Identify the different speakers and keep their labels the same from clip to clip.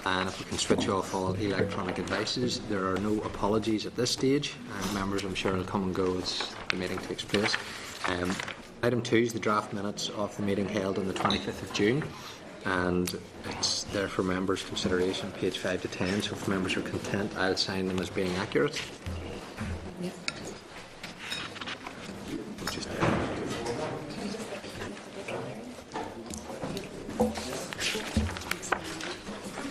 Speaker 1: And if we can switch off all electronic devices, there are no apologies at this stage. Members, I'm sure, will come and go as the meeting takes place. Item 2 is the draft minutes of the meeting held on the 25th of June. And it's there for members' consideration, page 5 to 10. So if members are content, I'll sign them as being accurate. Yep.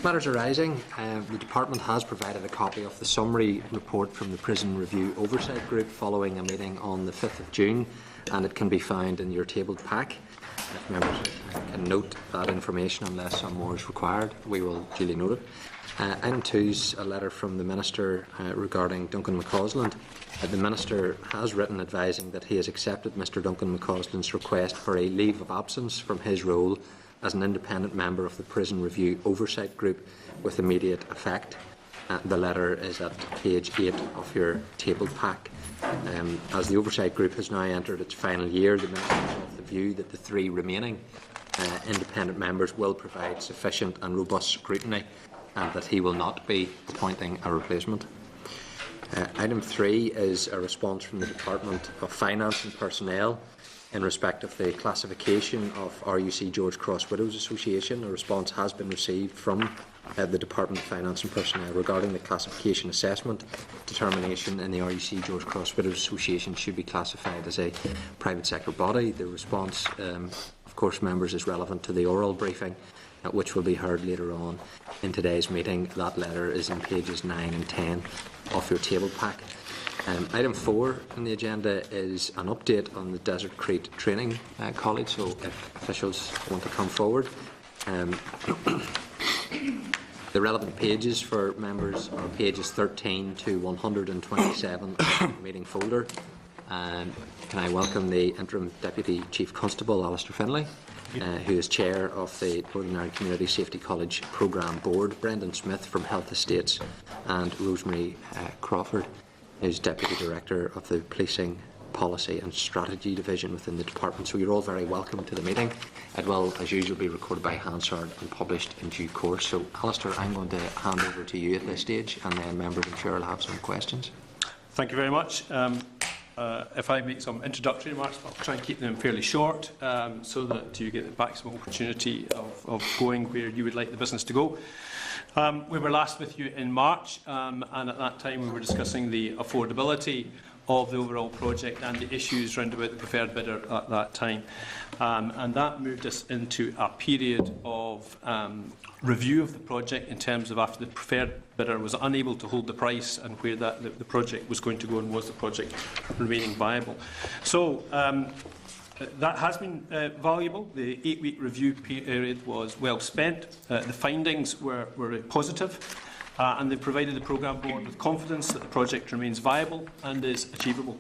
Speaker 1: Matters arising. The Department has provided a copy of the summary report from the Prison Review Oversight Group following a meeting on the 5th of June, and it can be found in your tabled pack. If members can note that information unless some more is required, we will duly note it. Item 2 is a letter from the Minister regarding Duncan McCausland. The Minister has written advising that he has accepted Mr Duncan McCausland's request for a leave of absence from his role as an independent member of the Prison Review Oversight Group with immediate effect. The letter is at page 8 of your tabled pack. As the Oversight Group has now entered its final year, the Minister is of the view that the 3 remaining independent members will provide sufficient and robust scrutiny and that he will not be appointing a replacement. Item 3 is a response from the Department of Finance and Personnel in respect of the classification of RUC George Cross Widows Association. A response has been received from the Department of Finance and Personnel regarding the classification assessment determination in the RUC George Cross Widows Association should be classified as a private sector body. The response, of course, members, is relevant to the oral briefing which will be heard later on in today's meeting. That letter is in pages 9 and 10 of your table pack. Item 4 on the agenda is an update on the Desert Creek Training College, so if officials want to come forward. The relevant pages for members are pages 13 to 127 of the meeting folder. Can I welcome the Interim Deputy Chief Constable, Alistair Finlay, who is Chair of the Northern Ireland Community Safety College Programme Board, Brendan Smith from Health Estates, and Rosemary Crawford, who's Deputy Director of the Policing Policy and Strategy Division within the Department. So you're all very welcome to the meeting. It will, as usual, be recorded by Hansard and published in due course. So, Alistair, I'm going to hand over to you at this stage, and then members, I'm sure, will have some questions.
Speaker 2: Thank you very much. If I make some introductory remarks, I'll try and keep them fairly short so that you get the maximum opportunity of going where you would like the business to go. We were last with you in March, and at that time we were discussing the affordability of the overall project and the issues round about the preferred bidder at that time. And that moved us into a period of review of the project in terms of after the preferred bidder was unable to hold the price and where the project was going to go and was the project remaining viable. So that has been valuable. The 8-week review period was well spent. The findings were positive. And they provided the Programme Board with confidence that the project remains viable and is achievable.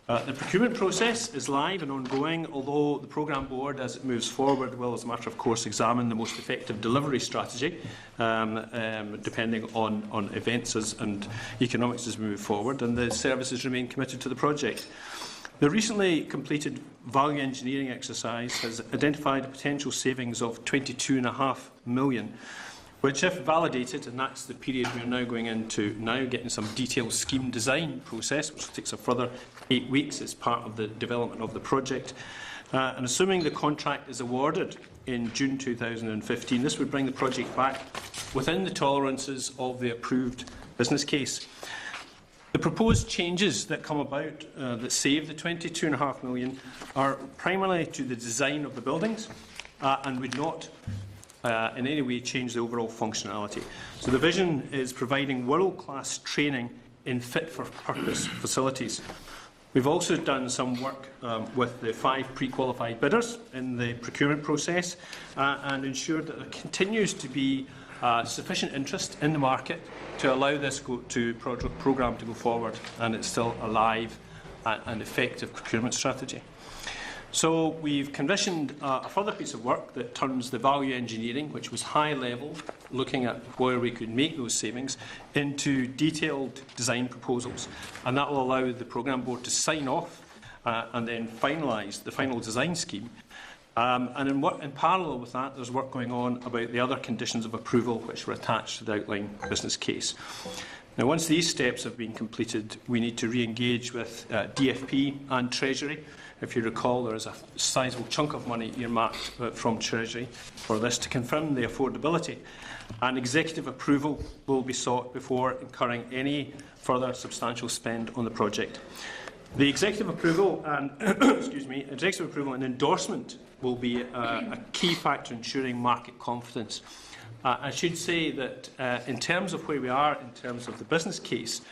Speaker 2: The procurement process is live and ongoing, although the Programme Board, as it moves forward, will, as a matter of course, examine the most effective delivery strategy, depending on events and economics as we move forward, and the services remain committed to the project. The recently completed value engineering exercise has identified a potential savings of £22.5 million, which, if validated, and that's the period we are now going into now, getting some detailed scheme design process, which takes a further 8 weeks as part of the development of the project. And assuming the contract is awarded in June 2015, this would bring the project back within the tolerances of the approved business case. The proposed changes that come about that save the £22.5 million are primarily to the design of the buildings and would not in any way change the overall functionality. So the vision is providing world-class training in fit-for-purpose facilities. We've also done some work with the 5 pre-qualified bidders in the procurement process and ensured that there continues to be sufficient interest in the market to allow this programme to go forward, and it's still a live and effective procurement strategy. So we've commissioned a further piece of work that turns the value engineering, which was high level, looking at where we could make those savings, into detailed design proposals. And that will allow the Programme Board to sign off and then finalise the final design scheme And in parallel with that, there's work going on about the other conditions of approval which were attached to the outline business case. Now, once these steps have been completed, we need to re-engage with DFP and Treasury. If you recall, there is a sizable chunk of money earmarked from Treasury for this to confirm the affordability. And executive approval will be sought before incurring any further substantial spend on the project. The executive approval and executive approval and endorsement will be a key factor ensuring market confidence. I should say that in terms of where we are, in terms of the business case,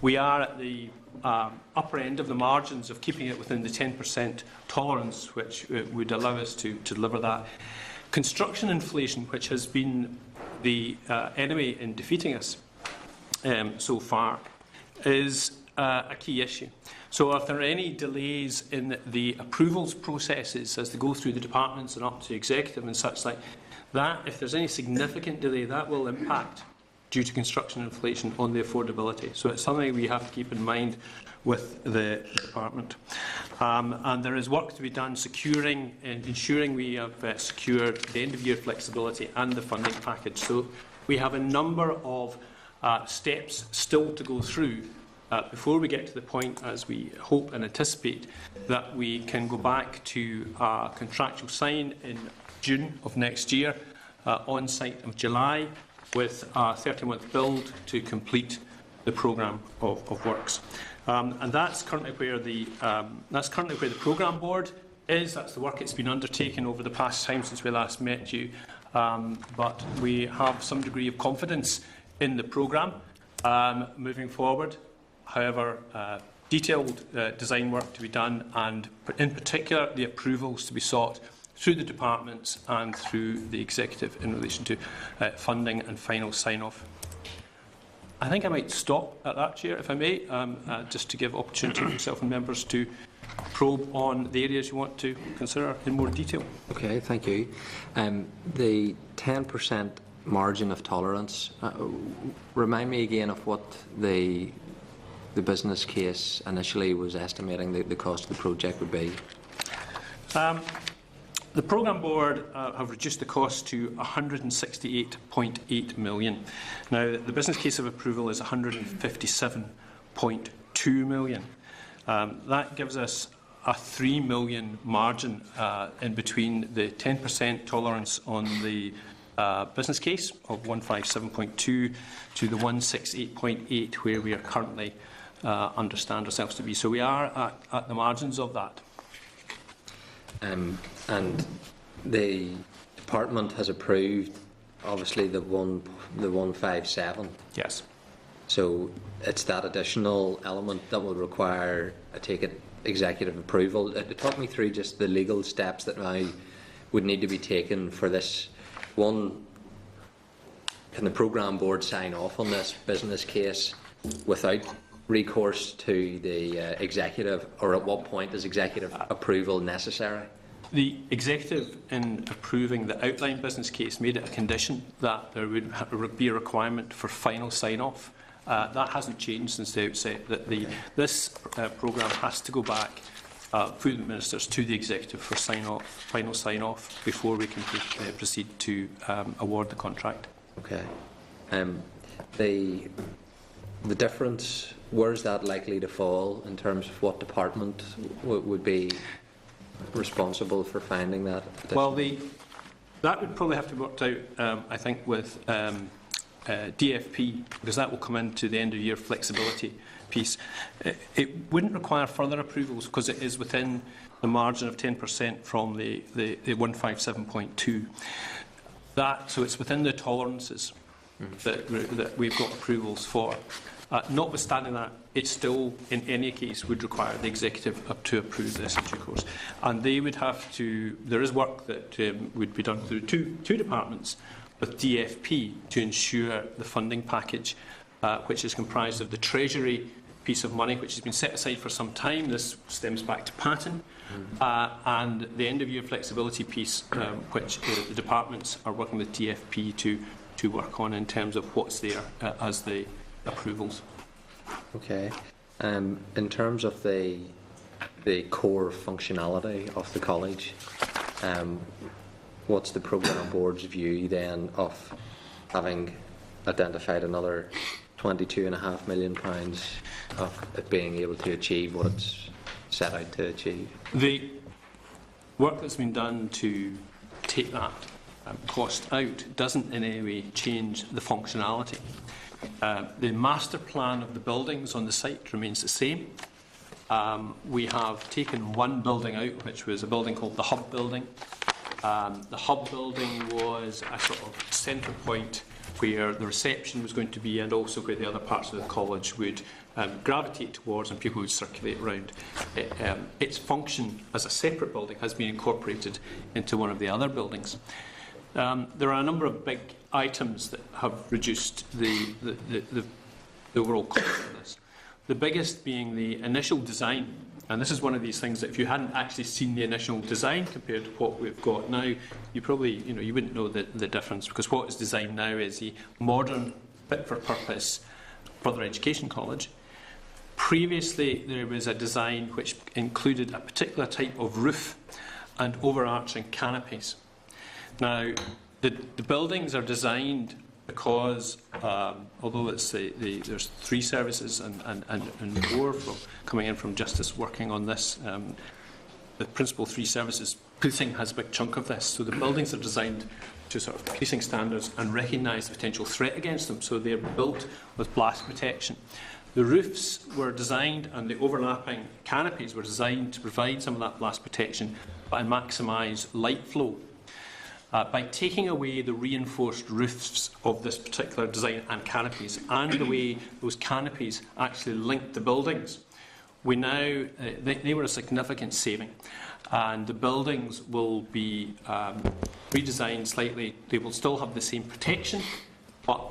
Speaker 2: we are at the upper end of the margins of keeping it within the 10% tolerance, which would allow us to deliver that. Construction inflation, which has been the enemy in defeating us so far, is a key issue. So if there are any delays in the approvals processes as they go through the departments and up to executive and such like that, if there's any significant delay, that will impact, due to construction inflation, on the affordability. So it's something we have to keep in mind with the department. And there is work to be done securing and ensuring we have secured the end-of-year flexibility and the funding package. So we have a number of steps still to go through before we get to the point, as we hope and anticipate, that we can go back to contractual sign in June of next year, on site of July, with a 30-month build to complete the programme of works. And that's currently where the programme board is. That's the work it's been undertaken over the past time since we last met you. But we have some degree of confidence in the programme moving forward. However, detailed design work to be done, and in particular the approvals to be sought through the departments and through the executive in relation to funding and final sign-off. I think I might stop at that, Chair, if I may, just to give opportunity for yourself and members to probe on the areas you want to consider in more detail.
Speaker 1: Okay, thank you. The 10% margin of tolerance, remind me again of what the business case initially was estimating the cost of the project would be.
Speaker 2: The programme board have reduced the cost to £168.8 million. Now, the business case of approval is £157.2 million. That gives us a £3 million margin in between the 10% tolerance on the business case of 157.2 to the 168.8, where we are currently understand ourselves to be. So we are at the margins of that.
Speaker 1: And the department has approved, obviously, the 157.
Speaker 2: Yes.
Speaker 1: So it's that additional element that will require, I take it, executive approval. Talk me through just the legal steps that now would need to be taken for this. One, can the programme board sign off on this business case without recourse to the executive, or at what point is executive approval necessary?
Speaker 2: The executive, in approving the outline business case, made it a condition that there would be a requirement for final sign-off. That hasn't changed since the outset. That this programme has to go back through the ministers to the executive for final sign-off before we can proceed to award the contract.
Speaker 1: Okay. The difference, where is that likely to fall in terms of what department would be responsible for finding that?
Speaker 2: Well, that would probably have to be worked out, I think, with DFP, because that will come into the end of year flexibility piece. It wouldn't require further approvals because it is within the margin of 10% from the 157.2. So it's within the tolerances that we've got approvals for. Notwithstanding that, it still, in any case, would require the executive to approve this in due course. And they would have to, there is work that would be done through two departments with DFP to ensure the funding package, which is comprised of the Treasury piece of money, which has been set aside for some time. This stems back to Patton. And the end-of-year flexibility piece, which the departments are working with DFP to work on in terms of what's there as the approvals.
Speaker 1: Okay. In terms of the core functionality of the college, what's the programme board's view then of having identified another £22.5 million of it being able to achieve what it's set out to achieve?
Speaker 2: The work that's been done to take that cost out doesn't in any way change the functionality. The master plan of the buildings on the site remains the same. We have taken one building out, which was a building called the Hub Building. The Hub Building was a sort of centre point where the reception was going to be, and also where the other parts of the college would gravitate towards and people would circulate around. Its function as a separate building has been incorporated into one of the other buildings. There are a number of big items that have reduced the overall cost of this. The biggest being the initial design. And this is one of these things that if you hadn't actually seen the initial design compared to what we've got now, you probably, you wouldn't know the difference, because what is designed now is a modern, fit-for-purpose further education college. Previously, there was a design which included a particular type of roof and overarching canopies. Now, the buildings are designed because, although it's there's 3 services and more from coming in from Justice working on this, the principal 3 services, policing has a big chunk of this. So the buildings are designed to sort of policing standards and recognise the potential threat against them. So they're built with blast protection. The roofs were designed, and the overlapping canopies were designed to provide some of that blast protection and maximise light flow. By taking away the reinforced roofs of this particular design and canopies, and the way those canopies actually linked the buildings, we now they were a significant saving, and the buildings will be redesigned slightly. They will still have the same protection, but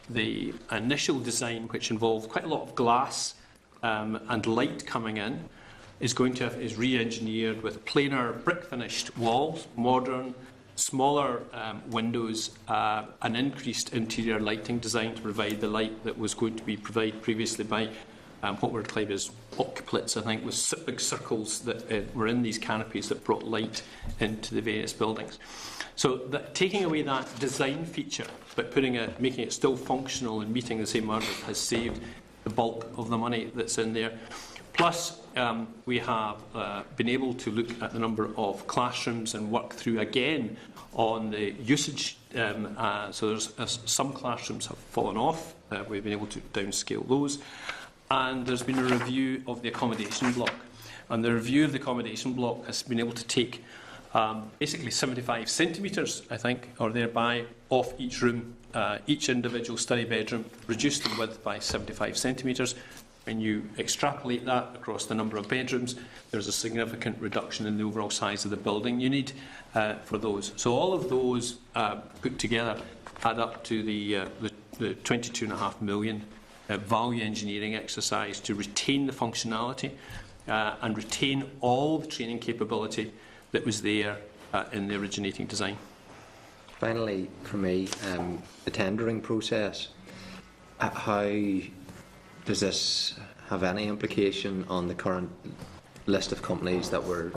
Speaker 2: the initial design, which involved quite a lot of glass and light coming in, is re-engineered with planar brick finished walls, modern, smaller windows, an increased interior lighting design to provide the light that was going to be provided previously by what were described as octuplets, I think, with big circles that were in these canopies that brought light into the various buildings. So taking away that design feature, but making it still functional and meeting the same market, has saved the bulk of the money that's in there. Plus, we have been able to look at the number of classrooms and work through again on the usage. So there's some classrooms have fallen off. We've been able to downscale those. And there's been a review of the accommodation block. And the review of the accommodation block has been able to take basically 75 centimetres, I think, or thereby, off each room, each individual study bedroom, reduced in width by 75 centimetres. When you extrapolate that across the number of bedrooms, there's a significant reduction in the overall size of the building you need for those. So all of those put together add up to the £22.5 million value engineering exercise to retain the functionality and retain all the training capability that was there in the originating design.
Speaker 1: Finally, for me, the tendering process, how does this have any implication on the current list of companies that were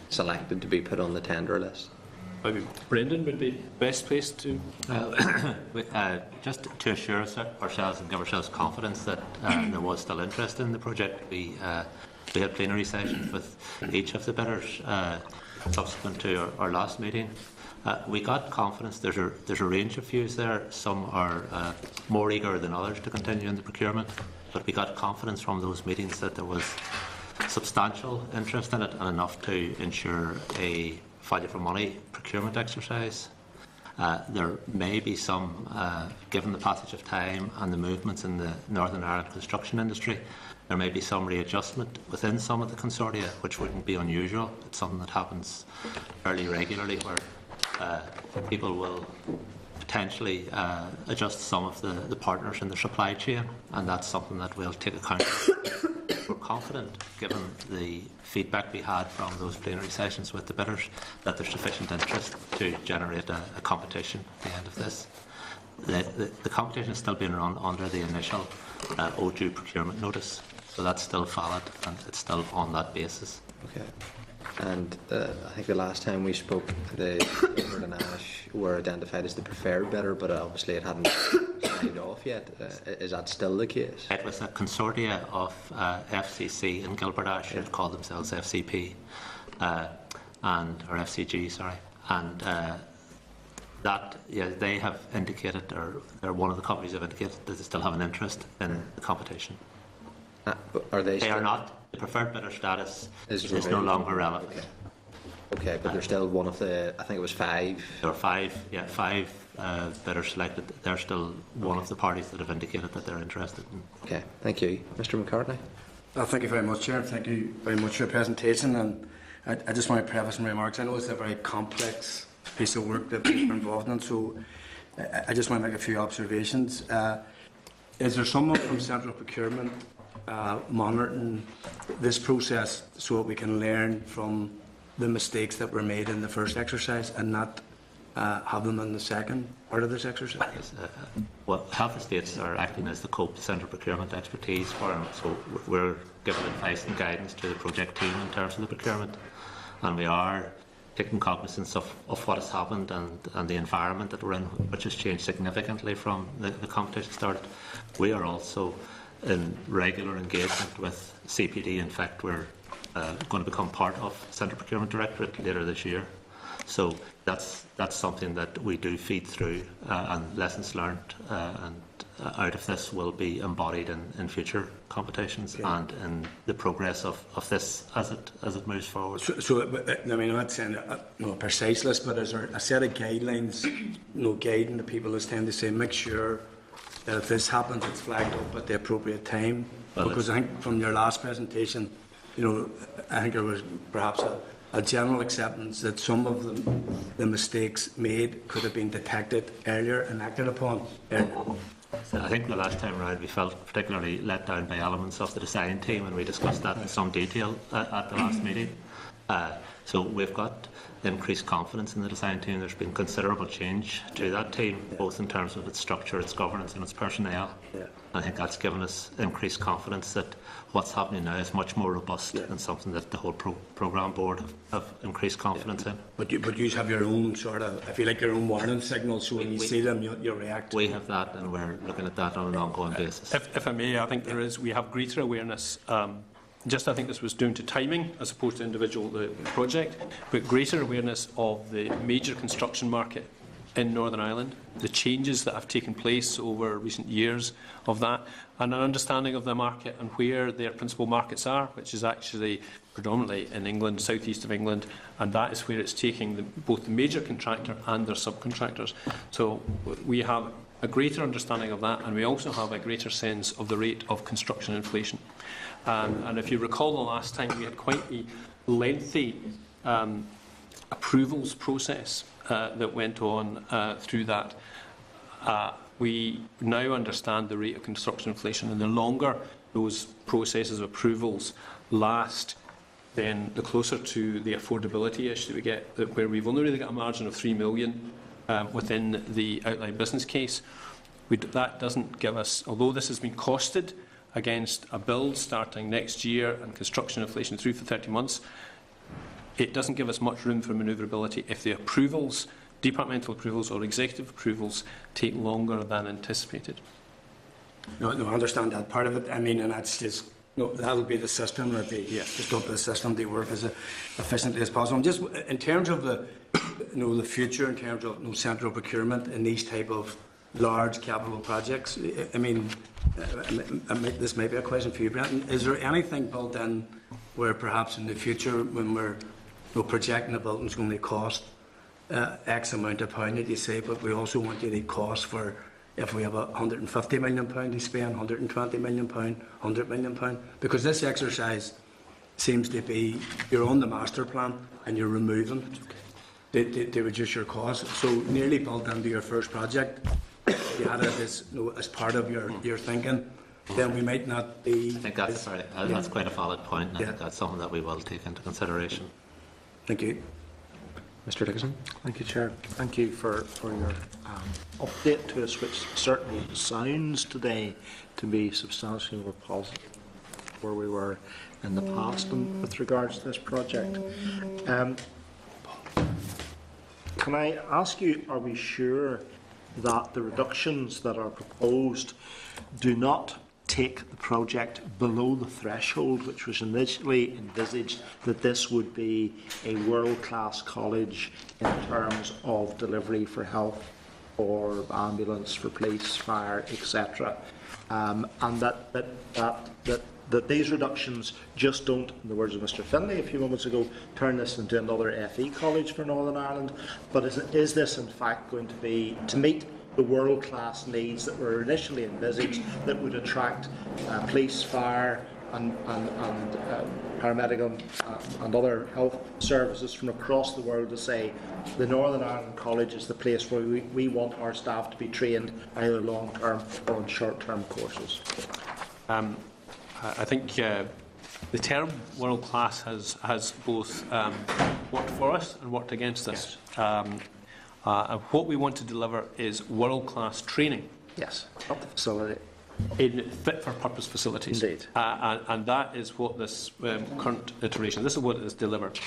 Speaker 1: selected to be put on the tender list?
Speaker 2: Maybe Brendan would be best placed to.
Speaker 3: Just to assure ourselves and give ourselves confidence that there was still interest in the project, we had plenary sessions with each of the bidders subsequent to our last meeting. We got confidence. There's a range of views there. Some are more eager than others to continue in the procurement, but we got confidence from those meetings that there was substantial interest in it and enough to ensure a value for money procurement exercise. There may be some, given the passage of time and the movements in the Northern Ireland construction industry, there may be some readjustment within some of the consortia, which wouldn't be unusual. It's something that happens fairly regularly, where people will potentially adjust some of the partners in the supply chain, and that's something that we'll take account of. We're confident, given the feedback we had from those plenary sessions with the bidders, that there's sufficient interest to generate a competition at the end of this. The competition is still being run under the initial OJU procurement notice, so that's still valid and it's still on that basis.
Speaker 1: Okay. And I think the last time we spoke, the Edward and Ash were identified as the preferred bidder, but obviously it hadn't signed off yet. Is that still the case?
Speaker 3: It was a consortia of FCC and Gilbert Ash, who called themselves FCP, or FCG, sorry. And they have indicated, or they're one of the companies have indicated that they still have an interest in the competition.
Speaker 1: Are they
Speaker 3: are not. The preferred bidder status is no
Speaker 1: removed.
Speaker 3: longer relevant.
Speaker 1: Okay, but they're still one of the, I think it was 5.
Speaker 3: There were five bidders selected. They're still one of the parties that have indicated that they're interested in.
Speaker 1: Okay, thank you. Mr McCartney?
Speaker 4: Thank you very much, Chair. Thank you very much for your presentation. And I just want to preface my remarks. I know it's a very complex piece of work that we're involved in, so I just want to make a few observations. Is there someone from Central Procurement monitoring this process so that we can learn from the mistakes that were made in the first exercise and not have them in the second part of this exercise?
Speaker 3: Yes, well, Health Estates are acting as the COPE, Central Procurement Expertise Forum, so we're giving advice and guidance to the project team in terms of the procurement, and we are taking cognizance of what has happened and the environment that we're in, which has changed significantly from the competition started. We are also in regular engagement with CPD. In fact, we're going to become part of Central Procurement Directorate later this year. So that's something that we do feed through, and lessons learned and out of this will be embodied in future competitions and in the progress of this as it moves forward.
Speaker 4: So I mean, I'm not saying a precise list, but is there a set of guidelines, guiding the people this time to say, make sure that if this happens, it's flagged up at the appropriate time?
Speaker 3: Well,
Speaker 4: because I think from your last presentation, I think there was perhaps a general acceptance that some of the mistakes made could have been detected earlier and acted upon earlier.
Speaker 3: So I think the last time around we felt particularly let down by elements of the design team, and we discussed that in some detail at the last meeting. So we've got increased confidence in the design team. There's been considerable change to that team, both in terms of its structure, its governance and its personnel. I think that's given us increased confidence that what's happening now is much more robust and something that the whole programme board have increased confidence in.
Speaker 4: But you have your own sort of, if you like, your own warning signals, so when you see them, you react.
Speaker 3: We have that, and we're looking at that on an ongoing basis.
Speaker 2: If I may, I think we have greater awareness. I think this was down to timing as opposed to individual the project, but greater awareness of the major construction market in Northern Ireland, the changes that have taken place over recent years of that, and an understanding of the market and where their principal markets are, which is actually predominantly in England, southeast of England, and that is where it's taking both the major contractor and their subcontractors. So we have a greater understanding of that, and we also have a greater sense of the rate of construction inflation. And if you recall the last time, we had quite a lengthy approvals process that went on through that. We now understand the rate of construction inflation, and the longer those processes of approvals last, then the closer to the affordability issue we get, where we've only really got a margin of 3 million within the outline business case. That doesn't give us, although this has been costed against a build starting next year and construction inflation through for 30 months, it doesn't give us much room for manoeuvrability if the approvals, departmental approvals or executive approvals, take longer than anticipated.
Speaker 4: No, I understand that part of it. I mean, and that's just, that'll be the system, that they just up the system, they work as efficiently as possible. And just in terms of the future, in terms of central procurement in these type of large capital projects, I mean, this may be a question for you, Brenton. Is there anything built in where perhaps in the future, when we're projecting a building's going to cost X amount of pound, that you say, but we also want you to cost for, if we have £150 million to spend, £120 million, £100 million? Because this exercise seems to be, you're on the master plan and you're removing to reduce your costs. So nearly built into your first project, if you had it as part of your thinking, then we might not be...
Speaker 3: I think that's quite a valid point, and I think that's something that we will take into consideration.
Speaker 4: Thank you.
Speaker 1: Mr Dickinson?
Speaker 5: Thank you, Chair. Thank you for your update to us, which certainly sounds today to be substantially more positive where we were in the past with regards to this project. Can I ask you, are we sure that the reductions that are proposed do not take the project below the threshold which was initially envisaged, that this would be a world-class college in terms of delivery for health, for ambulance, for police, fire, etc., and that these reductions just don't, in the words of Mr Finlay a few moments ago, turn this into another FE college for Northern Ireland, but is this in fact going to be to meet the world-class needs that were initially envisaged, that would attract police, fire and paramedical and other health services from across the world to say the Northern Ireland College is the place where we want our staff to be trained either long-term or on short-term courses?
Speaker 2: I think the term world class has both worked for us and worked against us. Yes. And what we want to deliver is world class training.
Speaker 5: Yes, not the facility.
Speaker 2: In fit for purpose facilities.
Speaker 5: Indeed.
Speaker 2: And that is what this current iteration, this is what it has delivered.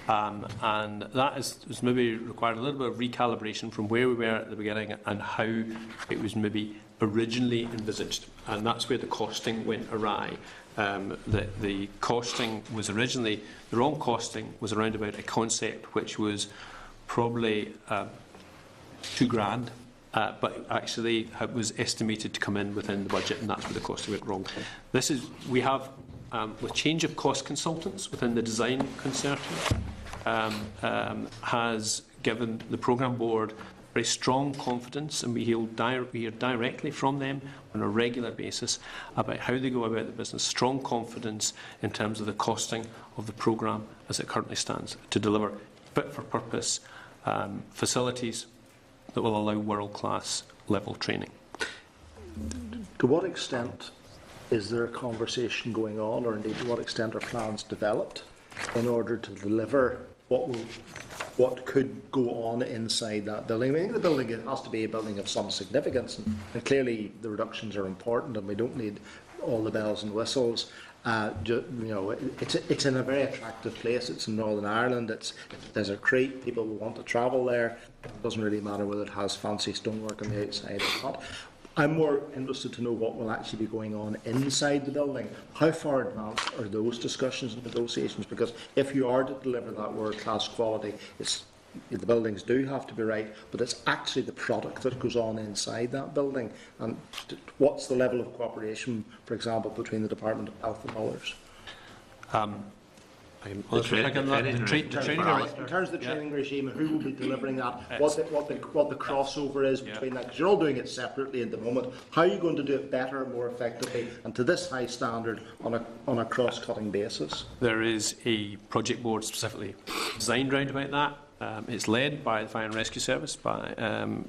Speaker 2: And that has maybe required a little bit of recalibration from where we were at the beginning and how it was maybe originally envisaged. And that's where the costing went awry. The costing was originally, the wrong costing was around about a concept which was probably £2,000. But actually it was estimated to come in within the budget, and that's where the costing went wrong. We have, with change of cost consultants within the design consortium, has given the programme board very strong confidence, and we hear directly from them on a regular basis about how they go about the business, strong confidence in terms of the costing of the programme as it currently stands, to deliver fit-for-purpose facilities that will allow world-class level training.
Speaker 5: To what extent is there a conversation going on, or indeed to what extent are plans developed in order to deliver what could go on inside that building? I mean, the building, it has to be a building of some significance, and clearly the reductions are important, and we don't need all the bells and whistles. It's in a very attractive place. It's in Northern Ireland. There's a Crete. People will want to travel there. It doesn't really matter whether it has fancy stonework on the outside or not. I'm more interested to know what will actually be going on inside the building. How far advanced are those discussions and negotiations? Because if you are to deliver that world-class quality, the buildings do have to be right, but it's actually the product that goes on inside that building. And what's the level of cooperation, for example, between the Department of Health and others?
Speaker 2: In
Speaker 5: terms of the training regime, who will be delivering that? What the crossover is between that? Because you're all doing it separately at the moment. How are you going to do it better, more effectively, and to this high standard on a cross-cutting basis?
Speaker 2: There is a project board specifically designed round about that. It's led by the Fire and Rescue Service, by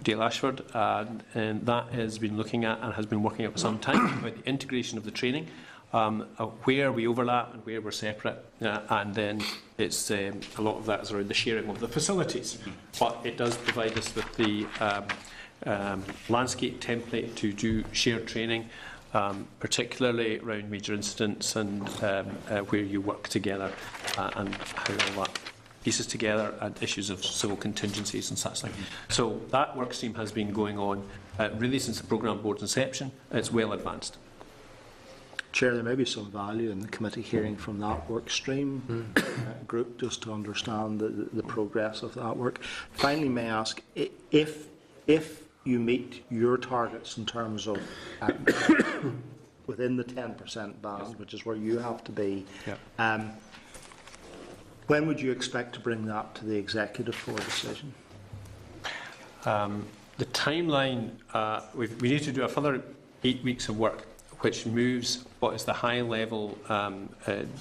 Speaker 2: Dale Ashford, and that has been looking at and has been working out for some time about the integration of the training, where we overlap and where we're separate, and then it's a lot of that is around the sharing of the facilities. But it does provide us with the landscape template to do shared training, particularly around major incidents and where you work together and how all that pieces together, and issues of civil contingencies and such like. So that work stream has been going on really since the programme board's inception. It's well advanced.
Speaker 5: Chair, there may be some value in the committee hearing from that work stream group, just to understand the progress of that work. Finally, may I ask, if you meet your targets in terms of within the 10% band, which is where you have to be, when would you expect to bring that to the executive for a decision?
Speaker 2: The timeline, we need to do a further 8 weeks of work, which moves what is the high-level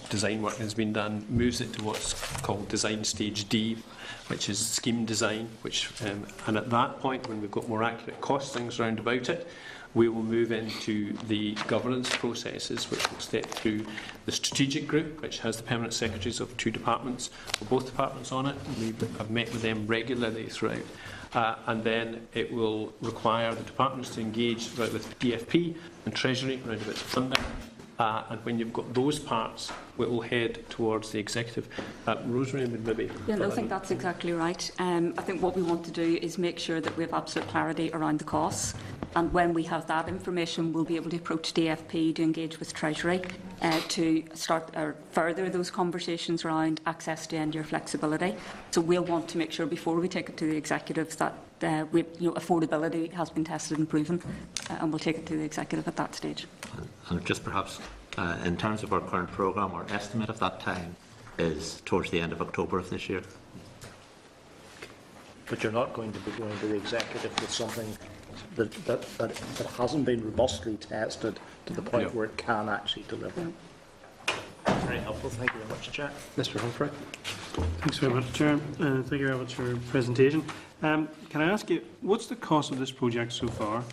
Speaker 2: design work that has been done, moves it to what's called Design Stage D, which is scheme design, and at that point, when we've got more accurate costings round about it, we will move into the governance processes, which will step through the strategic group, which has the permanent secretaries of 2 departments, or both departments on it. We have met with them regularly throughout. And then it will require the departments to engage with DFP and Treasury around about the funding, And when you've got those parts, it will head towards the executive. Rosemary would maybe...
Speaker 6: Yeah, no, I think that's exactly right. I think what we want to do is make sure that we have absolute clarity around the costs. And when we have that information, we'll be able to approach DFP to engage with Treasury to start or further those conversations around access to end-year flexibility. So we'll want to make sure before we take it to the executive that affordability has been tested and proven, and we'll take it to the executive at that stage.
Speaker 3: And just perhaps in terms of our current programme, our estimate of that time is towards the end of October of this year.
Speaker 5: But you're not going to be going to the executive with something that hasn't been robustly tested to the point where it can actually deliver. Very helpful. Thank you very much, Chair.
Speaker 1: Mr. Humphrey.
Speaker 7: Thanks very much, Chair. Thank you very much for your presentation. Can I ask you, what's the cost of this project so far?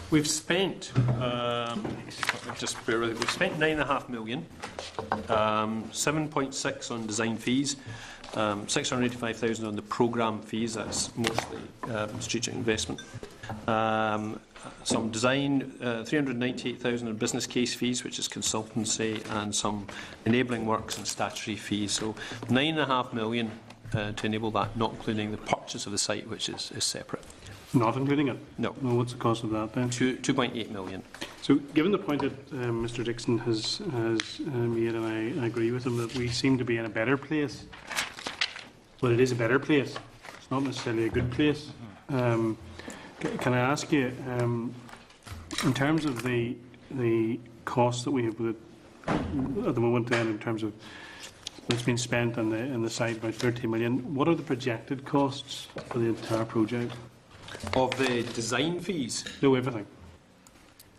Speaker 2: We've spent, just bear with me, we've spent £9.5 million, 7.6 on design fees, 685,000 on the programme fees, that's mostly strategic investment. Some design, 398,000 on business case fees, which is consultancy, and some enabling works and statutory fees. So £9.5 million to enable that, not including the purchase of the site, which is separate.
Speaker 7: Not including it?
Speaker 2: No.
Speaker 7: Well, what's the cost of that then?
Speaker 2: 2.8 million.
Speaker 7: So, given the point that Mr. Dixon has made, and I agree with him, that we seem to be in a better place. Well, it is a better place. It's not necessarily a good place. Can I ask you, in terms of the costs that we have at the moment, then, in terms of what's been spent on the site, about 30 million, what are the projected costs for the entire project?
Speaker 2: Of the design fees?
Speaker 7: No, everything.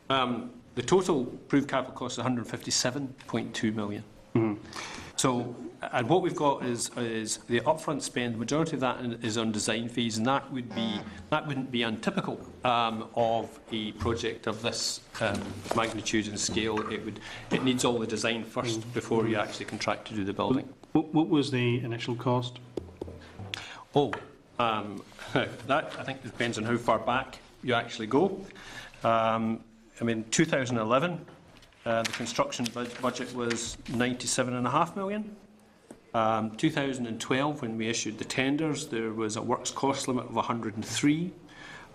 Speaker 2: The total approved capital cost is 157.2 million.
Speaker 7: Mm-hmm.
Speaker 2: So, and what we've got is the upfront spend. The majority of that is on design fees, and that wouldn't be untypical of a project of this magnitude and scale. It needs all the design first before you actually contract to do the building.
Speaker 7: What was the initial cost?
Speaker 2: That I think depends on how far back you actually go. I mean, 2011. The construction budget was £97.5 million. 2012, when we issued the tenders, there was a works cost limit of 103.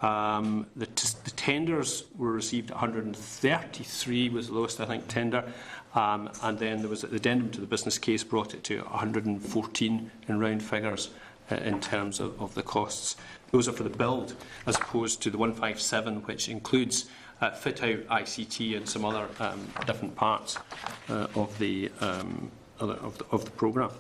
Speaker 2: The tenders were received at 133, was the lowest, I think, tender. And then there was the addendum to the business case brought it to 114 in round figures in terms of the costs. Those are for the build, as opposed to the 157, which includes fit-out, ICT, and some other different parts of the programme.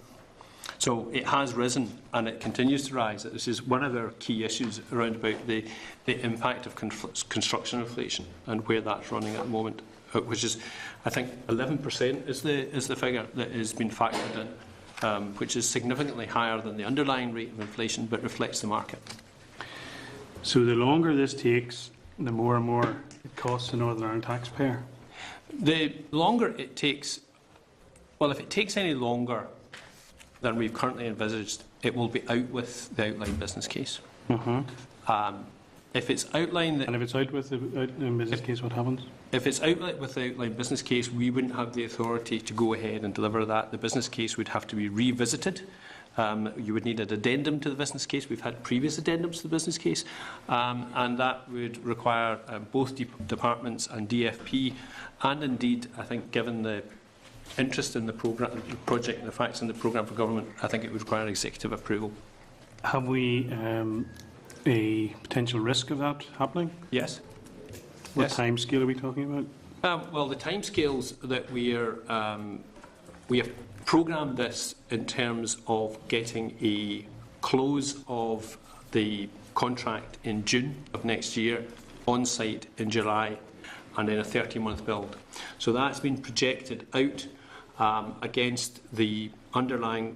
Speaker 2: So it has risen, and it continues to rise. This is one of our key issues around about the impact of construction inflation and where that's running at the moment, which is, I think, 11% is the figure that has been factored in, which is significantly higher than the underlying rate of inflation, but reflects the market.
Speaker 7: So the longer this takes, the more and more it costs the Northern Ireland taxpayer?
Speaker 2: The longer it takes, well, if it takes any longer than we've currently envisaged, it will be out with the outline business case. If it's outlined...
Speaker 7: And if it's out with the business case, what happens?
Speaker 2: If it's outlined with the outline business case, we wouldn't have the authority to go ahead and deliver that. The business case would have to be revisited. You would need an addendum to the business case. We've had previous addendums to the business case, and that would require both departments and DFP, and indeed, I think, given the interest in the project and the facts in the programme for government, I think it would require executive approval.
Speaker 7: Have we a potential risk of that happening?
Speaker 2: Yes.
Speaker 7: What time scale are we talking about?
Speaker 2: Well, the timescales that we have programmed this in terms of getting a close of the contract in June of next year, on site in July, and then a 30-month build. So that's been projected out against the underlying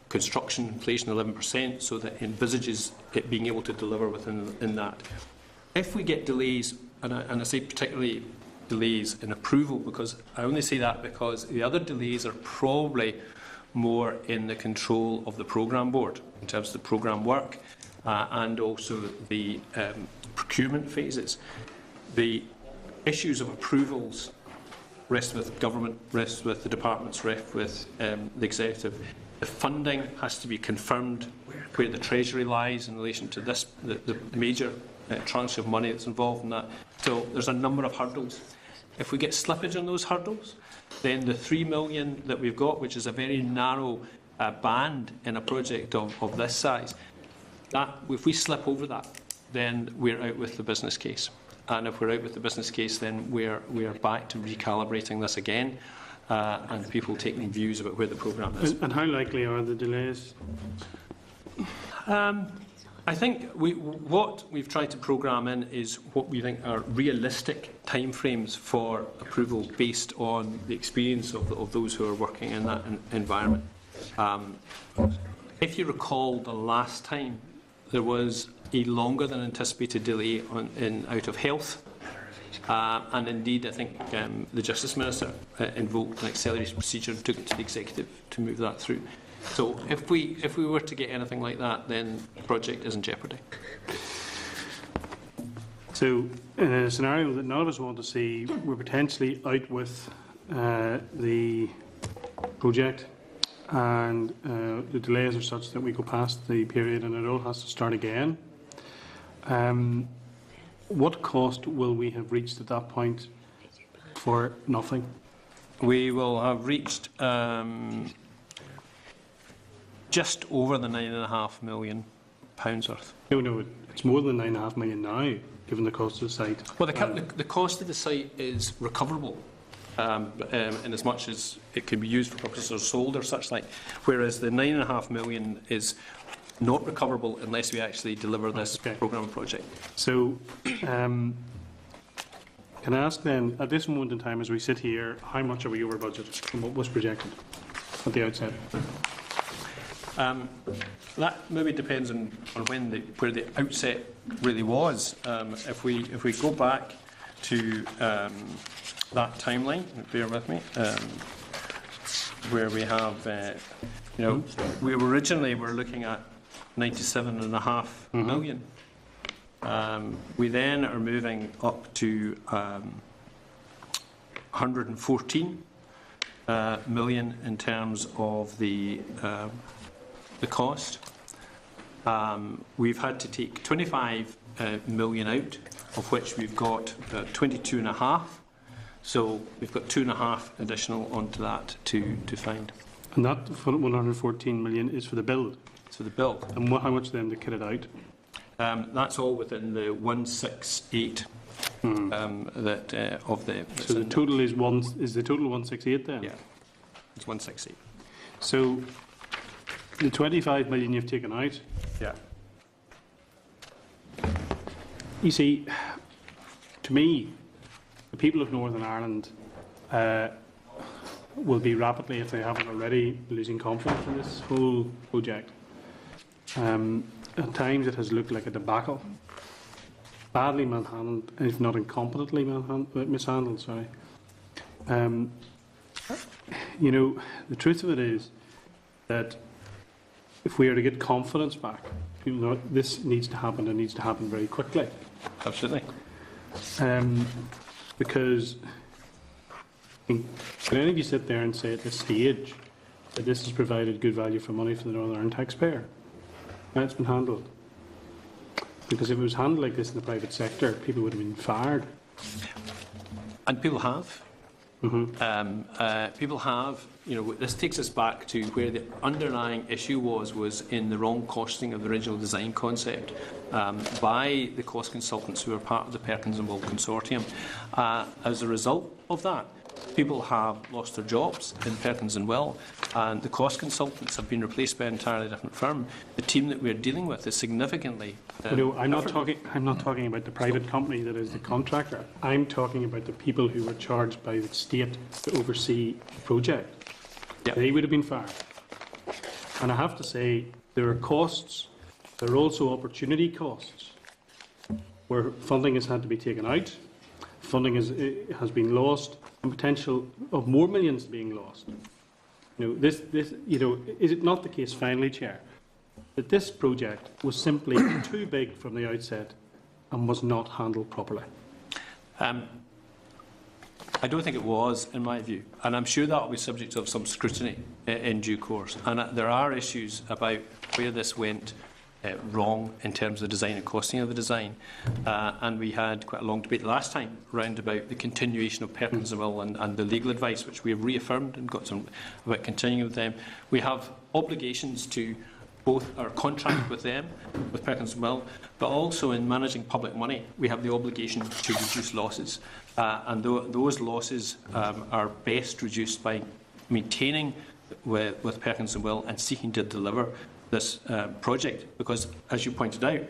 Speaker 2: construction inflation 11%, so that envisages it being able to deliver within that. If we get delays, and I say particularly delays in approval, because I only say that because the other delays are probably more in the control of the programme board in terms of the programme work and also the procurement phases. The issues of approvals rests with government, rests with the departments, rests with the executive. The funding has to be confirmed where the Treasury lies in relation to this, the major tranche of money that's involved in that. So there's a number of hurdles. If we get slippage on those hurdles, then the 3 million that we've got, which is a very narrow band in a project of this size, that if we slip over that, then we're out with the business case. And if we're out with the business case, then we are back to recalibrating this again, and people taking views about where the programme is.
Speaker 7: And how likely are the delays?
Speaker 2: I think what we've tried to programme in is what we think are realistic timeframes for approval based on the experience of those who are working in that environment. If you recall, the last time there was a longer than anticipated delay out of health, and indeed I think the Justice Minister invoked an accelerated procedure and took it to the Executive to move that through. So if we were to get anything like that, then the project is in jeopardy.
Speaker 7: So, in a scenario that none of us want to see, we're potentially out with the project, and the delays are such that we go past the period and it all has to start again. What cost will we have reached at that point for nothing?
Speaker 2: We will have reached just over the £9.5 million worth.
Speaker 7: No, it's more than £9.5 million now, given the cost of the site.
Speaker 2: Well, the cost of the site is recoverable, in as much as it can be used for purposes of sold or such like, whereas the £9.5 million is not recoverable unless we actually deliver this programme project. So,
Speaker 7: can I ask then, at this moment in time, as we sit here, how much are we over budget from what was projected at the outset?
Speaker 2: That maybe depends on where the outset really was. If we go back to that timeline, bear with me, where we have, we originally were looking at 97.5 million. We then are moving up to 114 million in terms of the cost. We've had to take 25 million out, of which we've got 22.5. So we've got 2.5 additional onto that to find.
Speaker 7: And that 114 million is for the build?
Speaker 2: It's for the build.
Speaker 7: And how much then to kit it out?
Speaker 2: That's all within the 168 of the.
Speaker 7: So the total is the total 168 then?
Speaker 2: Yeah, it's 168.
Speaker 7: So the 25 million you've taken out.
Speaker 2: Yeah.
Speaker 7: You see, to me, the people of Northern Ireland will be rapidly, if they haven't already, losing confidence in this whole project. At times it has looked like a debacle, badly mishandled, if not incompetently mishandled. Sorry. The truth of it is that if we are to get confidence back, people know this needs to happen and needs to happen very quickly.
Speaker 2: Absolutely.
Speaker 7: Because can any of you sit there and say at this stage that this has provided good value for money for the Northern Ireland taxpayer? How it's been handled? Because if it was handled like this in the private sector, people would have been fired.
Speaker 2: And people have. People have. This takes us back to where the underlying issue was in the wrong costing of the original design concept by the cost consultants who are part of the Perkins and Will consortium. As a result of that, people have lost their jobs in Perkins and Will, and the cost consultants have been replaced by an entirely different firm. The team that we're dealing with is significantly.
Speaker 7: I'm not talking about the private company that is the contractor. I'm talking about the people who were charged by the state to oversee the project. Yep. They would have been fired. And I have to say, there are costs. There are also opportunity costs, where funding has had to be taken out, funding has been lost, and potential of more millions being lost. Is it not the case, finally, Chair, that this project was simply too big from the outset and was not handled properly?
Speaker 2: I don't think it was, in my view, and I'm sure that will be subject of some scrutiny in due course. And there are issues about where this went wrong in terms of the design and costing of the design. And we had quite a long debate last time round about the continuation of Perkins and Will and the legal advice, which we have reaffirmed and got some about continuing with them. We have obligations to both our contract with them, with Perkins and Will, but also in managing public money, we have the obligation to reduce losses. And those losses are best reduced by maintaining with Perkins and Will and seeking to deliver this project. Because, as you pointed out,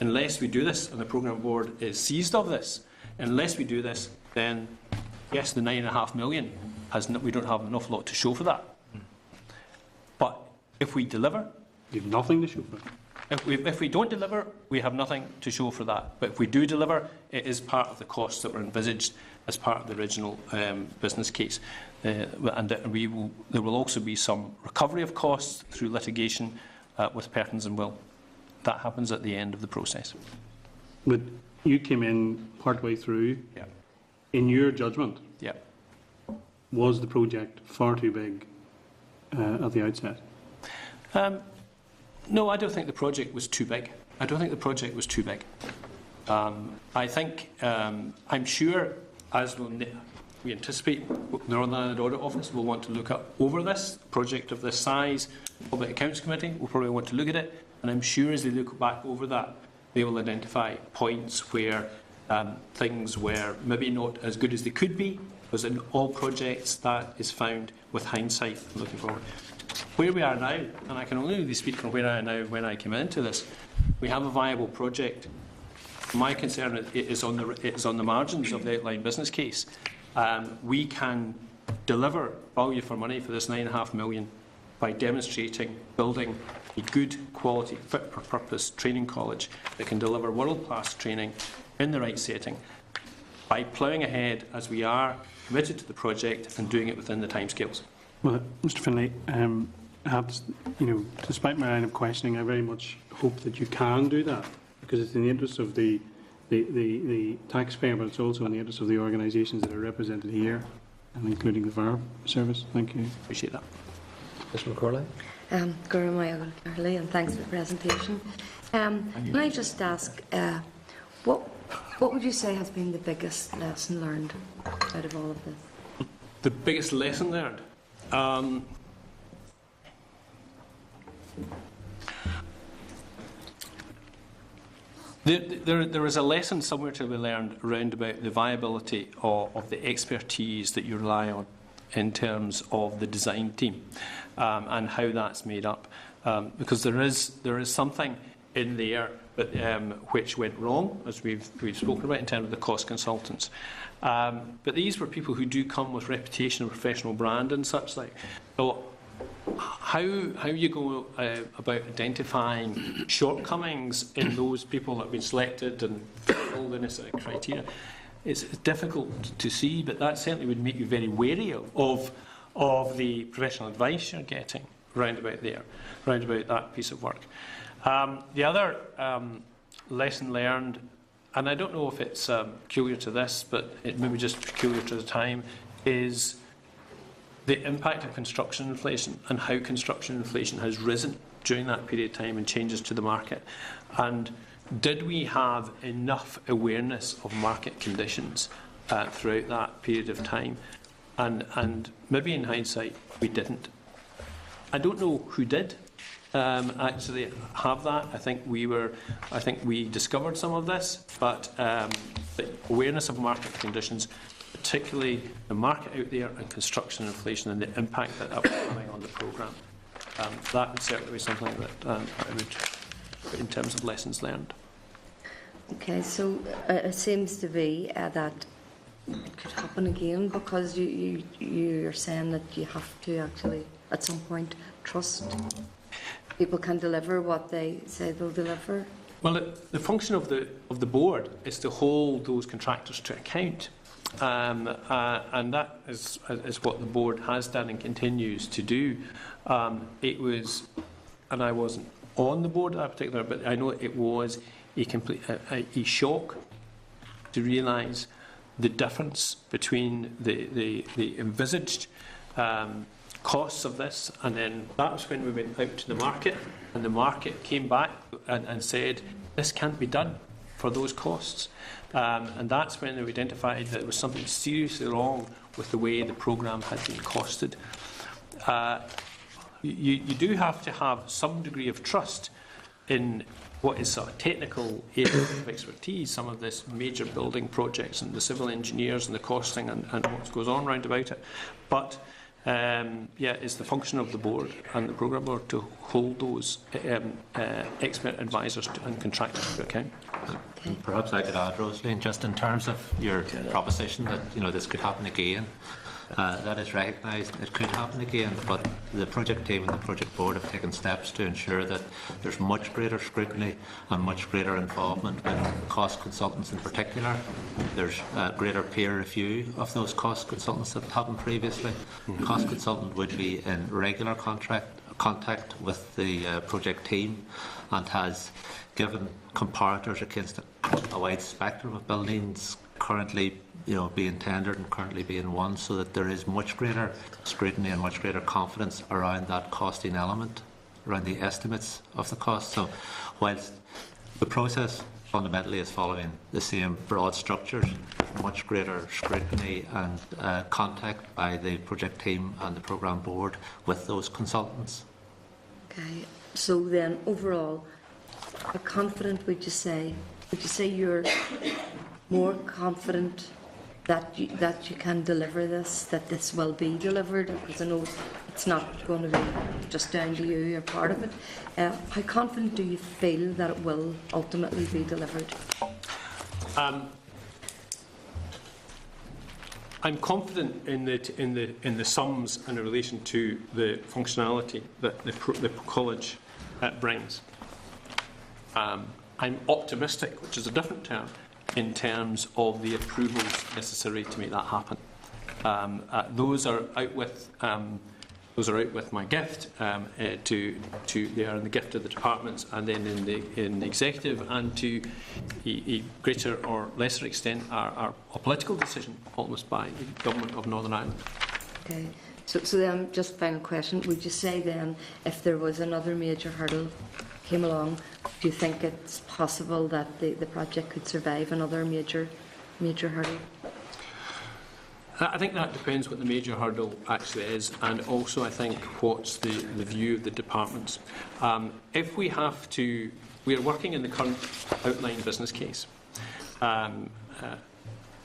Speaker 2: unless we do this, and the programme board is seized of this, unless we do this, then yes, the £9.5 million we don't have an awful lot to show for that. But if we deliver,
Speaker 7: You have nothing to show for it.
Speaker 2: if we don't deliver, we have nothing to show for that. But if we do deliver, it is part of the costs that were envisaged as part of the original business case. And there will also be some recovery of costs through litigation with Perkins and Will. That happens at the end of the process.
Speaker 7: But you came in partway through.
Speaker 2: Yeah.
Speaker 7: In your judgment,
Speaker 2: Yeah.
Speaker 7: was the project far too big at the outset?
Speaker 2: No, I don't think the project was too big. I don't think the project was too big. I think, I'm sure, as we anticipate, the Northern Ireland Audit Office will want to look over this project of this size. The Public Accounts Committee will probably want to look at it, and I'm sure as they look back over that, they will identify points where things were maybe not as good as they could be, because in all projects that is found with hindsight looking forward. Where we are now, and I can only really speak from where I am now when I came into this, we have a viable project. My concern is on the margins of the outline business case. We can deliver value for money for this £9.5 million by demonstrating building a good quality, fit for purpose training college that can deliver world-class training in the right setting by ploughing ahead as we are committed to the project and doing it within the timescales.
Speaker 7: Well, Mr. Finlay, despite my line of questioning, I very much hope that you can do that, because it's in the interest of the taxpayer, but it's also in the interest of the organisations that are represented here, and including the Fire Service. Thank you.
Speaker 2: Appreciate that.
Speaker 1: Mr. McCorley?
Speaker 8: Gura Maya Carly, and thanks for the presentation. Can I just ask, what would you say has been the biggest lesson learned out of all of this?
Speaker 2: The biggest lesson learned? There is a lesson somewhere to be learned around about the viability of the expertise that you rely on in terms of the design team and how that's made up. Because there is something in there that, which went wrong, as we've spoken about in terms of the cost consultants. But these were people who do come with reputation and professional brand and such like. So how you go about identifying shortcomings in those people that have been selected and all the necessary criteria, it's difficult to see, but that certainly would make you very wary of the professional advice you're getting round about that piece of work. The other lesson learned, and I don't know if it's peculiar to this, but it may be just peculiar to the time, is the impact of construction inflation and how construction inflation has risen during that period of time and changes to the market. And did we have enough awareness of market conditions throughout that period of time? And maybe in hindsight, we didn't. I don't know who did actually have that. I think we discovered some of this, but the awareness of market conditions, particularly the market out there and construction inflation and the impact that was having on the programme, that would certainly be something that I would put in terms of lessons learned.
Speaker 8: Okay, so it seems to be that it could happen again, because you're saying that you have to actually, at some point, trust people can deliver what they say they'll deliver.
Speaker 2: Well, the function of the board is to hold those contractors to account, and that is what the board has done and continues to do. It was, and I wasn't on the board at that particular, but I know it was a complete a shock to realise the difference between the envisaged costs of this, and then that was when we went out to the market, and the market came back and said this can't be done for those costs, and that's when they identified that there was something seriously wrong with the way the programme had been costed. You do have to have some degree of trust in what is sort of technical areas of expertise, some of this major building projects and the civil engineers and the costing and what goes on round about it. But yeah, it's the function of the board and the programme board to hold those expert advisors and contractors to account.
Speaker 3: Perhaps I could add, Rosaleen, just in terms of your proposition that this could happen again. That is recognised. It could happen again, but the project team and the project board have taken steps to ensure that there's much greater scrutiny and much greater involvement with cost consultants in particular. There's greater peer review of those cost consultants that happened previously. The cost consultant would be in regular contact with the project team and has given comparators against a wide spectrum of buildings currently being tendered and currently being won, so that there is much greater scrutiny and much greater confidence around that costing element, around the estimates of the cost. So whilst the process fundamentally is following the same broad structures, much greater scrutiny and contact by the project team and the programme board with those consultants.
Speaker 8: Okay, so then overall, how confident would you say you're more confident that you can deliver this, that this will be delivered? Because I know it's not going to be just down to you, you're part of it. How confident do you feel that it will ultimately be delivered?
Speaker 2: I'm confident in the sums in relation to the functionality that the college brings. I'm optimistic, which is a different term, in terms of the approvals necessary to make that happen. Those are out with my gift. They are in the gift of the departments, and then in the executive, and to a greater or lesser extent are a political decision almost by the government of Northern Ireland.
Speaker 8: Okay. So then, just final question: would you say then, if there was another major hurdle came along, do you think it's possible that the project could survive another major hurdle?
Speaker 2: I think that depends what the major hurdle actually is, and also I think what's the view of the departments. If we have to, we are working in the current outline business case.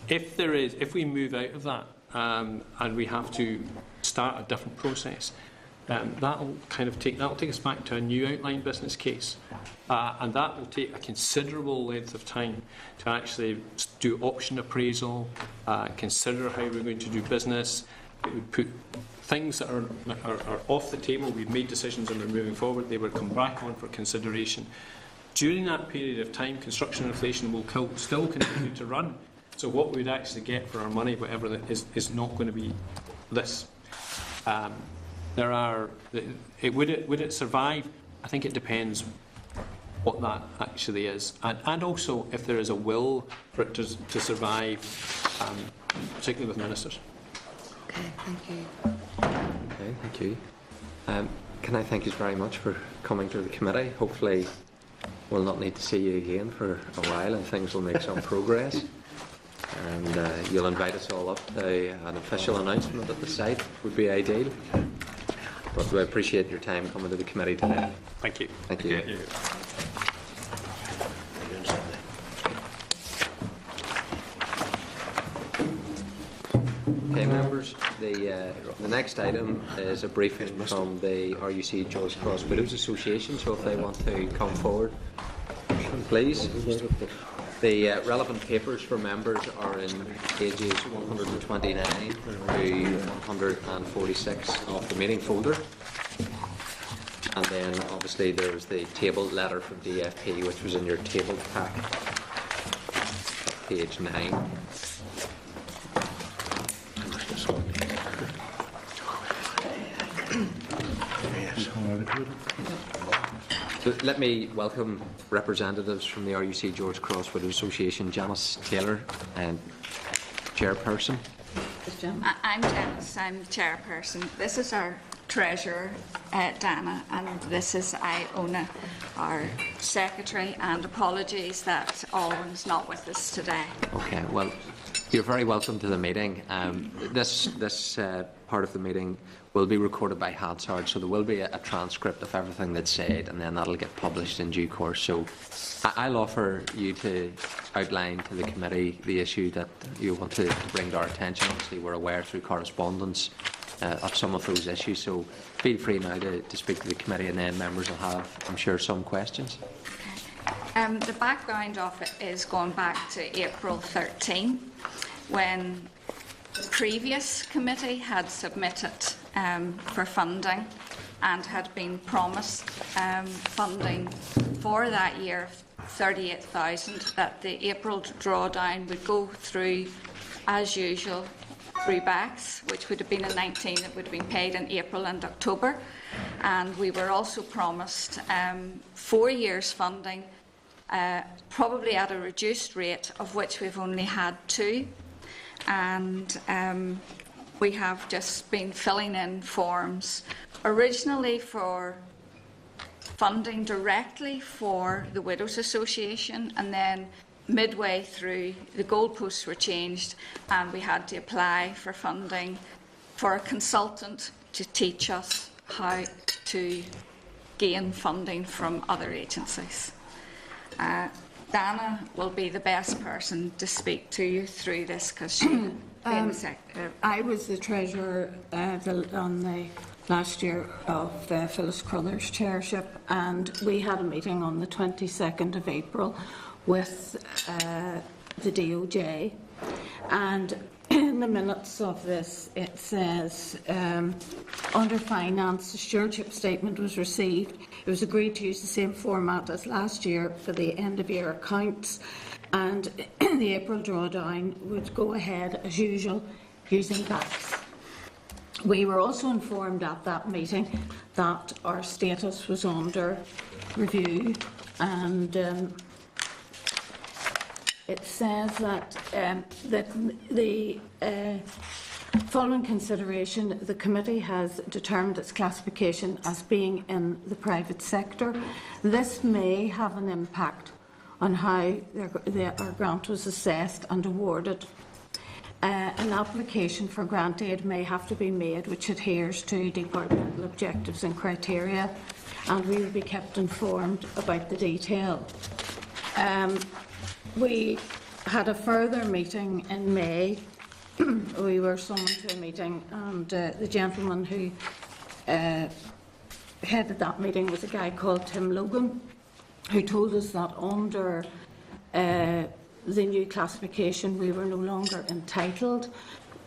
Speaker 2: If we move out of that and we have to start a different process, that'll take us back to a new outline business case, and that will take a considerable length of time to actually do option appraisal, consider how we're going to do business. It would put things that are off the table. We've made decisions and we're moving forward. They will come back on for consideration. During that period of time, construction inflation will still continue to run. So what we'd actually get for our money, whatever that is not going to be this. Would it survive? I think it depends what that actually is, and also if there is a will for it to survive, particularly with ministers.
Speaker 8: Okay, thank you.
Speaker 1: Okay, thank you. Can I thank you very much for coming to the committee? Hopefully we'll not need to see you again for a while, and things will make some progress. And you'll invite us all up to an official announcement at the site, would be ideal. But we appreciate your time coming to the committee today.
Speaker 2: Thank you.
Speaker 1: Thank you.
Speaker 2: Thank you.
Speaker 1: Okay, members, the next item is a briefing from the RUC George Cross Widows Association, so if they want to come forward, please. The relevant papers for members are in pages 129 to 146 of the meeting folder. And then obviously there's the tabled letter from DFP, which was in your tabled pack, page 9. So let me welcome representatives from the RUC George Cross Widows Association, Janice Taylor, and chairperson.
Speaker 6: I'm Janice, I'm the chairperson. This is our treasurer, Dana, and this is Iona, our secretary, and apologies that Alwyn's not with us today.
Speaker 1: Okay, well, you're very welcome to the meeting. This part of the meeting will be recorded by Hansard, so there will be a transcript of everything that's said, and then that'll get published in due course. So I'll offer you to outline to the committee the issue that you want to bring to our attention. Obviously, we're aware through correspondence of some of those issues, so feel free now to speak to the committee, and then members will have, I'm sure, some questions.
Speaker 6: The background of it is going back to April 13, when the previous committee had submitted for funding and had been promised funding for that year, 38,000, that the April drawdown would go through, as usual, through BACS, which would have been in 19, it would have been paid in April and October. And we were also promised 4 years funding, probably at a reduced rate, of which we've only had 2. And we have just been filling in forms, originally for funding directly for the Widows Association, and then midway through the goalposts were changed and we had to apply for funding for a consultant to teach us how to gain funding from other agencies. Dana will be the best person to speak to you through this, because she
Speaker 9: I was the treasurer on the last year of Phyllis Crothers' chairship, and we had a meeting on the 22nd of April with the DOJ, and in the minutes of this it says under finance, the stewardship statement was received. It was agreed to use the same format as last year for the end of year accounts, and the April drawdown would go ahead as usual using BACS. We were also informed at that meeting that our status was under review, and it says that the following consideration, the committee has determined its classification as being in the private sector. This may have an impact on how our grant was assessed and awarded. An application for grant aid may have to be made which adheres to departmental objectives and criteria, and we will be kept informed about the detail. We had a further meeting in May. We were summoned to a meeting, and the gentleman who headed that meeting was a guy called Tim Logan, who told us that under the new classification we were no longer entitled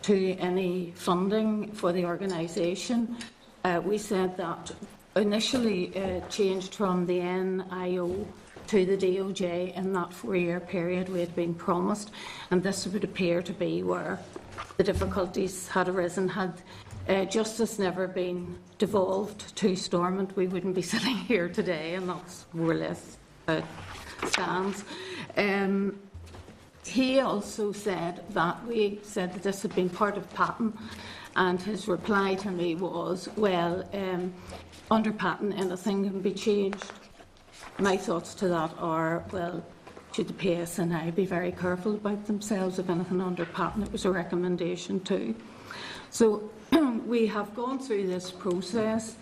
Speaker 9: to any funding for the organisation. We said that initially changed from the NIO to the DOJ in that 4-year period we had been promised, and this would appear to be where the difficulties had arisen. Had justice never been devolved to Stormont, we wouldn't be sitting here today, and that's more or less stands. He also said that we said that this had been part of Patton, and his reply to me was, well, under Patton anything can be changed. My thoughts to that are, well, should the PSNI be very careful about themselves if anything under Patton? It was a recommendation too. So we have gone through this process.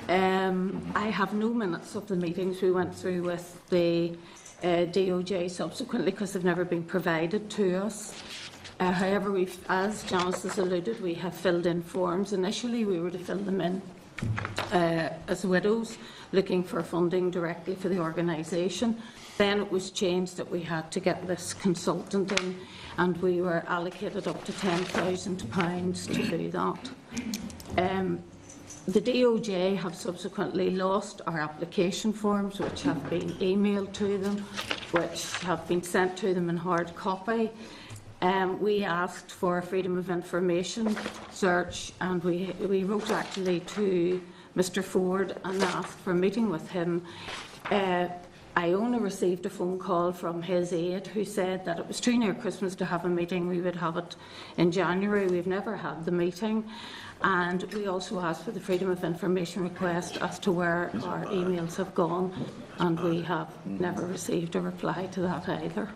Speaker 9: I have no minutes of the meetings we went through with the DOJ subsequently, because they've never been provided to us. However, as Janice has alluded, we have filled in forms. Initially, we were to fill them in as widows, looking for funding directly for the organisation. Then it was changed that we had to get this consultant in, and we were allocated up to £10,000 to do that. The DOJ have subsequently lost our application forms, which have been emailed to them, which have been sent to them in hard copy. We asked for a freedom of information search, and we wrote actually to Mr. Ford and asked for a meeting with him. I only received a phone call from his aide who said that it was too near Christmas to have a meeting. We would have it in January. We've never had the meeting. And we also asked for the Freedom of Information request as to where our emails have gone, and we have never received a reply to that either.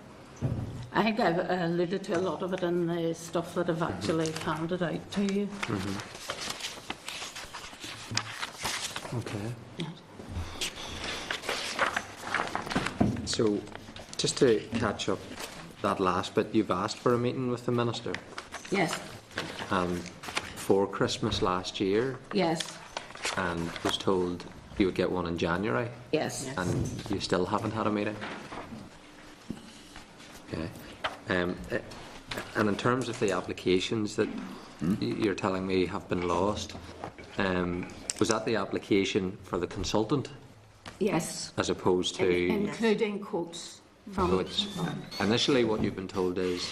Speaker 9: I think I've alluded to a lot of it in the stuff that I've actually handed out to you.
Speaker 1: Okay. So, just to catch up that last bit, you've asked for a meeting with the Minister
Speaker 9: Yes,
Speaker 1: for Christmas last year
Speaker 9: yes,
Speaker 1: and was told you would get one in January,
Speaker 9: yes.
Speaker 1: and you still haven't had a meeting? Okay. And in terms of the applications that you're telling me have been lost, was that the application for the consultant
Speaker 9: Yes,
Speaker 1: as opposed to...
Speaker 9: including quotes
Speaker 1: So
Speaker 9: from...
Speaker 1: it's, initially what you've been told is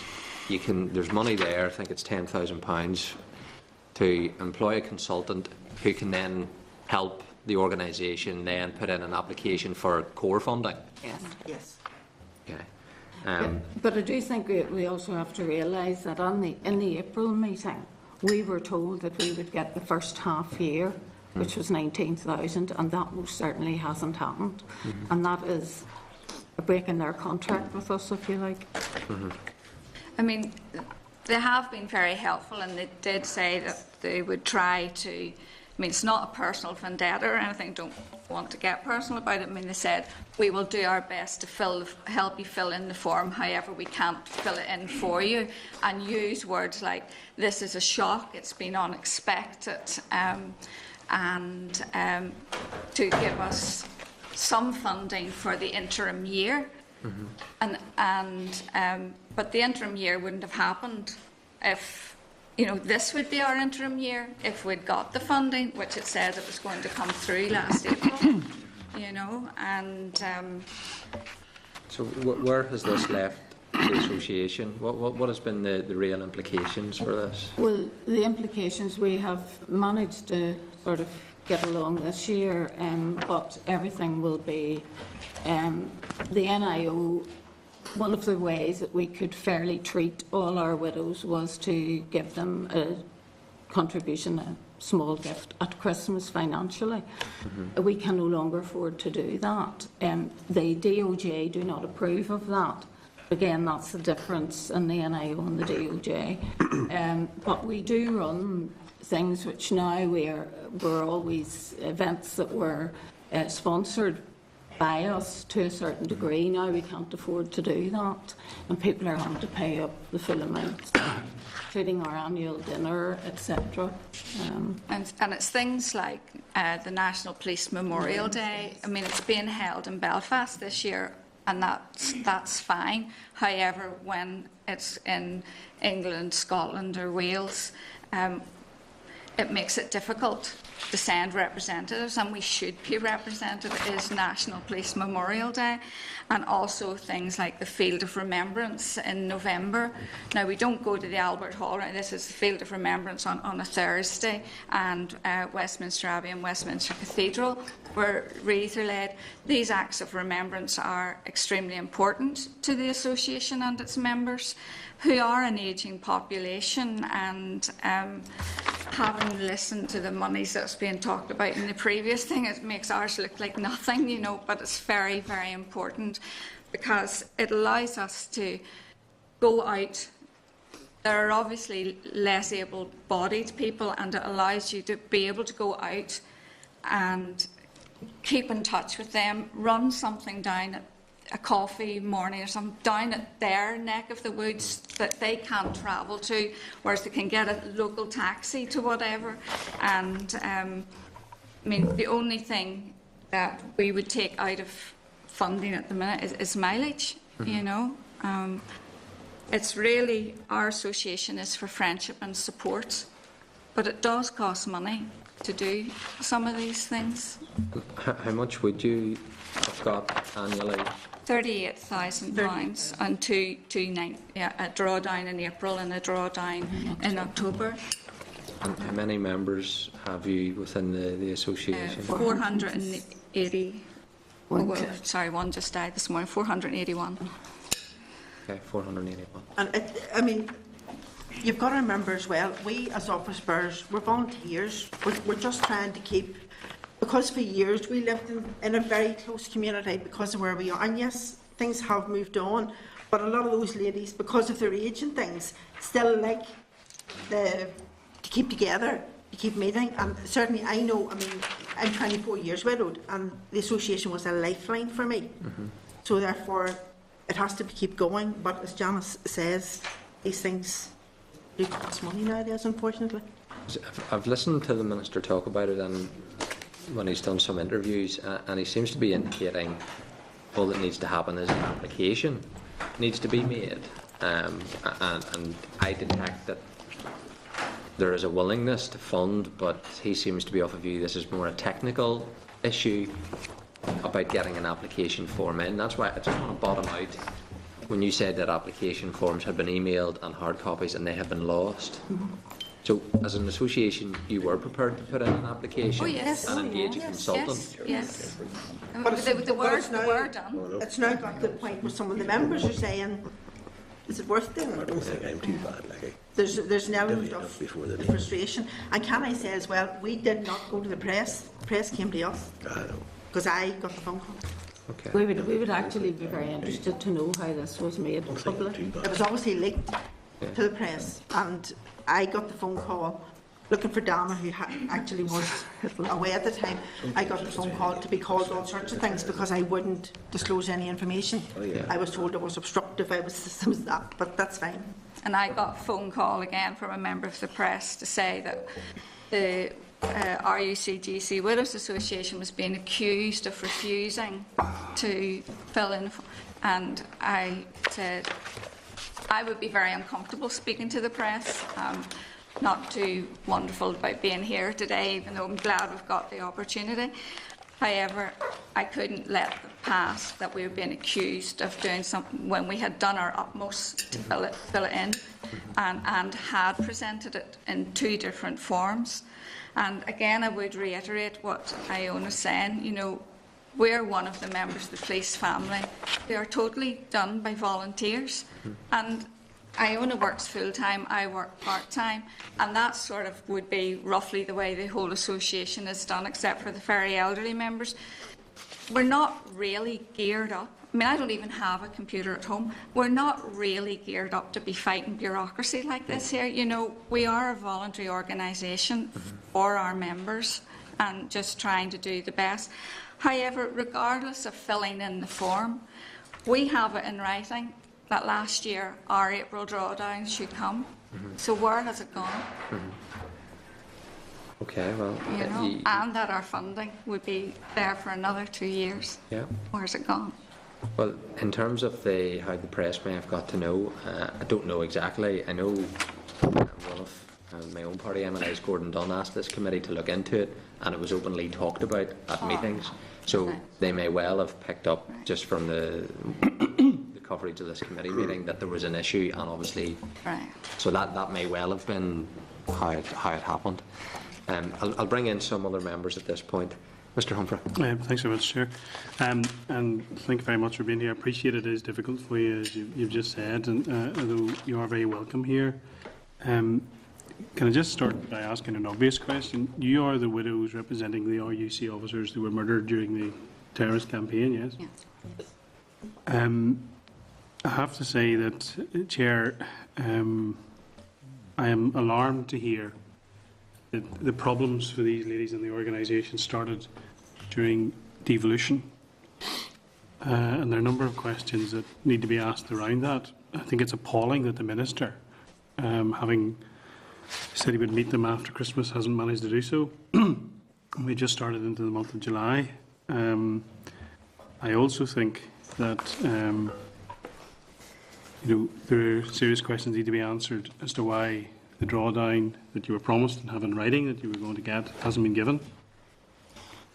Speaker 1: there's money there, I think it's £10,000, to employ a consultant who can then help the organisation then put in an application for core funding.
Speaker 9: Yes.
Speaker 8: Yes.
Speaker 1: Okay.
Speaker 9: But I do think we also have to realise that in the April meeting, we were told that we would get the first half year, which was 19,000, and that most certainly hasn't happened. And that is a break in their contract with us, if you like.
Speaker 10: I mean, they have been very helpful, and they did say that they would try to, I mean, it's not a personal vendetta or anything, don't want to get personal about it. I mean, they said, we will do our best to help you fill in the form, however we can't fill it in for you, and use words like, this is a shock, it's been unexpected, and to give us some funding for the interim year. But the interim year wouldn't have happened if, this would be our interim year if we'd got the funding, which it said it was going to come through last April, and...
Speaker 1: So where has this left the association? What has been the real implications for this?
Speaker 9: Well, the implications, we have managed to sort of get along this year, but everything will be the NIO. One of the ways that we could fairly treat all our widows was to give them a contribution, a small gift at Christmas financially. We can no longer afford to do that. The DOJ do not approve of that. Again, that's the difference in the NIO and the DOJ. But we do run things which now were always events that were sponsored by us to a certain degree. Now we can't afford to do that, and people are having to pay up the full amount, including our annual dinner, etc.
Speaker 10: And it's things like the National Police Memorial Day. I mean, it's being held in Belfast this year, and that's fine. However, when it's in England, Scotland or Wales, it makes it difficult to send representatives, and we should be represented. It is National Police Memorial Day, and also things like the Field of Remembrance in November. Now, we don't go to the Albert Hall, right? This is the Field of Remembrance on a Thursday, and Westminster Abbey and Westminster Cathedral where wreaths are laid. These acts of remembrance are extremely important to the association and its members, who are an ageing population, and having listened to the monies that's being talked about in the previous thing, it makes ours look like nothing, but it's very, very important because it allows us to go out. There are obviously less able-bodied people, and it allows you to be able to go out and keep in touch with them, run something down at a coffee morning or something down at their neck of the woods that they can't travel to, whereas they can get a local taxi to whatever. And I mean, the only thing that we would take out of funding at the minute is mileage. It's really, our association is for friendship and support, but it does cost money to do some of these things.
Speaker 1: How much would you have got annually?
Speaker 10: £38,000 and a drawdown in April and a drawdown in October.
Speaker 1: And how many members have you within the association?
Speaker 10: 480. One just died this morning, 481.
Speaker 1: Okay, 481.
Speaker 11: And I mean, you've got to remember as well, we as office bearers, we're volunteers. We're just trying to keep, because for years we lived in a very close community because of where we are. And yes, things have moved on, but a lot of those ladies, because of their age and things, still like to keep together, to keep meeting. And certainly I know, I mean, I'm 24 years widowed, and the association was a lifeline for me. So therefore, it has to keep going. But as Janice says, these things do cost money nowadays, unfortunately.
Speaker 1: I've listened to the Minister talk about it, and when he's done some interviews, and he seems to be indicating all that needs to happen is an application needs to be made, and I detect that there is a willingness to fund, but he seems to be of a view this is more a technical issue about getting an application form in. That's why I just want to bottom out when you said that application forms had been emailed and hard copies and they have been lost. So, as an association, you were prepared to put in an application and engage a consultant?
Speaker 10: Yes.
Speaker 11: But
Speaker 10: The word done.
Speaker 11: It's now got to the point where some of the members are saying, is it worth doing?
Speaker 12: I don't think I'm too bad, like
Speaker 11: There's an element of frustration. And can I say as well, we did not go to the press. The press came to us.
Speaker 12: I know.
Speaker 11: Because I got the phone call.
Speaker 1: Okay.
Speaker 9: We would actually be very interested to know how this was made public.
Speaker 11: It was obviously leaked to the press, and I got the phone call looking for Dana, who actually was away at the time. I got the phone call to be called all sorts of things because I wouldn't disclose any information. I was told I was obstructive, I was that, but that's fine.
Speaker 10: And I got a phone call again from a member of the press to say that the RUCGC Widows Association was being accused of refusing to fill in, and I said I would be very uncomfortable speaking to the press. Not too wonderful about being here today, even though I'm glad we've got the opportunity. However, I couldn't let it pass that we were being accused of doing something when we had done our utmost to fill it in, and had presented it in 2 different forms. And again, I would reiterate what Iona was saying. You know, we're one of the members of the police family. We are totally done by volunteers, and Iona works full-time, I work part-time, and that sort of would be roughly the way the whole association is done, except for the very elderly members. We're not really geared up. I mean, I don't even have a computer at home. We're not really geared up to be fighting bureaucracy like this here. You know, we are a voluntary organisation for our members and just trying to do the best. However, regardless of filling in the form, we have it in writing that last year our April drawdown should come. So where has it gone?
Speaker 1: Okay, well...
Speaker 10: You know, and that our funding would be there for another 2 years.
Speaker 1: Yeah.
Speaker 10: Where's it gone?
Speaker 1: Well, in terms of how the press may have got to know, I don't know exactly. I know one of my own party MLAs, Gordon Dunn, asked this committee to look into it, and it was openly talked about at meetings. So they may well have picked up just from the coverage of this committee meeting that there was an issue, and obviously, so that may well have been how it happened. I'll bring in some other members at this point. Mr. Humphrey.
Speaker 7: Thanks very much, Chair. And thank you very much for being here. I appreciate it is difficult for you, as you've just said, and although you are very welcome here. Can I just start by asking an obvious question? You are the widows representing the RUC officers who were murdered during the terrorist campaign, yes? Yes. I have to say that, Chair, I am alarmed to hear that the problems for these ladies in the organisation started during devolution. And there are a number of questions that need to be asked around that. I think it's appalling that the Minister, having said he would meet them after Christmas, hasn't managed to do so. We just started into the month of July. I also think that there are serious questions need to be answered as to why the drawdown that you were promised and have in writing that you were going to get hasn't been given.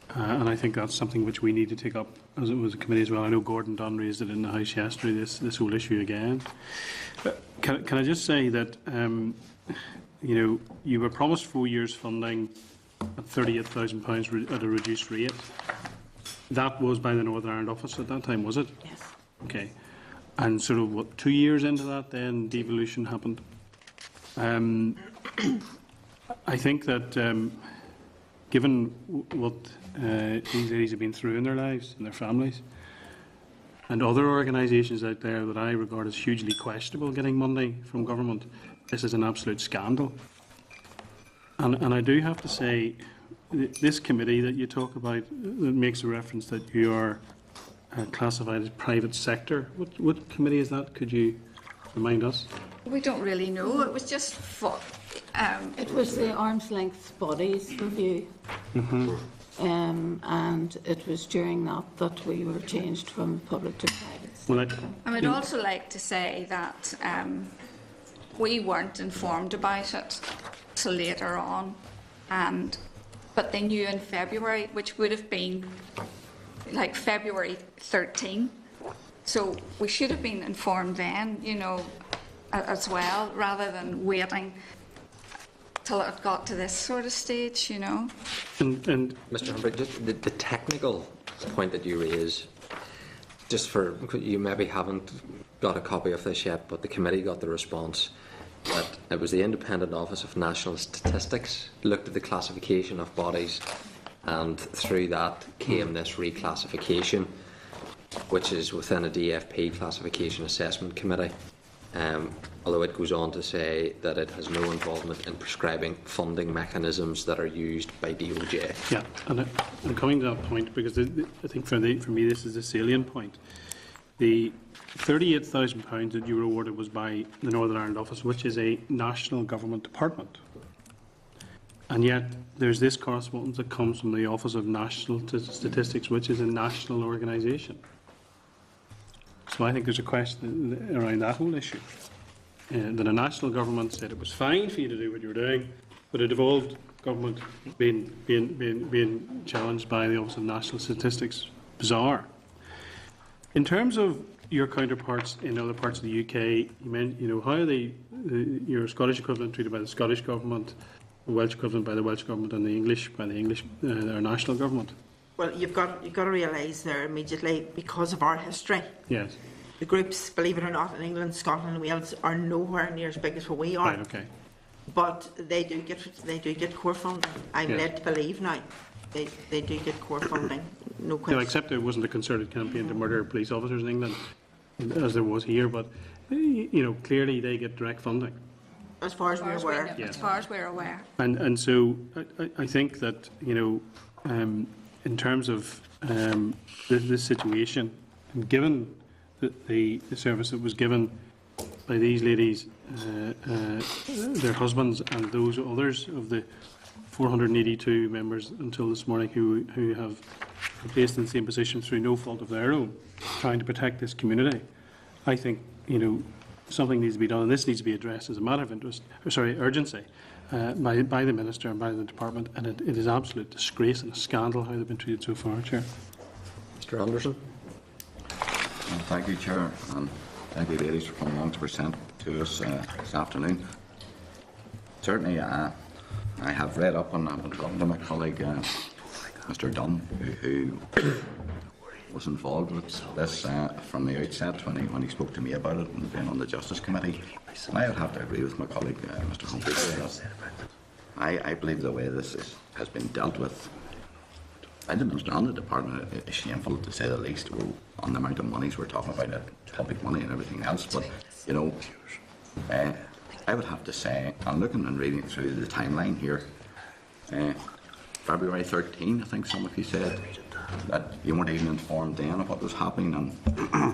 Speaker 7: And I think that's something which we need to take up as it was a committee as well. I know Gordon Dunn raised it in the House yesterday, this whole issue again. Can I just say that you were promised 4 years funding at £38,000 at a reduced rate. that was by the Northern Ireland office at that time, was it?
Speaker 9: Yes.
Speaker 7: Okay. And sort of, what, 2 years into that, then devolution happened. I think that given what these ladies have been through in their lives and their families, and other organisations out there that I regard as hugely questionable getting money from government, this is an absolute scandal. And I do have to say, this committee that you talk about, that makes a reference that you are classified as private sector, what committee is that? Could you remind us?
Speaker 10: We don't really know. It was just
Speaker 9: It was the arm's length bodies review. And it was during that we were changed from public to private.
Speaker 7: Well,
Speaker 10: I would also like to say that we weren't informed about it till later on, but they knew in February, which would have been like February 13. So we should have been informed then, you know, as well, rather than waiting till it got to this sort of stage, you know.
Speaker 7: and
Speaker 1: Mr. Humphrey, just the technical point that you raise, just for, you maybe haven't got a copy of this yet, but the committee got the response that it was the Independent Office of National Statistics looked at the classification of bodies, and through that came this reclassification, which is within a DFP classification assessment committee. Although it goes on to say that it has no involvement in prescribing funding mechanisms that are used by DOJ.
Speaker 7: yeah, and I'm coming to that point because I think for me this is the salient point. The £38,000 that you were awarded was by the Northern Ireland office, which is a national government department. And yet there's this correspondence that comes from the Office of National Statistics, which is a national organisation. So I think there's a question around that whole issue. That a national government said it was fine for you to do what you were doing, but a devolved government being challenged by the Office of National Statistics. Bizarre. In terms of your counterparts in other parts of the UK, how are your Scottish equivalent treated by the Scottish government, the Welsh equivalent by the Welsh government, and the English by the English, our national government?
Speaker 11: Well, you've got to realise there immediately, because of our history,
Speaker 7: Yes.
Speaker 11: the groups, believe it or not, in England, Scotland and Wales are nowhere near as big as what we are.
Speaker 7: Right, okay.
Speaker 11: But they do get core funding. I'm
Speaker 7: Yes.
Speaker 11: led to believe now they do get core funding. No
Speaker 7: No,
Speaker 11: question.
Speaker 7: except there wasn't a concerted campaign to murder police officers in England, as there was here, but clearly they get direct funding.
Speaker 11: As far as we're aware.
Speaker 10: As far as we're aware.
Speaker 7: And so I think that, in terms of this situation, and given the service that was given by these ladies, their husbands, and those others of the 482 members until this morning who have been placed in the same position through no fault of their own, trying to protect this community, I think something needs to be done, and this needs to be addressed as a matter of urgency by the Minister and by the Department, and it is absolute disgrace and a scandal how they've been treated so far, Chair.
Speaker 1: Mr. Anderson?
Speaker 12: Thank you, Chair, and thank you, ladies, for coming along to present to us this afternoon. Certainly, I have read up on that and talking to my colleague, Mr. Dunn, who was involved with this from the outset when he spoke to me about it and being on the Justice Committee. And I would have to agree with my colleague, Mr. Humphrey. I believe the way this has been dealt with by the Minister and the Department is shameful, to say the least, on the amount of monies we're talking about, public money and everything else. But, I would have to say, I'm looking and reading through the timeline here, February 13, I think some of you said, that you weren't even informed then of what was happening, and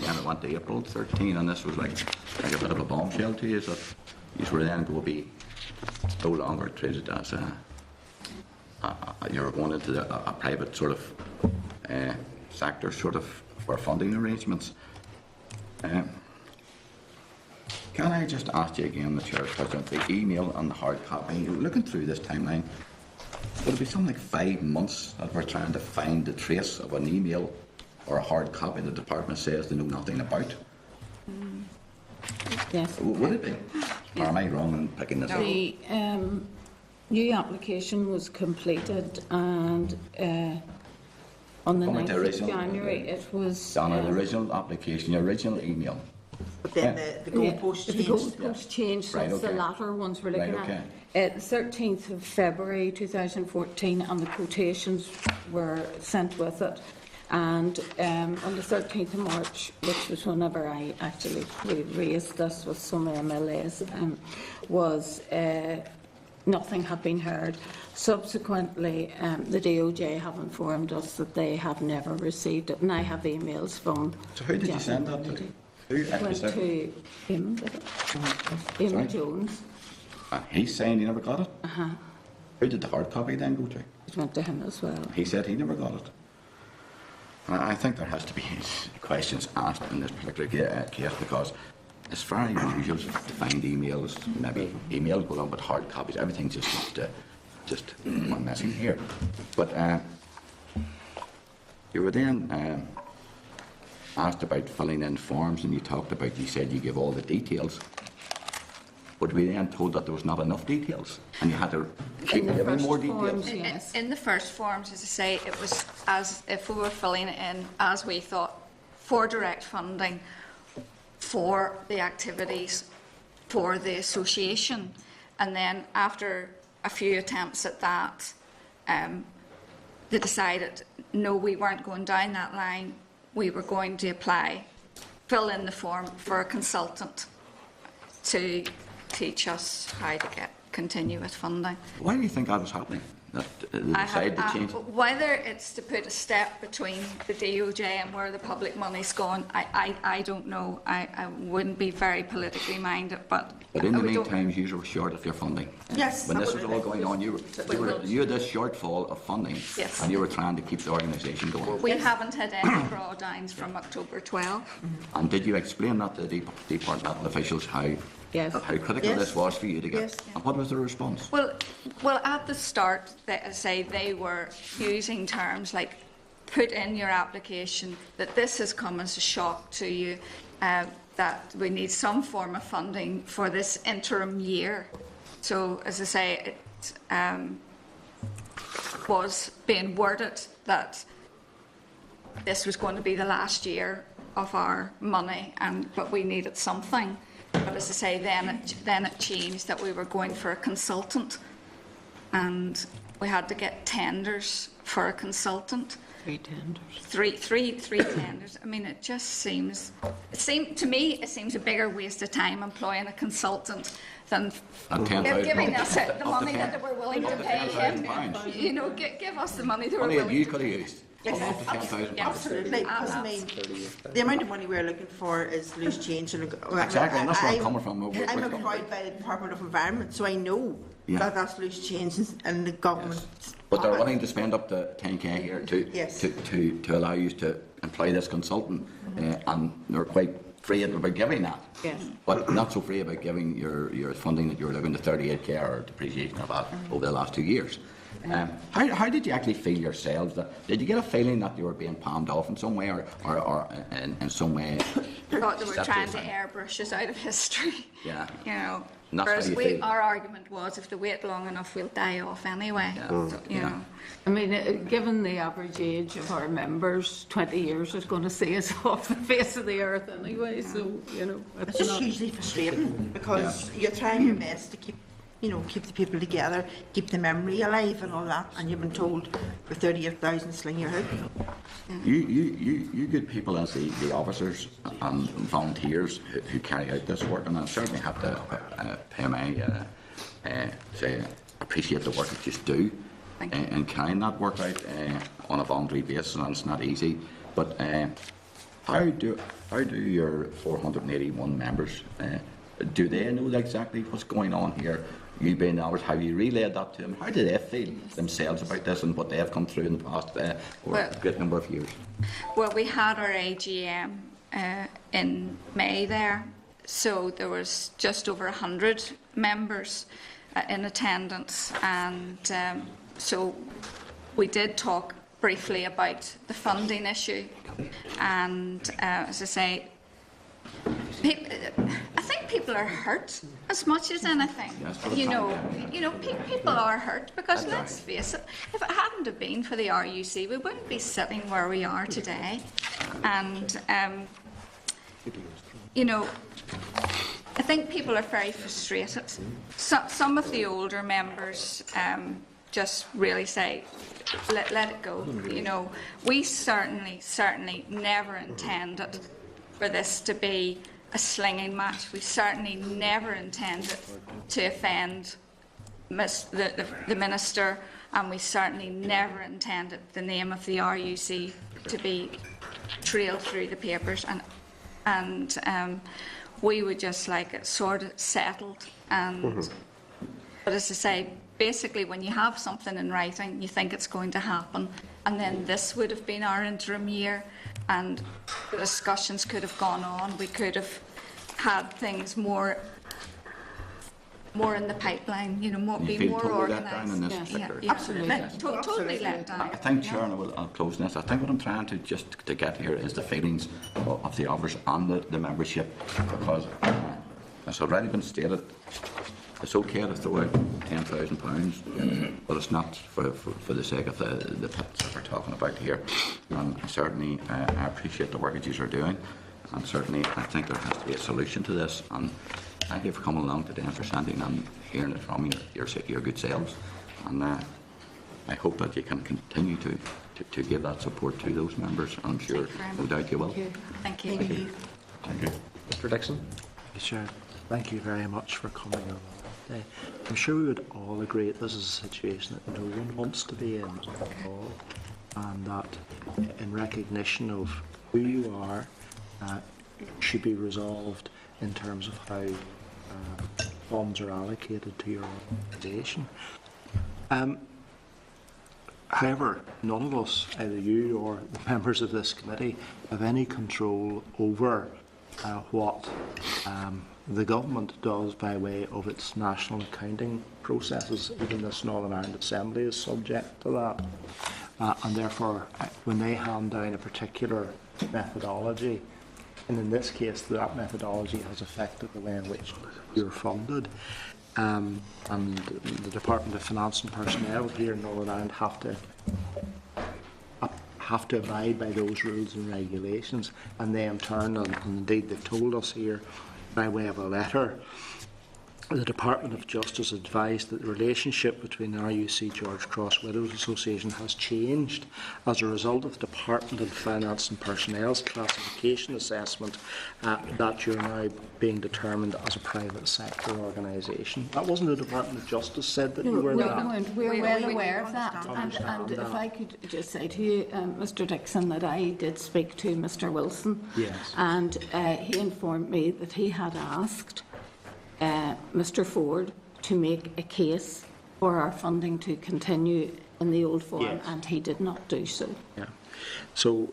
Speaker 12: then it went to April 13, and this was like a bit of a bombshell to you, that you were then going to be no longer treated as you're going into a private sort of sector sort of for funding arrangements. Can I just ask you again, the Chair President, the email and the hard copy, looking through this timeline, would it be something like 5 months that we're trying to find the trace of an email or a hard copy the Department says they know nothing about?
Speaker 9: Yes.
Speaker 12: Would it be? Or am I wrong in picking this up?
Speaker 9: The new application was completed, and On the
Speaker 12: Comment
Speaker 9: 9th
Speaker 12: to
Speaker 9: of
Speaker 12: original-
Speaker 9: January, it was...
Speaker 12: On the original application, your original email.
Speaker 11: But then the goalpost
Speaker 9: The
Speaker 11: changed.
Speaker 9: goalpost changed, so
Speaker 12: Right,
Speaker 9: it's the
Speaker 12: okay.
Speaker 9: latter ones we're looking
Speaker 12: Right,
Speaker 9: at. The 13th of February 2014, and the quotations were sent with it. And on the 13th of March, which was whenever I actually raised this with some MLAs, was nothing had been heard. Subsequently, the DOJ have informed us that they have never received it, and I have emails from...
Speaker 12: So who did you send that to? Who?
Speaker 9: It went to Eamon, did it? Eamon
Speaker 12: Sorry?
Speaker 9: Jones.
Speaker 12: And he's saying he never got it?
Speaker 9: Uh-huh.
Speaker 12: Who did the hard copy then go to?
Speaker 9: It went to him as well.
Speaker 12: He said he never got it. I think there has to be questions asked in this particular case, because it's very unusual to find emails, maybe emails go on with hard copies. Everything's just one messing here. But you were then asked about filling in forms, and you said you give all the details. But we then told that there was not enough details, and you had to keep giving more details.
Speaker 9: Yes.
Speaker 10: In the first forms, as I say, it was as if we were filling it in as we thought, for direct funding for the activities for the association. And then after a few attempts at that, they decided, no, we weren't going down that line. We were going to fill in the form for a consultant to teach us how to continue with funding.
Speaker 12: Why do you think that was happening? That they decided to change?
Speaker 10: Whether it's to put a step between the DOJ and where the public money's gone, I don't know. I wouldn't be very politically minded, but...
Speaker 12: But in the meantime, you were short of your funding.
Speaker 11: Yes.
Speaker 12: When this was all going on, you had this shortfall of funding,
Speaker 10: Yes.
Speaker 12: and you were trying to keep the organisation going.
Speaker 10: We haven't had any drawdowns from October 12.
Speaker 12: And did you explain that to the departmental officials how
Speaker 9: Yes.
Speaker 12: critical this was for you to get?
Speaker 11: Yes.
Speaker 12: And what was the response?
Speaker 10: Well, at the start, they were using terms like put in your application that this has come as a shock to you, that we need some form of funding for this interim year. So, as I say, it was being worded that this was going to be the last year of our money, but we needed something. But as I say, then it changed that we were going for a consultant, and we had to get tenders for a consultant.
Speaker 9: 3 tenders.
Speaker 10: Three tenders. I mean, it just seems to me it seems a bigger waste of time employing a consultant than giving us the money that we're willing to pay him. You know, give us the money that we're
Speaker 12: Money that
Speaker 10: willing
Speaker 12: you
Speaker 10: to
Speaker 12: could have used.
Speaker 11: Yes,
Speaker 12: Up to 10,000.
Speaker 11: absolutely. Because I mean, the amount of money we're looking for is loose change. And
Speaker 12: Exactly, and that's where I'm coming from.
Speaker 11: I'm employed by the Department of Environment, so I know
Speaker 12: Yeah.
Speaker 11: that that's loose change in the government.
Speaker 12: But they're willing to spend up to 10k here
Speaker 11: Yes.
Speaker 12: to allow you to employ this consultant, and they're quite free about giving that.
Speaker 9: Yes.
Speaker 12: But not so free about giving your funding that you're looking to 38k or depreciation of that over the last 2 years. How did you actually feel yourselves? Did you get a feeling that you were being palmed off in some way, or in some way?
Speaker 10: I thought they were trying to airbrush us out of history.
Speaker 12: Yeah.
Speaker 10: You know.
Speaker 12: And that's how
Speaker 10: Whereas
Speaker 12: you feel.
Speaker 10: our argument was, if they wait long enough, we'll die off anyway.
Speaker 12: Yeah.
Speaker 10: So, you
Speaker 12: Yeah.
Speaker 10: know.
Speaker 9: I mean, given the average age of our members, 20 years is going to see us off the face of the earth anyway, so, you know.
Speaker 11: It's just hugely frustrating because you're trying your best to keep the people together, keep the memory alive and all that, and you've been told for 38,000 sling your head.
Speaker 12: You good people as the officers and volunteers who carry out this work, and I certainly have to pay my say appreciate the work that you do in carrying that work out on a voluntary basis, and it's not easy. But how do your 481 members do they know exactly what's going on here? You being ours, have you relayed that to them? How do they feel themselves about this and what they have come through in the past for a great number of years?
Speaker 10: Well, we had our AGM in May there, so there was just over 100 members in attendance, and so we did talk briefly about the funding issue, and as I say, I think people are hurt as much as anything.
Speaker 12: Yes, for the
Speaker 10: People are hurt because let's face it, if it hadn't have been for the RUC, we wouldn't be sitting where we are today. And I think people are very frustrated. Some of the older members just really say, let it go. We certainly never intended for this to be a slinging match. We certainly never intended to offend the Minister, and we certainly never intended the name of the RUC to be trailed through the papers. And we would just like it sort of settled. But as I say, basically when you have something in writing, you think it's going to happen, and then this would have been our interim year, and the discussions could have gone on. We could have had things more in the pipeline, be more organised.
Speaker 11: Absolutely.
Speaker 10: Totally let down.
Speaker 12: I think, Chair, and I'll close this. I think what I'm trying to get here is the feelings of the officers and the membership, because it's already been stated, it's okay to throw out £10,000, but it's not for the sake of the pits that we're talking about here. And certainly, I appreciate the work that you are doing, and certainly I think there has to be a solution to this. And thank you for coming along today and for standing and hearing it from you, your good selves. And I hope that you can continue to give that support to those members. I'm sure, no doubt you will.
Speaker 10: Thank you.
Speaker 12: Thank you. Thank you.
Speaker 1: Mr Dixon?
Speaker 5: Sure. Thank you very much for coming along today. I'm sure we would all agree that this is a situation that no one wants to be in at all, and that in recognition of who you are, should be resolved in terms of how funds are allocated to your organisation. However, none of us, either you or the members of this committee, have any control over what the government does by way of its national accounting processes. Even this Northern Ireland Assembly is subject to that. And therefore, when they hand down a particular methodology, and in this case, that methodology has affected the way in which you're funded. And the Department of Finance and Personnel here in Northern Ireland have to abide by those rules and regulations, and they in turn, and indeed they've told us here by way of a letter, the Department of Justice advised that the relationship between the RUC George Cross Widows Association has changed as a result of the Department of Finance and Personnel's classification assessment that you're now being determined as a private sector organisation. That wasn't the Department of Justice said that you were that.
Speaker 9: No, we're well aware of that. And if I could just say to you, Mr Dixon, that I did speak to Mr Wilson,
Speaker 5: yes,
Speaker 9: and he informed me that he had asked Mr Ford to make a case for our funding to continue in the old form, yes, and he did not do so.
Speaker 5: Yeah. So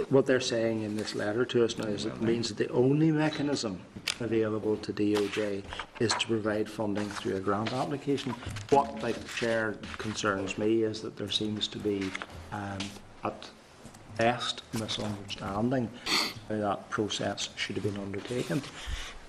Speaker 5: what they're saying in this letter to us now is it means that the only mechanism available to DOJ is to provide funding through a grant application. What, like the Chair, concerns me is that there seems to be at best misunderstanding how that process should have been undertaken.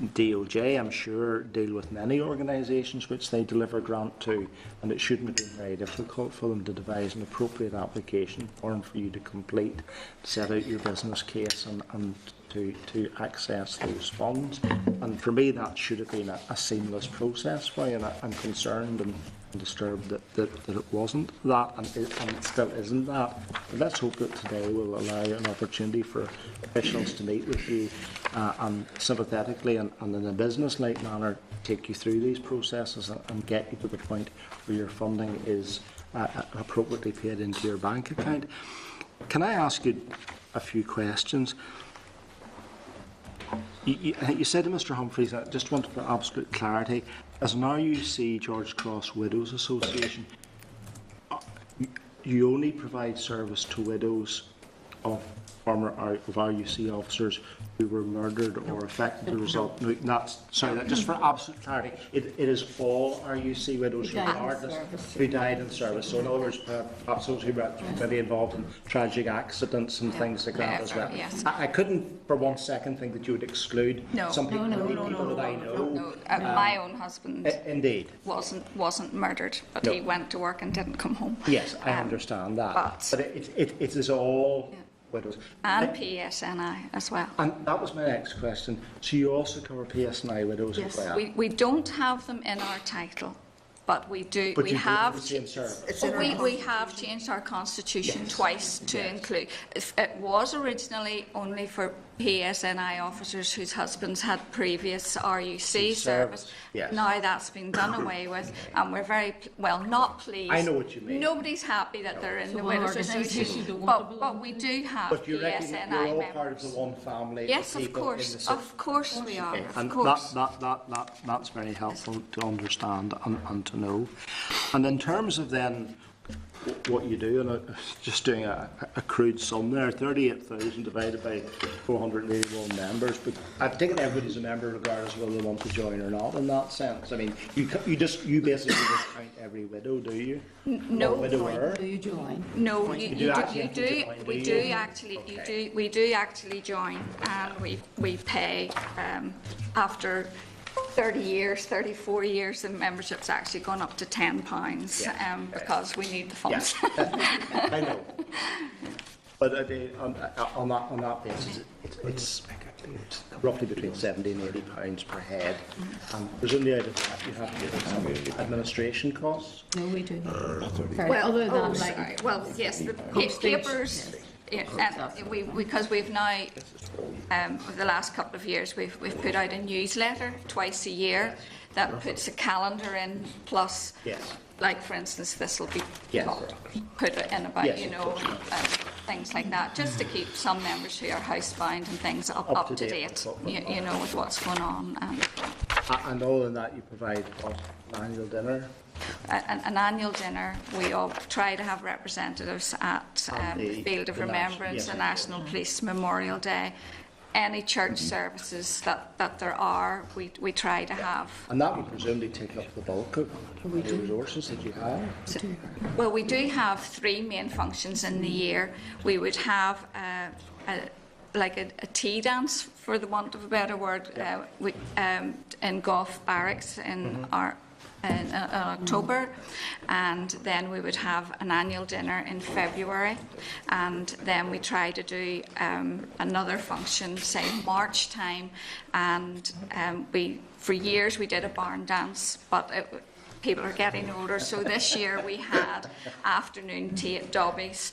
Speaker 5: DOJ, I'm sure, deal with many organisations which they deliver grant to, and it shouldn't have been very difficult for them to devise an appropriate application form for you to complete, set out your business case and to access those funds. And for me, that should have been a seamless process for you, and I'm concerned and disturbed that it wasn't that, and it still isn't that. But let's hope that today will allow an opportunity for officials to meet with you and sympathetically and in a business-like manner take you through these processes and get you to the point where your funding is appropriately paid into your bank account. Can I ask you a few questions? You said to Mr Humphreys, I just want for absolute clarity, as an RUC George Cross Widows Association, you only provide service to widows of RUC officers who were murdered or affected as a result. No, not, sorry, that, just for absolute clarity, it is all RUC widows
Speaker 9: Who died in
Speaker 5: regardless
Speaker 9: service.
Speaker 5: who died in service. So in other words, perhaps those who were maybe involved in tragic accidents and things like that as well.
Speaker 10: Yes.
Speaker 5: I couldn't for one second think that you would exclude
Speaker 10: No.
Speaker 5: some people,
Speaker 9: No,
Speaker 5: people that I know.
Speaker 10: No, my own husband
Speaker 5: Indeed.
Speaker 10: wasn't murdered, but
Speaker 5: No.
Speaker 10: he went to work and didn't come home.
Speaker 5: Yes, I understand that.
Speaker 10: but-
Speaker 5: it is all widows.
Speaker 10: And PSNI as well.
Speaker 5: And that was my next question. So you also cover PSNI widows
Speaker 11: Yes,
Speaker 5: as well?
Speaker 10: We don't have them in our title, but we do.
Speaker 5: But
Speaker 10: we
Speaker 5: you do
Speaker 10: have.
Speaker 5: the same service.
Speaker 11: It's in our
Speaker 10: We have changed our constitution twice to include. It was originally only for PSNI officers whose husbands had previous RUC service.
Speaker 5: Yes.
Speaker 10: Now that's been done away with, and we're very not pleased.
Speaker 5: I know what you mean.
Speaker 10: Nobody's happy that they're in
Speaker 9: So
Speaker 10: the
Speaker 9: one
Speaker 10: Widows
Speaker 9: organisation
Speaker 10: Association,
Speaker 9: don't want to
Speaker 10: but
Speaker 9: belong
Speaker 10: we do have
Speaker 5: But you reckon
Speaker 10: PSNI
Speaker 5: that you're all
Speaker 10: members.
Speaker 5: part of the one family?
Speaker 10: Yes,
Speaker 5: of
Speaker 10: of
Speaker 5: people in
Speaker 10: course,
Speaker 5: the city?
Speaker 10: of course we are,
Speaker 5: Okay,
Speaker 10: of
Speaker 5: and
Speaker 10: course.
Speaker 5: that's very helpful to understand and to know. And in terms of then what you do, and just doing a crude sum there, 38,000 divided by 481 members, but I've taken everybody's a member regardless of whether they want to join or not in that sense. I mean, you basically just count every widow, do you?
Speaker 10: No.
Speaker 5: Or widower?
Speaker 9: Do you join?
Speaker 10: No,
Speaker 5: You
Speaker 10: you
Speaker 5: do
Speaker 10: do,
Speaker 5: actually
Speaker 10: you
Speaker 5: have to
Speaker 10: do,
Speaker 5: join,
Speaker 10: we
Speaker 5: do
Speaker 10: do
Speaker 5: you?
Speaker 10: actually,
Speaker 5: Okay.
Speaker 10: we do actually join, and we pay, after 30 years, 34 years, the membership's actually gone up to £10, because we need the funds.
Speaker 5: I know. But on that basis, it's roughly between 70 and 80 pounds per head. And presumably out of that, you have to get some administration costs.
Speaker 9: No, we do.
Speaker 10: Well,
Speaker 9: Other than
Speaker 10: sorry. Well, yes, the
Speaker 9: Postage,
Speaker 10: papers, and because we've now, for the last couple of years, we've put out a newsletter twice a year that puts a calendar in, plus,
Speaker 5: Yes.
Speaker 10: like for instance, this will be
Speaker 5: Yes.
Speaker 10: put in about,
Speaker 5: Yes,
Speaker 10: you
Speaker 5: of
Speaker 10: know,
Speaker 5: course.
Speaker 10: Things like that, just to keep some members who are housebound and things up to date, you know, with what's going on.
Speaker 5: And other than that, you provide what, an annual dinner?
Speaker 10: An annual dinner. We all try to have representatives at the Field of
Speaker 5: the
Speaker 10: Remembrance, the National Police Memorial Day. Any church services that there are, we try to have.
Speaker 5: And that would presumably take up the bulk of the resources that you have?
Speaker 10: Well, we do have three main functions in the year. We would have a tea dance, for the want of a better word, in Gough Barracks in October, and then we would have an annual dinner in February, and then we try to do another function, say March time, and for years we did a barn dance, but people are getting older, so this year we had afternoon tea at Dobbies,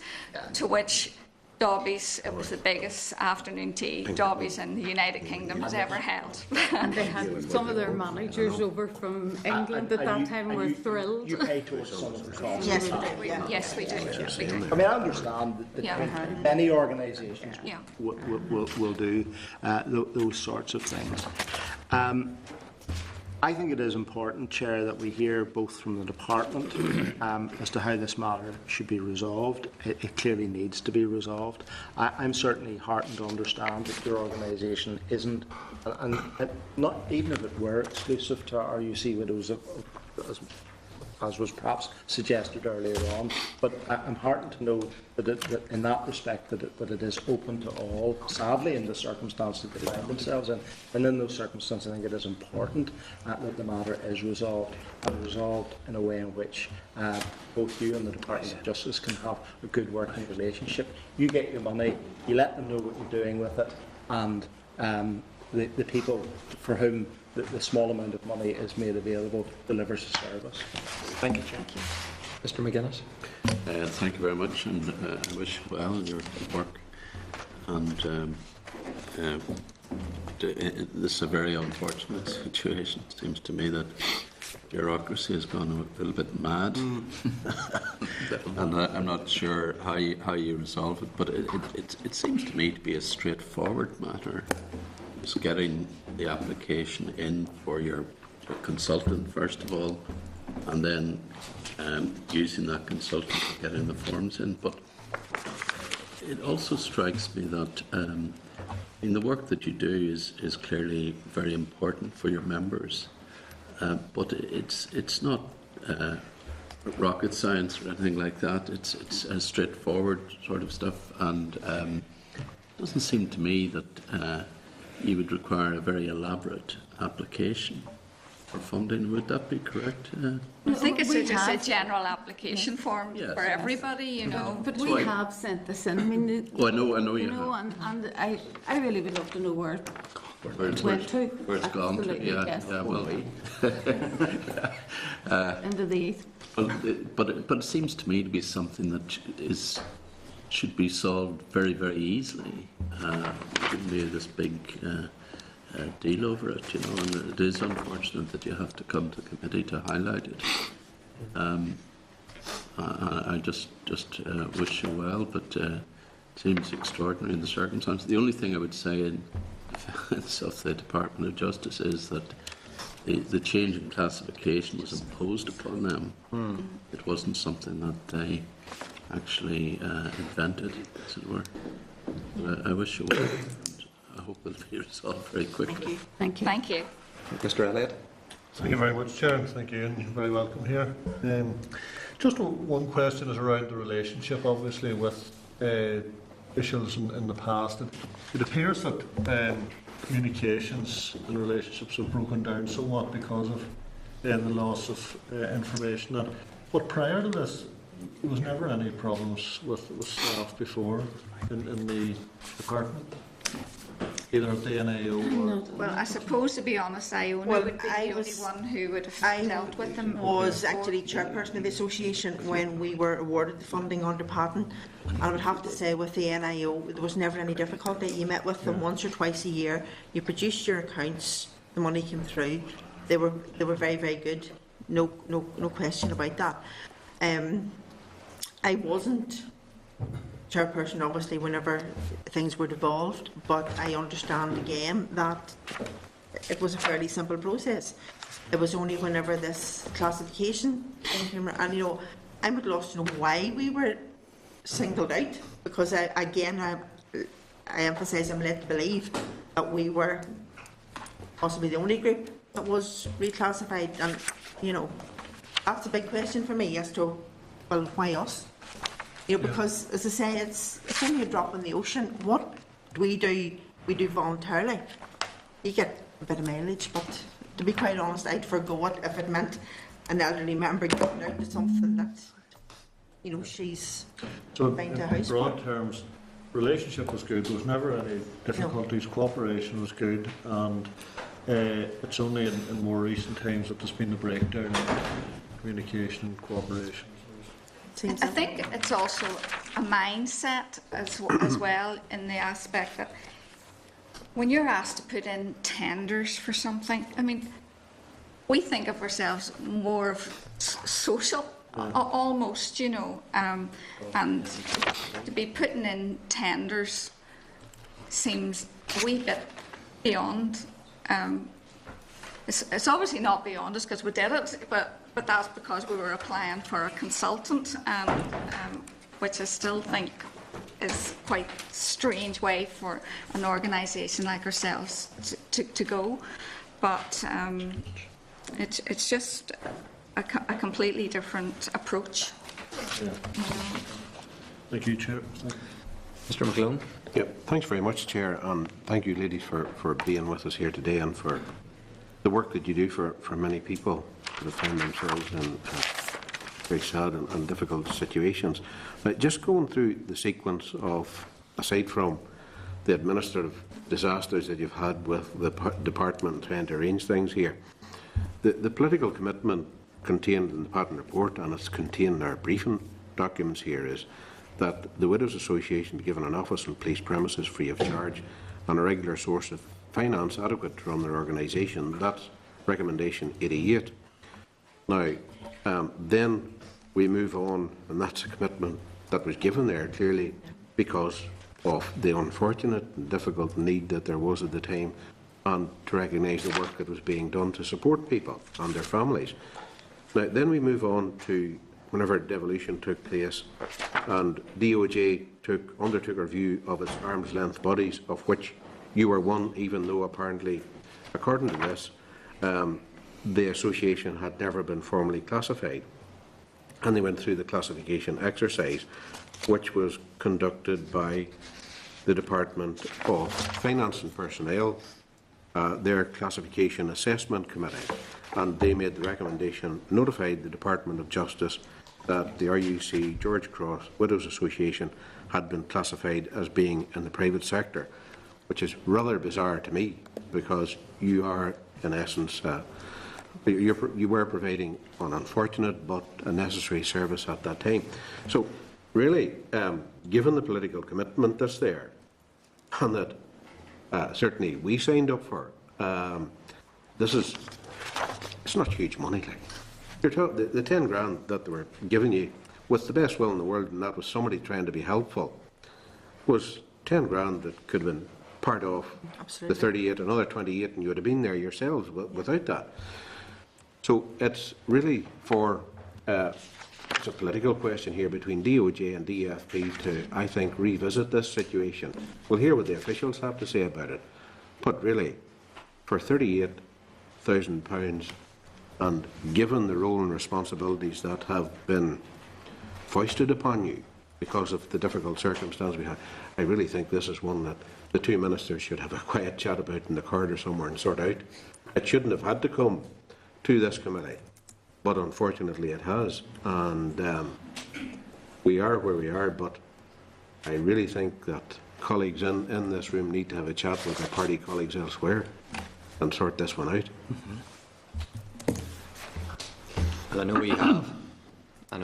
Speaker 10: to which Dobbies, it was the biggest afternoon tea Dobbies in the United Kingdom has ever held.
Speaker 9: And they had some of their managers over from England at that time were thrilled.
Speaker 5: You pay towards some of the costs?
Speaker 11: Yes, we do, yeah.
Speaker 10: Yes, we do. We do.
Speaker 5: I mean, I understand that
Speaker 10: Yeah.
Speaker 5: many organisations
Speaker 10: Yeah.
Speaker 5: will do those sorts of things. I think it is important, Chair, that we hear both from the Department as to how this matter should be resolved. It clearly needs to be resolved. I'm certainly heartened to understand that your organisation isn't, and not even if it were exclusive to RUC widows, as was perhaps suggested earlier on, but I'm heartened to know that in that respect that it is open to all, sadly in the circumstances that they find themselves in, and in those circumstances I think it is important that the matter is resolved, and resolved in a way in which both you and the Department of Justice can have a good working relationship. You get your money, you let them know what you're doing with it, and the people for whom the small amount of money is made available delivers a service. Thank you, Chair.
Speaker 1: Mr. McGuinness.
Speaker 13: Thank you very much, and I wish you well in your work. And this is a very unfortunate situation. It seems to me that bureaucracy has gone a little bit mad, and I'm not sure how you resolve it. But it seems to me to be a straightforward matter. It's getting the application in for your consultant first of all, and then using that consultant to get in the forms in. But it also strikes me that mean, the work that you do is clearly very important for your members, but it's not rocket science or anything like that. It's a straightforward sort of stuff, and it doesn't seem to me that you would require a very elaborate application for funding. Would that be correct?
Speaker 10: I think it's just a general application form
Speaker 13: Yes.
Speaker 10: for everybody, you know.
Speaker 9: But we have sent this in. I mean,
Speaker 13: Oh, I know you
Speaker 9: know,
Speaker 13: have.
Speaker 9: and I really would love to know where it went to.
Speaker 13: Where it's gone to,
Speaker 9: Absolutely,
Speaker 13: yeah,
Speaker 9: yes.
Speaker 13: yeah, well,
Speaker 9: Into the
Speaker 13: but it seems to me to be something that should be solved very, very easily. It shouldn't be this big deal over it, you know, and it is unfortunate that you have to come to committee to highlight it. I just wish you well, but it seems extraordinary in the circumstances. The only thing I would say in defence of the Department of Justice is that the change in classification was imposed upon them. It wasn't something that they actually invented, as it were. But I wish you well. I hope it'll be resolved very quickly.
Speaker 9: Thank you.
Speaker 10: Thank you.
Speaker 1: Mr. Elliott.
Speaker 14: Thank you very much, Chair. Thank you, and you're very welcome here. Just one question is around the relationship, obviously, with officials in the past. It appears that communications and relationships have broken down somewhat because of the loss of information. But prior to this, there was never any problems with staff before in the department, either at the NAO or...
Speaker 10: Well, I suppose, to be honest, Iona would be the only one who would have dealt with them.
Speaker 11: I was actually chairperson of the association when we were awarded the funding under Patton. And I would have to say with the NIO, there was never any difficulty. You met with them once or twice a year. You produced your accounts. The money came through. They were very, very good. No question about that. I wasn't chairperson, obviously, whenever things were devolved, but I understand again that it was a fairly simple process. It was only whenever this classification came, and you know, I'm at loss to know why we were singled out, because I emphasise, I'm led to believe that we were possibly the only group that was reclassified, and you know, that's a big question for me as to, well, why us? You know, because as I say, it's only a drop in the ocean. What do? We do voluntarily. You get a bit of mileage, but to be quite honest, I'd forgo it if it meant an elderly member getting out to something that, you know, she's buying to a house.
Speaker 14: In broad terms, relationship was good. There was never any difficulties. No. Cooperation was good, and it's only in more recent times that there's been a breakdown in communication and cooperation.
Speaker 10: I think it's also a mindset as well, in the aspect that when you're asked to put in tenders for something, I mean, we think of ourselves more of social, almost, you know, and to be putting in tenders seems a wee bit beyond. It's obviously not beyond us because we did it, but that's because we were applying for a consultant, which I still think is quite a strange way for an organisation like ourselves to go. But it's just a completely different approach.
Speaker 14: Yeah. Thank you, Chair.
Speaker 1: Mr. McGlone.
Speaker 15: Yep. Thanks very much, Chair, and thank you, ladies, for being with us here today and for the work that you do for many people that find themselves in very sad and difficult situations. But just going through the sequence of, aside from the administrative disasters that you've had with the department trying to arrange things here, the political commitment contained in the Patton report, and it's contained in our briefing documents here, is that the Widows Association be given an office and police premises free of charge and a regular source of finance adequate to run their organisation. That's recommendation 88. Now, then we move on, and that's a commitment that was given there clearly because of the unfortunate and difficult need that there was at the time, and to recognise the work that was being done to support people and their families. Now, then we move on to whenever devolution took place, and DOJ undertook a review of its arm's length bodies, of which you were one, even though apparently, according to this, the association had never been formally classified. And they went through the classification exercise, which was conducted by the Department of Finance and Personnel, their classification assessment committee, and they made the recommendation, notified the Department of Justice that the RUC George Cross Widows Association had been classified as being in the private sector, which is rather bizarre to me, because you are, in essence, you were providing an unfortunate but a necessary service at that time. So, really, given the political commitment that's there, and that certainly we signed up for, it's not huge money. Like, the 10 grand that they were giving you, with the best will in the world, and that was somebody trying to be helpful, was 10 grand that could have been part of the 38, another 28, and you would have been there yourselves without that. So it's really it's a political question here between DOJ and DFP to, I think, revisit this situation. We'll hear what the officials have to say about it. But really, for £38,000, and given the role and responsibilities that have been foisted upon you because of the difficult circumstance we have, I really think this is one that the two ministers should have a quiet chat about in the corridor somewhere and sort out. It shouldn't have had to come to this committee, but unfortunately it has, and we are where we are. But I really think that colleagues in this room need to have a chat with their party colleagues elsewhere and sort this one out.
Speaker 1: Well, I know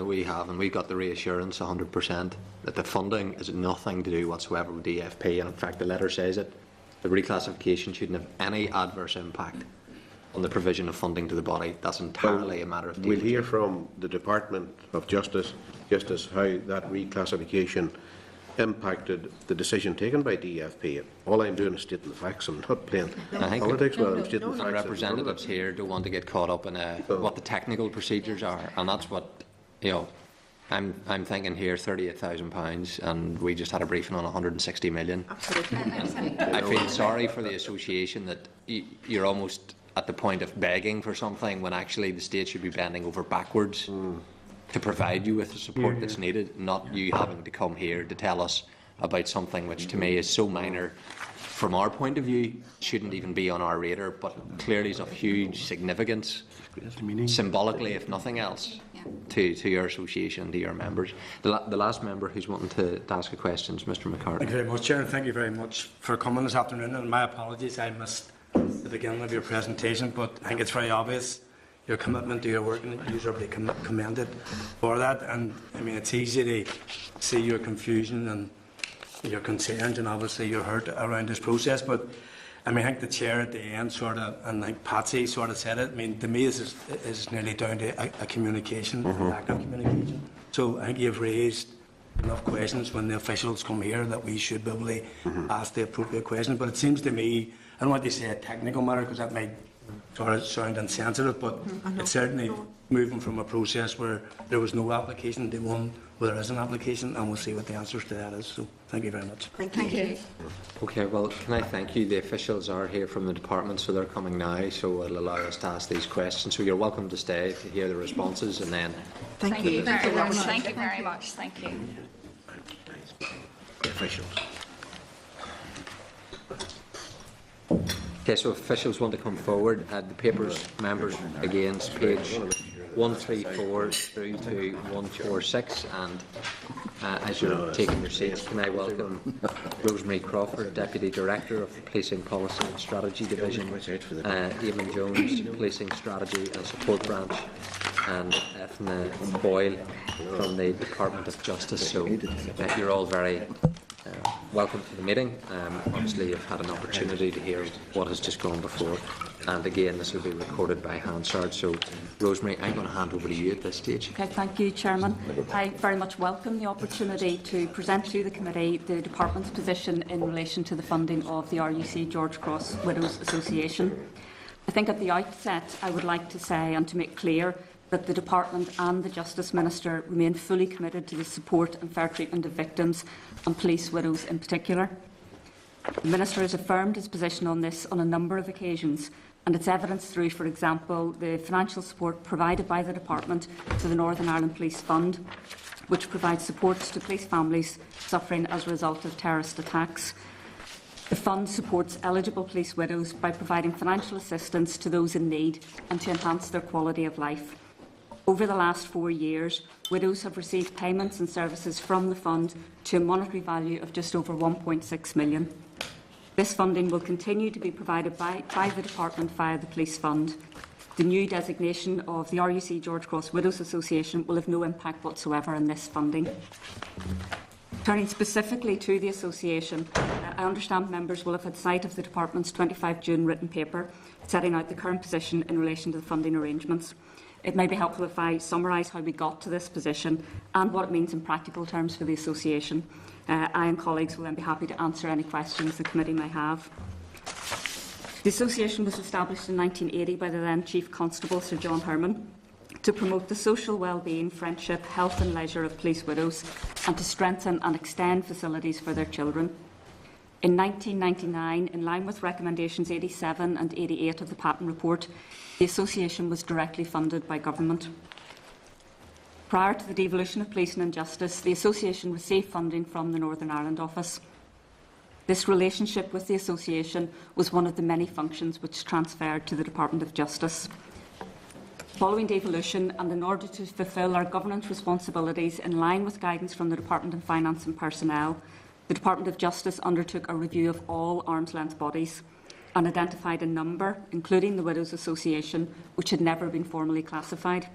Speaker 1: we have, and we've got the reassurance 100% that the funding is nothing to do whatsoever with DFP, and in fact the letter says it. The reclassification shouldn't have any adverse impact on the provision of funding to the body. That's entirely a matter of DFP.
Speaker 15: We'll hear from the Department of Justice just as how that reclassification impacted the decision taken by DFP. All I'm doing is stating the facts. I'm not playing politics with it. I'm stating the facts.
Speaker 1: Representatives here don't want to get caught up in what the technical procedures are, and that's what, you know, I'm thinking here £38,000, and we just had a briefing on 160 million.
Speaker 11: Absolutely.
Speaker 1: I feel sorry for the association that you're almost at the point of begging for something when actually the state should be bending over backwards to provide you with the support that's needed, not you having to come here to tell us about something which to me is so minor from our point of view, shouldn't even be on our radar, but clearly is of huge significance, symbolically if nothing else, to your association, to your members. The last member who's wanting to ask a question is Mr McCarthy.
Speaker 4: Thank you very much, Chair, and thank you very much for coming this afternoon, and my apologies, I missed the beginning of your presentation, but I think it's very obvious your commitment to your work, and you are really commended for that. And I mean, it's easy to see your confusion and your concerns and obviously your hurt around this process, but I mean, I think the Chair at the end sort of, and like Patsy sort of said it, I mean, to me this is nearly down to a communication, lack of communication. So I think you've raised enough questions when the officials come here that we should be able to ask the appropriate questions. But it seems to me, I don't want to say a technical matter because that might sort of sound insensitive, but it's certainly moving from a process where there was no application to one where there is an application, and we'll see what the answers to that is. So thank you very much.
Speaker 11: Thank you.
Speaker 1: Okay, well, can I thank you? The officials are here from the department, so they're coming now, so it'll allow us to ask these questions. So you're welcome to stay to hear the responses, and then...
Speaker 10: Thank you very much. Thank you very much. Thank you.
Speaker 15: Officials.
Speaker 1: Okay, so officials want to come forward. The papers, members, again, page 134 through to 146, and as you're taking your seats, can I welcome Rosemary Crawford, Deputy Director of the Policing Policy and Strategy Division, Eamon Jones, Policing Strategy and Support Branch, and Ethna Boyle from the Department of Justice. So you're all very welcome to the meeting. Obviously you've had an opportunity to hear what has just gone before, and again this will be recorded by Hansard. So Rosemary, I'm going to hand over to you at this stage.
Speaker 6: Okay, thank you, Chairman. I very much welcome the opportunity to present to the committee the Department's position in relation to the funding of the RUC George Cross Widows Association. I think at the outset I would like to say and to make clear that the Department and the Justice Minister remain fully committed to the support and fair treatment of victims and police widows in particular. The Minister has affirmed his position on this on a number of occasions, and it's evidenced through, for example, the financial support provided by the Department to the Northern Ireland Police Fund, which provides support to police families suffering as a result of terrorist attacks. The fund supports eligible police widows by providing financial assistance to those in need and to enhance their quality of life. Over the last 4 years, widows have received payments and services from the fund to a monetary value of just over £1.6 million. This funding will continue to be provided by the Department via the Police Fund. The new designation of the RUC George Cross Widows Association will have no impact whatsoever on this funding. Turning specifically to the association, I understand members will have had sight of the Department's 25 June written paper setting out the current position in relation to the funding arrangements. It may be helpful if I summarise how we got to this position and what it means in practical terms for the association. I and colleagues will then be happy to answer any questions the committee may have. The association was established in 1980 by the then Chief Constable Sir John Herman to promote the social well-being, friendship, health and leisure of police widows and to strengthen and extend facilities for their children. In 1999, in line with recommendations 87 and 88 of the Patten Report, the association was directly funded by government. Prior to the devolution of Policing and Justice, the association received funding from the Northern Ireland Office. This relationship with the association was one of the many functions which transferred to the Department of Justice. Following devolution, and in order to fulfil our governance responsibilities in line with guidance from the Department of Finance and Personnel, the Department of Justice undertook a review of all arm's-length bodies and identified a number, including the Widows Association, which had never been formally classified.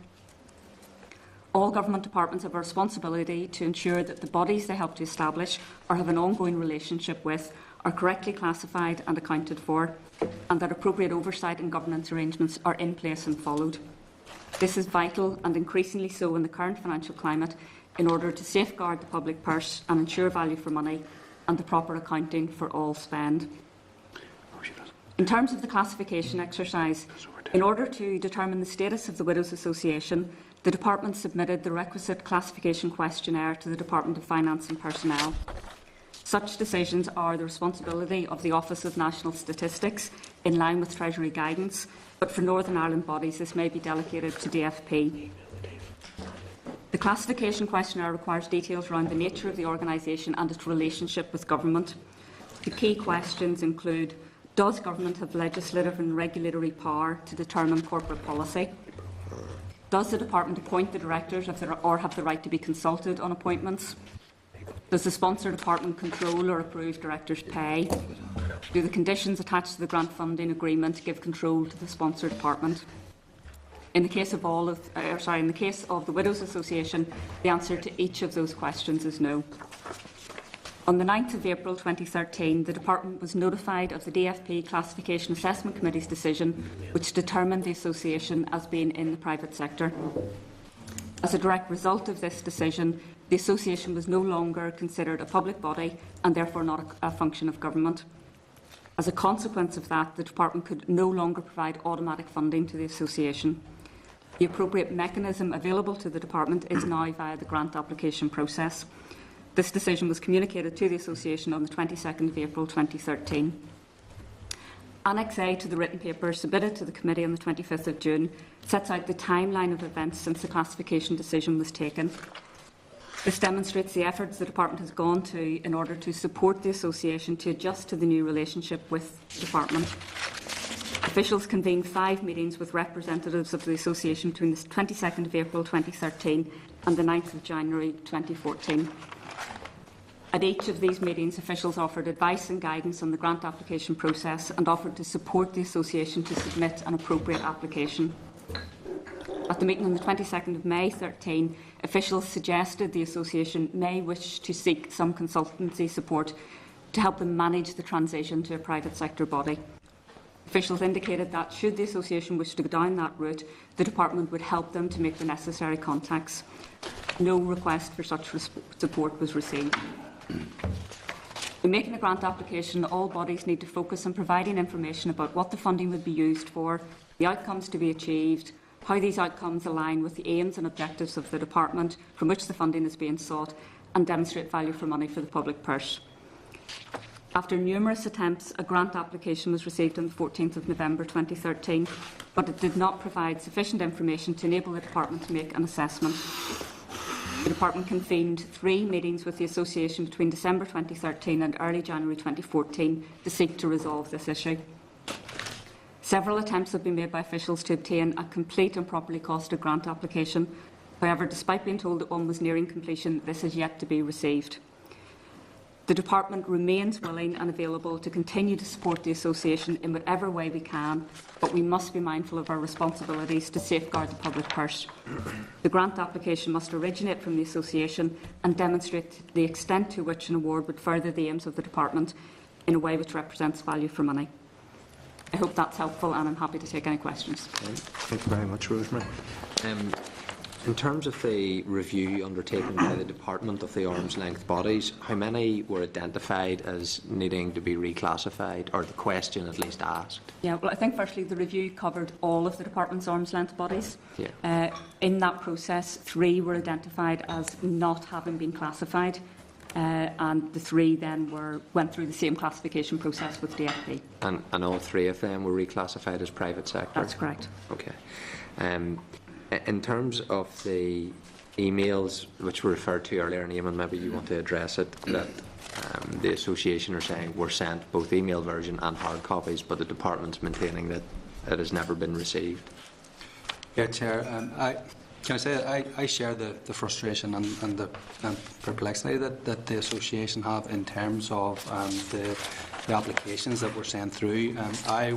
Speaker 6: All government departments have a responsibility to ensure that the bodies they help to establish or have an ongoing relationship with are correctly classified and accounted for, and that appropriate oversight and governance arrangements are in place and followed. This is vital, and increasingly so in the current financial climate, in order to safeguard the public purse and ensure value for money and the proper accounting for all spend. In terms of the classification exercise, in order to determine the status of the Widows Association, the Department submitted the requisite classification questionnaire to the Department of Finance and Personnel. Such decisions are the responsibility of the Office of National Statistics, in line with Treasury guidance, but for Northern Ireland bodies this may be delegated to DFP. The classification questionnaire requires details around the nature of the organisation and its relationship with government. The key questions include: does government have legislative and regulatory power to determine corporate policy? Does the Department appoint the directors or have the right to be consulted on appointments? Does the sponsor department control or approve directors' pay? Do the conditions attached to the grant funding agreement give control to the sponsor department? In the case of the Widows Association, the answer to each of those questions is no. On the 9th of April 2013, the Department was notified of the DFP Classification Assessment Committee's decision, which determined the association as being in the private sector. As a direct result of this decision, the association was no longer considered a public body and therefore not a function of government. As a consequence of that, the Department could no longer provide automatic funding to the association. The appropriate mechanism available to the Department is now via the grant application process. This decision was communicated to the association on the 22nd of April 2013. Annex A to the written paper submitted to the committee on the 25th of June sets out the timeline of events since the classification decision was taken. This demonstrates the efforts the Department has gone to in order to support the association to adjust to the new relationship with the Department. Officials convened 5 meetings with representatives of the association between the 22nd of April 2013 and the 9th of January 2014. At each of these meetings, officials offered advice and guidance on the grant application process and offered to support the association to submit an appropriate application. At the meeting on the 22nd of May 2013, officials suggested the association may wish to seek some consultancy support to help them manage the transition to a private sector body. Officials indicated that, should the association wish to go down that route, the Department would help them to make the necessary contacts. No request for such support was received. In making a grant application, all bodies need to focus on providing information about what the funding would be used for, the outcomes to be achieved, how these outcomes align with the aims and objectives of the Department from which the funding is being sought, and demonstrate value for money for the public purse. After numerous attempts, a grant application was received on the 14th of November 2013, but it did not provide sufficient information to enable the Department to make an assessment. The Department convened 3 meetings with the Association between December 2013 and early January 2014 to seek to resolve this issue. Several attempts have been made by officials to obtain a complete and properly costed grant application. However, despite being told that one was nearing completion, this is yet to be received. The Department remains willing and available to continue to support the Association in whatever way we can, but we must be mindful of our responsibilities to safeguard the public purse. The grant application must originate from the Association and demonstrate the extent to which an award would further the aims of the Department in a way which represents value for money. I hope that's helpful, and I'm happy to take any questions.
Speaker 1: Thank you very much, Rosemary. In terms of the review undertaken by the Department of the arm's length bodies, how many were identified as needing to be reclassified, or the question at least asked?
Speaker 6: Yeah, well, I think firstly the review covered all of the Department's arm's length bodies.
Speaker 1: Yeah.
Speaker 6: In that process, 3 were identified as not having been classified, and the 3 then went through the same classification process with DFP.
Speaker 1: And all 3 of them were reclassified as private sector?
Speaker 6: That's correct.
Speaker 1: Okay. In terms of the emails which were referred to earlier, and Eamon, maybe you want to address it, that the association are saying were sent both email version and hard copies, but the department's maintaining that it has never been received.
Speaker 16: Yeah, Chair. I share the frustration and the perplexity that the association have in terms of the applications that were sent through. I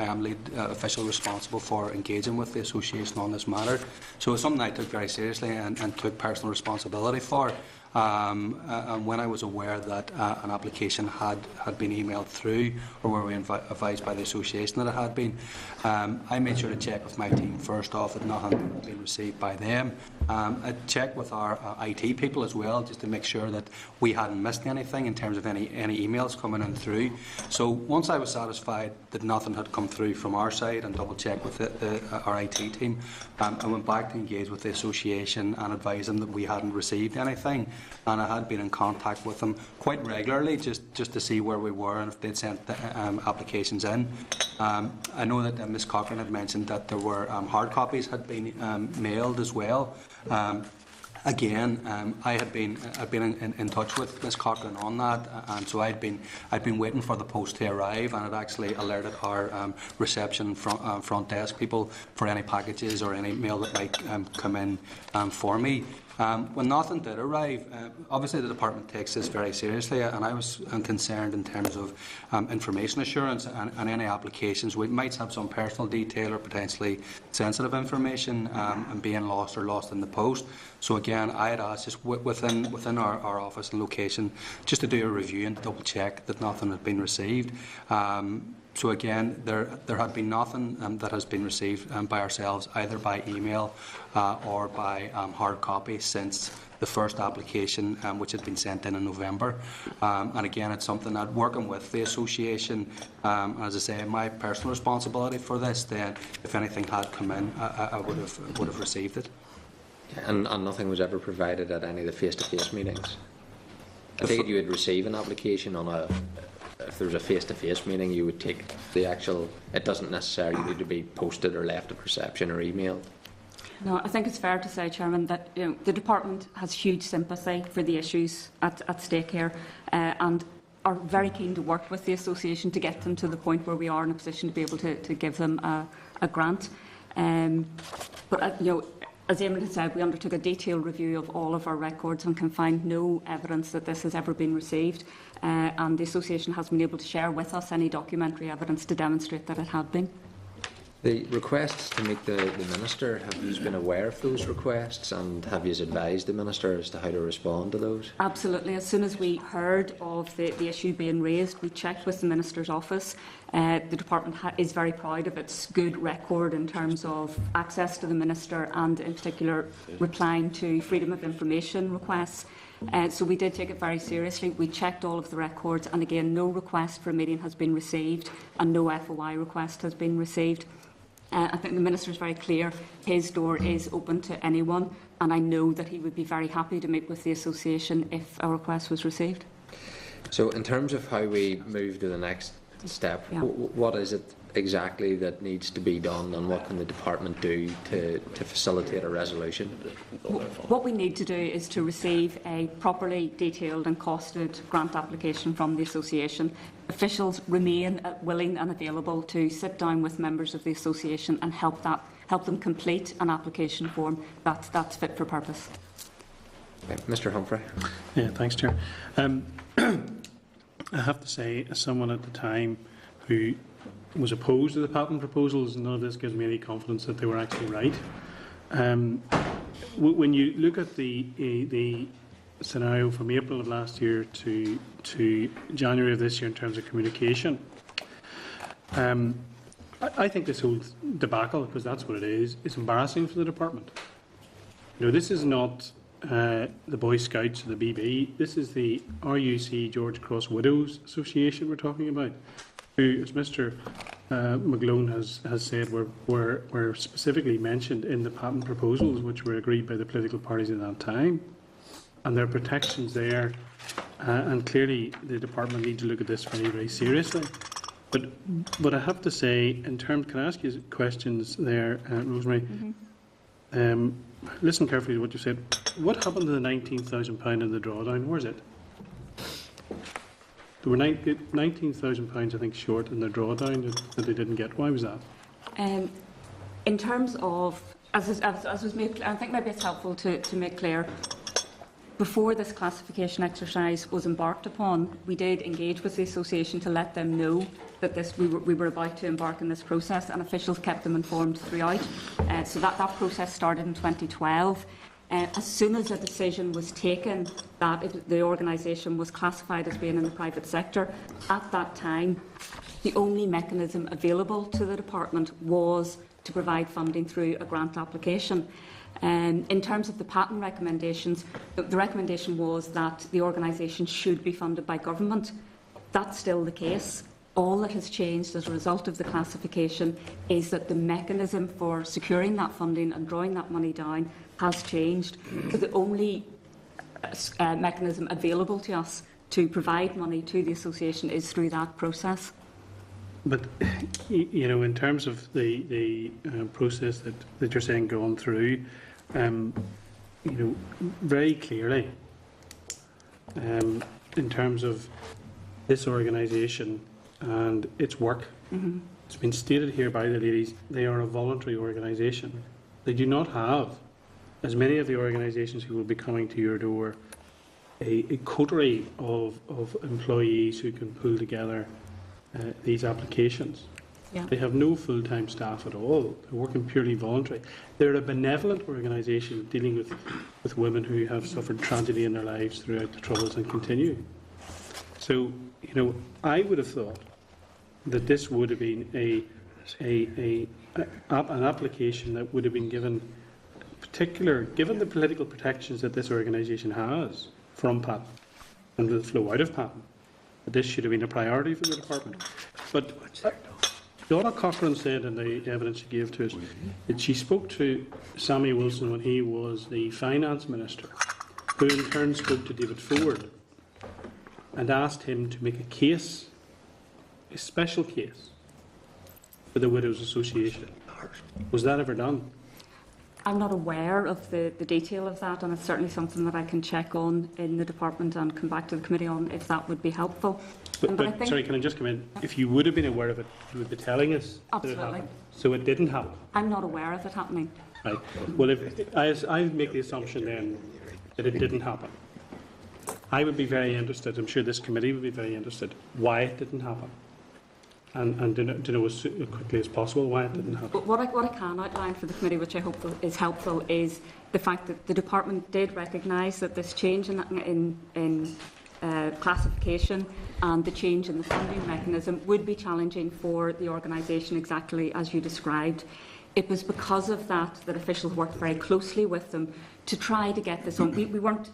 Speaker 16: am lead official responsible for engaging with the association on this matter, so it's something I took very seriously and took personal responsibility for. And when I was aware that an application had been emailed through, or were we advised by the association that it had been, I made sure to check with my team first off that nothing had been received by them. I checked with our IT people as well, just to make sure that we hadn't missed anything in terms of any emails coming in through. So once I was satisfied that nothing had come through from our side and double checked with our IT team, I went back to engage with the association and advise them that we hadn't received anything. And I had been in contact with them quite regularly just to see where we were and if they'd sent the applications in. I know that Ms Cochrane had mentioned that there were hard copies had been mailed as well. Again, I'd been in touch with Ms Cochrane on that, and so I'd been waiting for the post to arrive, and it actually alerted our reception front desk people for any packages or any mail that might come in for me. When nothing did arrive, obviously the department takes this very seriously, and I was concerned in terms of information assurance and any applications. We might have some personal detail or potentially sensitive information and being lost in the post. So again, I had asked just within our office and location just to do a review and double check that nothing had been received. So again, there had been nothing that has been received by ourselves, either by email or by hard copy, since the first application, which had been sent in November. And again, it's something that, working with the association, as I say, my personal responsibility for this, then if anything had come in, I would have received it.
Speaker 1: And nothing was ever provided at any of the face-to-face meetings? I think you would receive an application on if there was a face-to-face meeting, you would take the actual, it doesn't necessarily need to be posted or left at reception or emailed.
Speaker 6: No, I think it's fair to say, Chairman, that the department has huge sympathy for the issues at stake here, and are very keen to work with the association to get them to the point where we are in a position to be able to give them a grant. But as Eamon has said, we undertook a detailed review of all of our records and can find no evidence that this has ever been received. And the association has been able to share with us any documentary evidence to demonstrate that it had been.
Speaker 1: The requests to meet the Minister, have you been aware of those requests, and have you advised the Minister as to how to respond to those?
Speaker 6: Absolutely. As soon as we heard of the issue being raised, we checked with the Minister's office. The Department is very proud of its good record in terms of access to the Minister and in particular replying to freedom of information requests. So we did take it very seriously. We checked all of the records, and again, no request for a meeting has been received and no FOI request has been received. I think the Minister is very clear. His door is open to anyone, and I know that he would be very happy to meet with the association if a request was received.
Speaker 1: So in terms of how we move to the next step, what is it exactly that needs to be done, and what can the department do to facilitate a resolution?
Speaker 6: What we need to do is to receive a properly detailed and costed grant application from the association. Officials remain willing and available to sit down with members of the association and help them complete an application form that's fit for purpose.
Speaker 1: Okay. Mr. Humphrey.
Speaker 7: Yeah, thanks, Chair. I have to say, as someone at the time who was opposed to the patent proposals, none of this gives me any confidence that they were actually right. When you look at the scenario from April of last year to January of this year in terms of communication, I think this whole debacle, because that's what it is embarrassing for the department. You know, this is not the Boy Scouts or the BB. This is the RUC George Cross Widows Association we're talking about, who, as Mr. McGlone has said, were specifically mentioned in the patent proposals which were agreed by the political parties at that time. And there are protections there, and clearly the department needs to look at this very, very seriously. But I have to say, in terms, can I ask you questions there, Rosemary? Mm-hmm. Listen carefully to what you said. What happened to the £19,000 in the drawdown? Where's it? There were £19,000, I think, short in the drawdown that they didn't get. Why was that?
Speaker 6: In terms of, as was made clear, I think maybe it's helpful to make clear, before this classification exercise was embarked upon, we did engage with the association to let them know that we were about to embark on this process, and officials kept them informed throughout. So that process started in 2012. As soon as a decision was taken that the organisation was classified as being in the private sector, at that time, the only mechanism available to the department was to provide funding through a grant application. In terms of the patent recommendations, the recommendation was that the organisation should be funded by government. That's still the case. All that has changed as a result of the classification is that the mechanism for securing that funding and drawing that money down has changed. So the only mechanism available to us to provide money to the association is through that process.
Speaker 7: But, you know, in terms of the process that you're saying going through, you know, very clearly, in terms of this organisation and its work, it's been stated here by the ladies, they are a voluntary organisation. They do not have, as many of the organisations who will be coming to your door, a coterie of employees who can pull together these applications.
Speaker 6: Yeah.
Speaker 7: They have no full-time staff at all. They're working purely voluntary. They're a benevolent organisation dealing with women who have suffered tragedy in their lives throughout the Troubles and continue. So, you know, I would have thought that this would have been an application that would have been given given the political protections that this organisation has from patent and the flow out of patent, that this should have been a priority for the department. But Donna Cochrane said in the evidence she gave to us that she spoke to Sammy Wilson when he was the finance minister, who in turn spoke to David Ford and asked him to make a case, a special case, for the Widows Association. Was that ever done?
Speaker 6: I'm not aware of the detail of that, and it's certainly something that I can check on in the department and come back to the committee on if that would be helpful.
Speaker 7: But
Speaker 6: I think,
Speaker 7: sorry, can I just come in? If you would have been aware of it, you would be telling us that it
Speaker 6: absolutely.
Speaker 7: happened. So it didn't happen.
Speaker 6: I'm not aware of it happening.
Speaker 7: Right. Well, if I make the assumption then that it didn't happen, I would be very interested, I'm sure this committee would be very interested, why it didn't happen. And to know as quickly as possible why it didn't happen.
Speaker 6: But what I can outline for the committee, which I hope is helpful, is the fact that the department did recognise that this change in classification and the change in the funding mechanism would be challenging for the organisation, exactly as you described. It was because of that that officials worked very closely with them to try to get this on. We weren't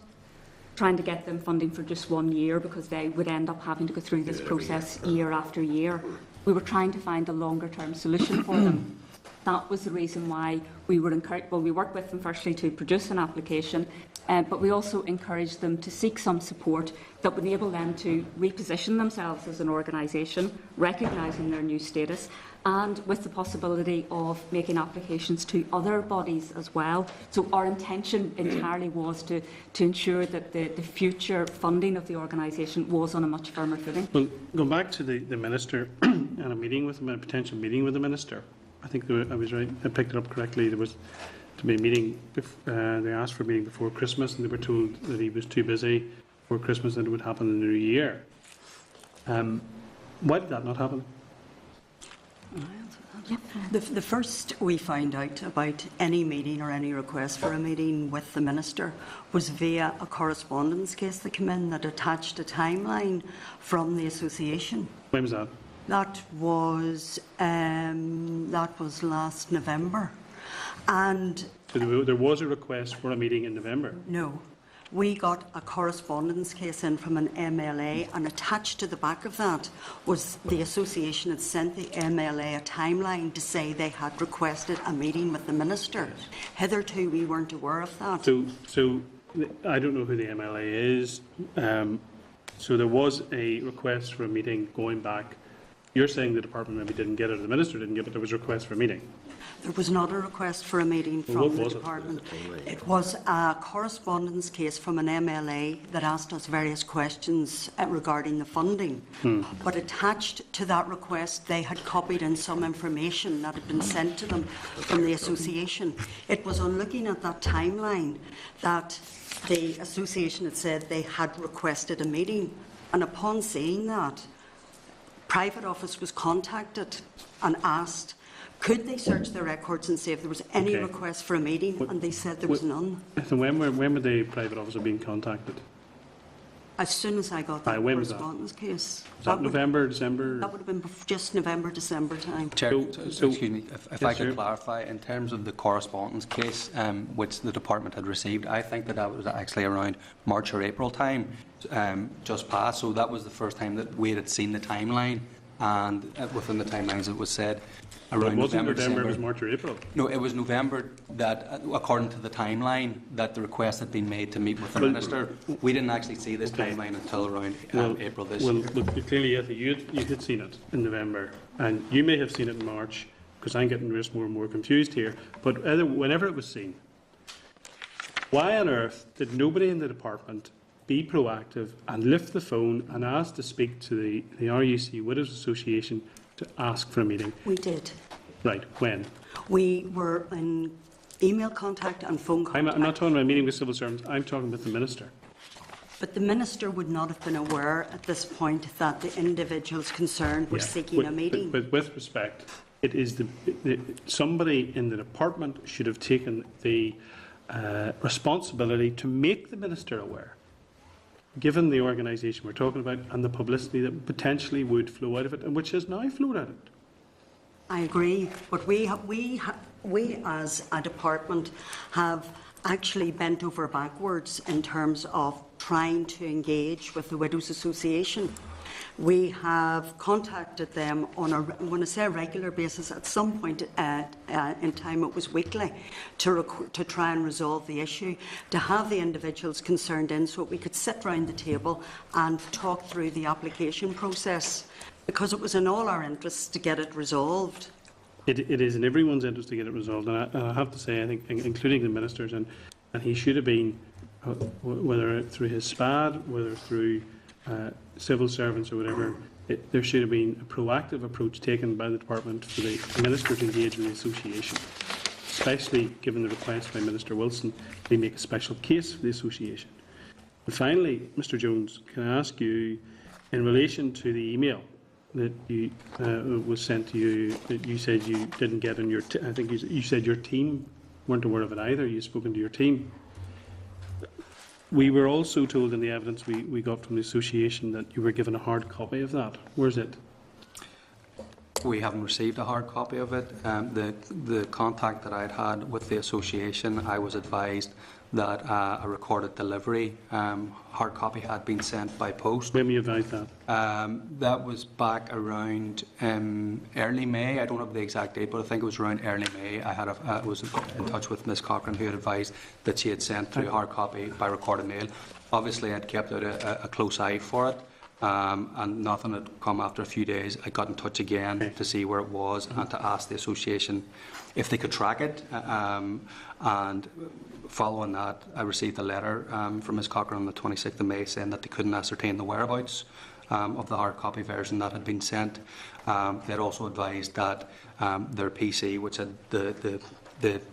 Speaker 6: trying to get them funding for just 1 year because they would end up having to go through this process year after year. We were trying to find a longer-term solution for them. That was the reason why we were encouraged. Well, we worked with them firstly to produce an application, but we also encouraged them to seek some support that would enable them to reposition themselves as an organisation, recognising their new status, and with the possibility of making applications to other bodies as well. So our intention entirely was to ensure that the future funding of the organisation was on a much firmer footing.
Speaker 7: Well, going back to the Minister and a meeting with him, a potential meeting with the Minister, I think I was right, I picked it up correctly, there was to be a meeting, they asked for a meeting before Christmas and they were told that he was too busy before Christmas and it would happen in the new year. Why did that not happen?
Speaker 17: The first we found out about any meeting or any request for a meeting with the Minister was via a correspondence case that came in that attached a timeline from the association.
Speaker 7: When was that?
Speaker 17: That was last November. And
Speaker 7: So there was a request for a meeting in November?
Speaker 17: no. We got a correspondence case in from an MLA, and attached to the back of that was the association had sent the MLA a timeline to say they had requested a meeting with the Minister. Hitherto, we weren't aware of that.
Speaker 7: So I don't know who the MLA is. So there was a request for a meeting going back. You're saying the department maybe didn't get it, or the Minister didn't get it, but there was a request for a meeting.
Speaker 17: There was not a request for a meeting
Speaker 7: Well,
Speaker 17: from
Speaker 7: what
Speaker 17: the
Speaker 7: was it?
Speaker 17: department. It was a correspondence case from an MLA that asked us various questions regarding the funding. But attached to that request, they had copied in some information that had been sent to them from the association. It was on looking at that timeline that the association had said they had requested a meeting. And upon seeing that, Private Office was contacted and asked, could they search their records and see if there was any request for a meeting, and they said there was none.
Speaker 7: So when were the Private Officer being contacted?
Speaker 17: As soon as I got that
Speaker 7: when was that?
Speaker 17: correspondence case.
Speaker 7: Was that November, December?
Speaker 17: That would have been just November, December time.
Speaker 16: Chair, excuse me, if I could
Speaker 7: sir.
Speaker 16: clarify, in terms of the correspondence case which the department had received, I think that was actually around March or April time, just past. So that was the first time that we had seen the timeline, and within the timelines it was said around
Speaker 7: It wasn't
Speaker 16: November,
Speaker 7: November,
Speaker 16: December.
Speaker 7: it was March or April.
Speaker 16: No, it was November that, according to the timeline, that the request had been made to meet with the
Speaker 7: Well,
Speaker 16: Minister. We didn't actually see this timeline until around April this year.
Speaker 7: Well, look, clearly, Ethan, you had seen it in November, and you may have seen it in March, because I'm getting just more and more confused here, but whenever it was seen, why on earth did nobody in the department be proactive and lift the phone and ask to speak to the RUC Widows Association to ask for a meeting?
Speaker 17: We did.
Speaker 7: Right, when?
Speaker 17: We were in email contact and phone contact.
Speaker 7: I'm not talking about a meeting with civil servants, I'm talking with the Minister.
Speaker 17: But the Minister would not have been aware at this point that the individuals concerned were seeking a meeting.
Speaker 7: But with respect, it is somebody in the department should have taken the responsibility to make the Minister aware, given the organisation we're talking about and the publicity that potentially would flow out of it, and which has now flowed out of it.
Speaker 17: I agree, but we as a department have actually bent over backwards in terms of trying to engage with the Widows Association. We have contacted them on when I say a regular basis, at some point in time it was weekly, to try and resolve the issue, to have the individuals concerned in so that we could sit round the table and talk through the application process, because it was in all our interests to get it resolved.
Speaker 7: It is in everyone's interest to get it resolved, and I have to say, I think, including the Ministers, and he should have been, whether through his SPAD, whether through civil servants or whatever, there should have been a proactive approach taken by the department for the Minister to engage with the association, especially given the request by Minister Wilson to make a special case for the association. And finally, Mr Jones, can I ask you, in relation to the email that you, was sent to you, that you said you didn't get in your, I think you said your team weren't aware of it either, you've spoken to your team. We were also told in the evidence we got from the association that you were given a hard copy of that. Where's it?
Speaker 16: We haven't received a hard copy of it. The contact that I'd had with the association, I was advised that a recorded delivery hard copy had been sent by post.
Speaker 7: When were you advised that?
Speaker 16: That was back around early May. I don't have the exact date, but I think it was around early May. I was in touch with Ms Cochrane, who had advised that she had sent through a hard copy by recorded mail. Obviously, I'd kept out a close eye for it. And nothing had come after a few days. I got in touch again to see where it was and to ask the association if they could track it. And following that, I received a letter from Ms Cochrane on the 26th of May saying that they couldn't ascertain the whereabouts of the hard copy version that had been sent. They had also advised that their PC, which had the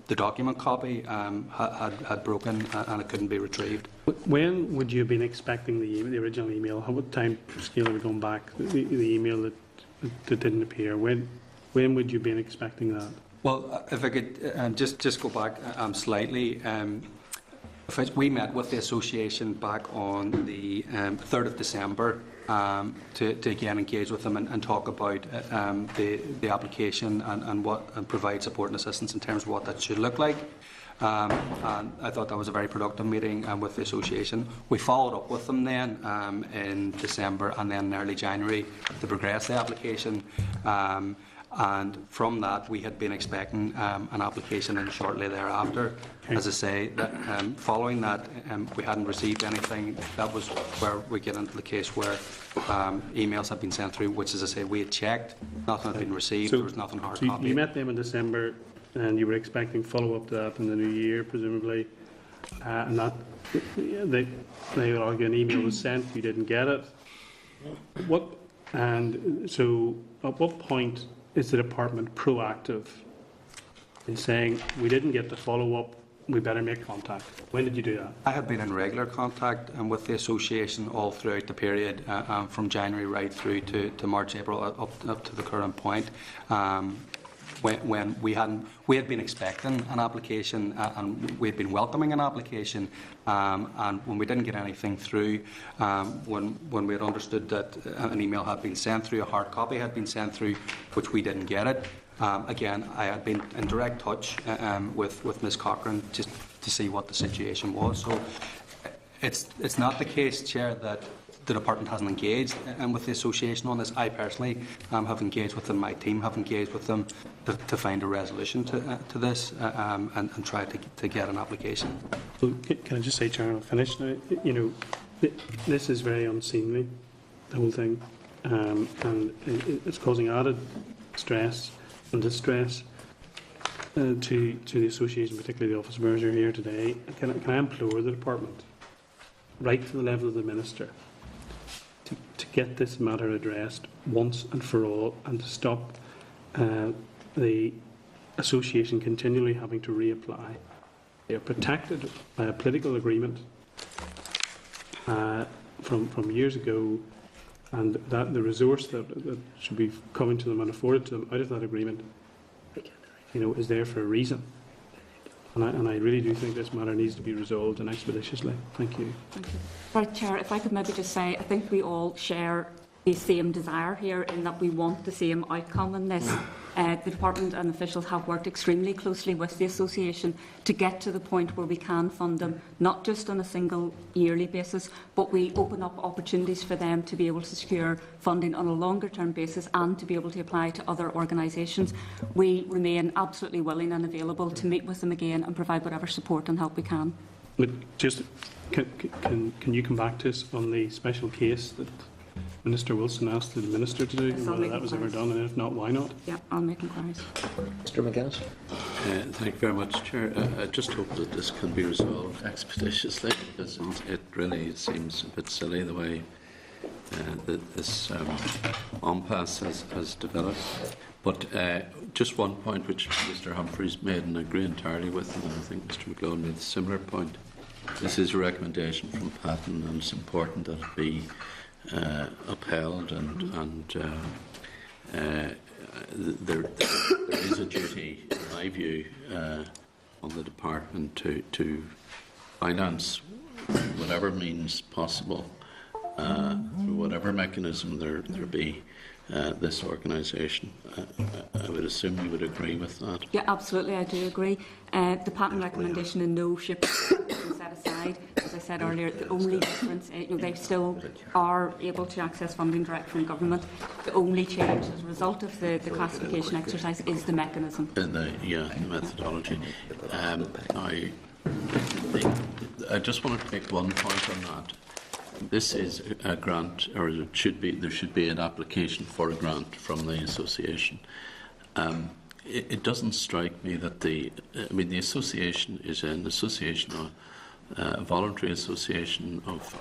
Speaker 16: document copy, had broken and it couldn't be retrieved.
Speaker 7: When would you have been expecting the original email? What time scale are we going back? The email that didn't appear. When would you have been expecting that?
Speaker 16: Well, if I could just go back slightly. We met with the association back on the 3rd of December to again engage with them and talk about the application and provide support and assistance in terms of what that should look like. And I thought that was a very productive meeting with the association. We followed up with them then in December and then in early January to progress the application. And from that, we had been expecting an application in shortly thereafter. As I say, that, following that, we hadn't received anything. That was where we get into the case where emails had been sent through, which, as I say, we had checked. Nothing had been received. There was nothing hard copy.
Speaker 7: You met them in December, and you were expecting follow-up to that in the new year, presumably. And that they would argue an email was sent, you didn't get it. And so, at what point is the department proactive in saying, we didn't get the follow-up, we better make contact? When did you do that?
Speaker 16: I had been in regular contact with the association all throughout the period, from January right through to March, April, up to the current point. When we had been expecting an application and we had been welcoming an application, and when we didn't get anything through, when we had understood that an email had been sent through, a hard copy had been sent through, which we didn't get it. Again, I had been in direct touch with Ms Cochrane just to see what the situation was. So it's not the case, Chair, that the department hasn't engaged with the association on this. I personally have engaged with them. My team have engaged with them to find a resolution to this and try to get an application.
Speaker 7: So can I just say, Chair, I'll finish now. You know, this is very unseemly, the whole thing, and it's causing added stress and distress to the association, particularly the office bearers who are here today. Can I implore the department, right to the level of the minister, to get this matter addressed once and for all, and to stop the association continually having to reapply. They are protected by a political agreement from years ago, and that the resource that should be coming to them and afforded to them out of that agreement, you know, is there for a reason. And I really do think this matter needs to be resolved and expeditiously. Thank you.
Speaker 6: Thank you. Right, Chair, if I could maybe just say, I think we all share the same desire here in that we want the same outcome in this. The department and officials have worked extremely closely with the association to get to the point where we can fund them, not just on a single yearly basis, but we open up opportunities for them to be able to secure funding on a longer term basis and to be able to apply to other organisations. We remain absolutely willing and available to meet with them again and provide whatever support and help we can.
Speaker 7: But just, can you come back to us on the special case that Minister Wilson asked the Minister to do, and whether that was ever done, and if not, why not?
Speaker 6: Yeah, I'll make inquiries.
Speaker 1: Mr McGuinness.
Speaker 13: Thank you very much, Chair. I just hope that this can be resolved expeditiously, because it really seems a bit silly the way that this impasse has developed. But just one point which Mr Humphreys made, and I agree entirely with him, and I think Mr McLeod made a similar point. This is a recommendation from Patton, and it's important that it be upheld, and there is a duty, in my view, on the department to finance whatever means possible, through whatever mechanism there be, this organisation. I would assume you would agree with that.
Speaker 6: Yeah, absolutely, I do agree. The pattern recommendation in no ship is set aside. As I said earlier, the only difference, they still are able to access funding direct from government. The only change as a result of the classification exercise is the mechanism.
Speaker 13: The methodology. I just want to make one point on that. This is a grant, or there should be an application for a grant from the association. It doesn't strike me that the association is an association, a voluntary association of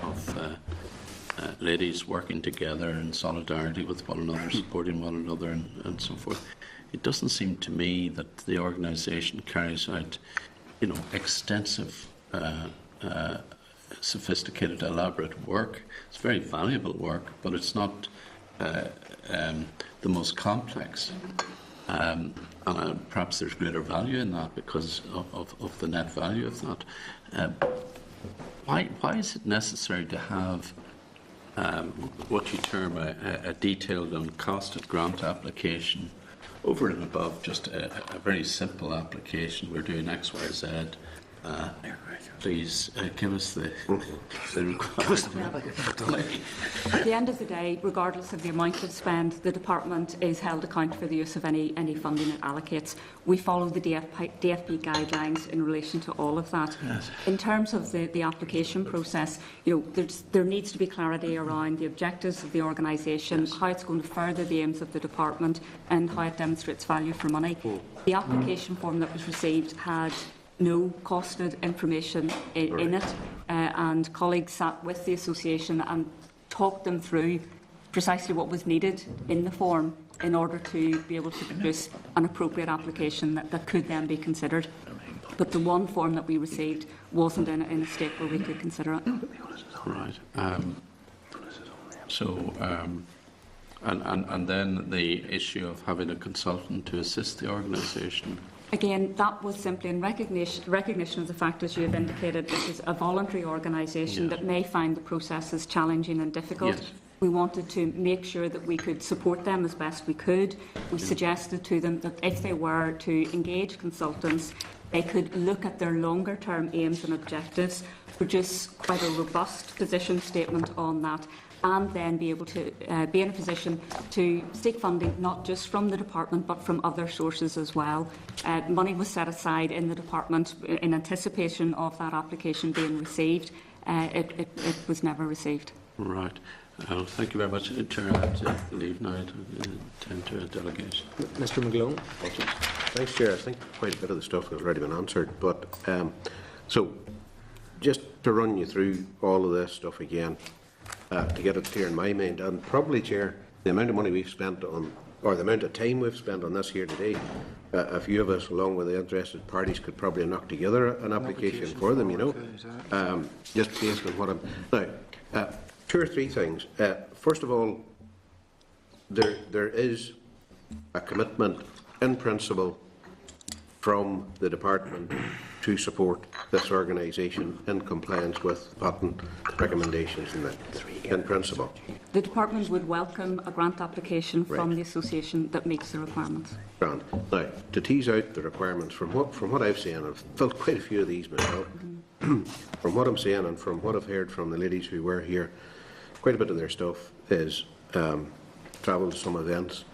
Speaker 13: ladies working together in solidarity with one another, supporting one another, and so forth. It doesn't seem to me that the organisation carries out, extensive, sophisticated, elaborate work. It's very valuable work, but it's not the most complex. And perhaps there's greater value in that because of the net value of that. Why is it necessary to have what you term a detailed and costed grant application over and above just a very simple application? We're doing X, Y, Z. Please give us the requirement.
Speaker 6: At the end of the day, regardless of the amount of spend, the department is held accountable for the use of any funding it allocates. We follow the DFP guidelines in relation to all of that. Yes. In terms of the application process, there needs to be clarity around the objectives of the organisation, yes, how it's going to further the aims of the department, and how it demonstrates value for money. The application form that was received had no costed information in it, and colleagues sat with the association and talked them through precisely what was needed in the form in order to be able to produce an appropriate application that could then be considered. But the one form that we received wasn't in a state where we could consider it.
Speaker 13: Right. And then the issue of having a consultant to assist the organisation.
Speaker 6: Again, that was simply in recognition of the fact, as you have indicated, this is a voluntary organisation, yes, that may find the processes challenging and difficult. Yes. We wanted to make sure that we could support them as best we could. We suggested to them that if they were to engage consultants, they could look at their longer-term aims and objectives, produce quite a robust position statement on that, and then be able to be in a position to seek funding not just from the department but from other sources as well. Money was set aside in the department in anticipation of that application being received. It was never received.
Speaker 13: Right. Thank you very much. Chair, I have to leave now to attend to a delegation.
Speaker 1: Mr. McGlone.
Speaker 15: Thanks, Chair. I think quite a bit of the stuff has already been answered, but so just to run you through all of this stuff again, to get it clear in my mind, and probably, Chair, the amount of money we've spent on, or the amount of time we've spent on this here today, a few of us, along with the interested parties, could probably knock together an application for them, just based on what I'm... Now, two or three things. First of all, there is a commitment in principle from the department to support this organisation in compliance with patent recommendations in principle.
Speaker 6: The department would welcome a grant application from the association that meets the requirements.
Speaker 15: Grant. Now, to tease out the requirements, from what I've seen, I've filled quite a few of these myself. From what I'm saying and from what I've heard from the ladies who were here, quite a bit of their stuff is travel to some events.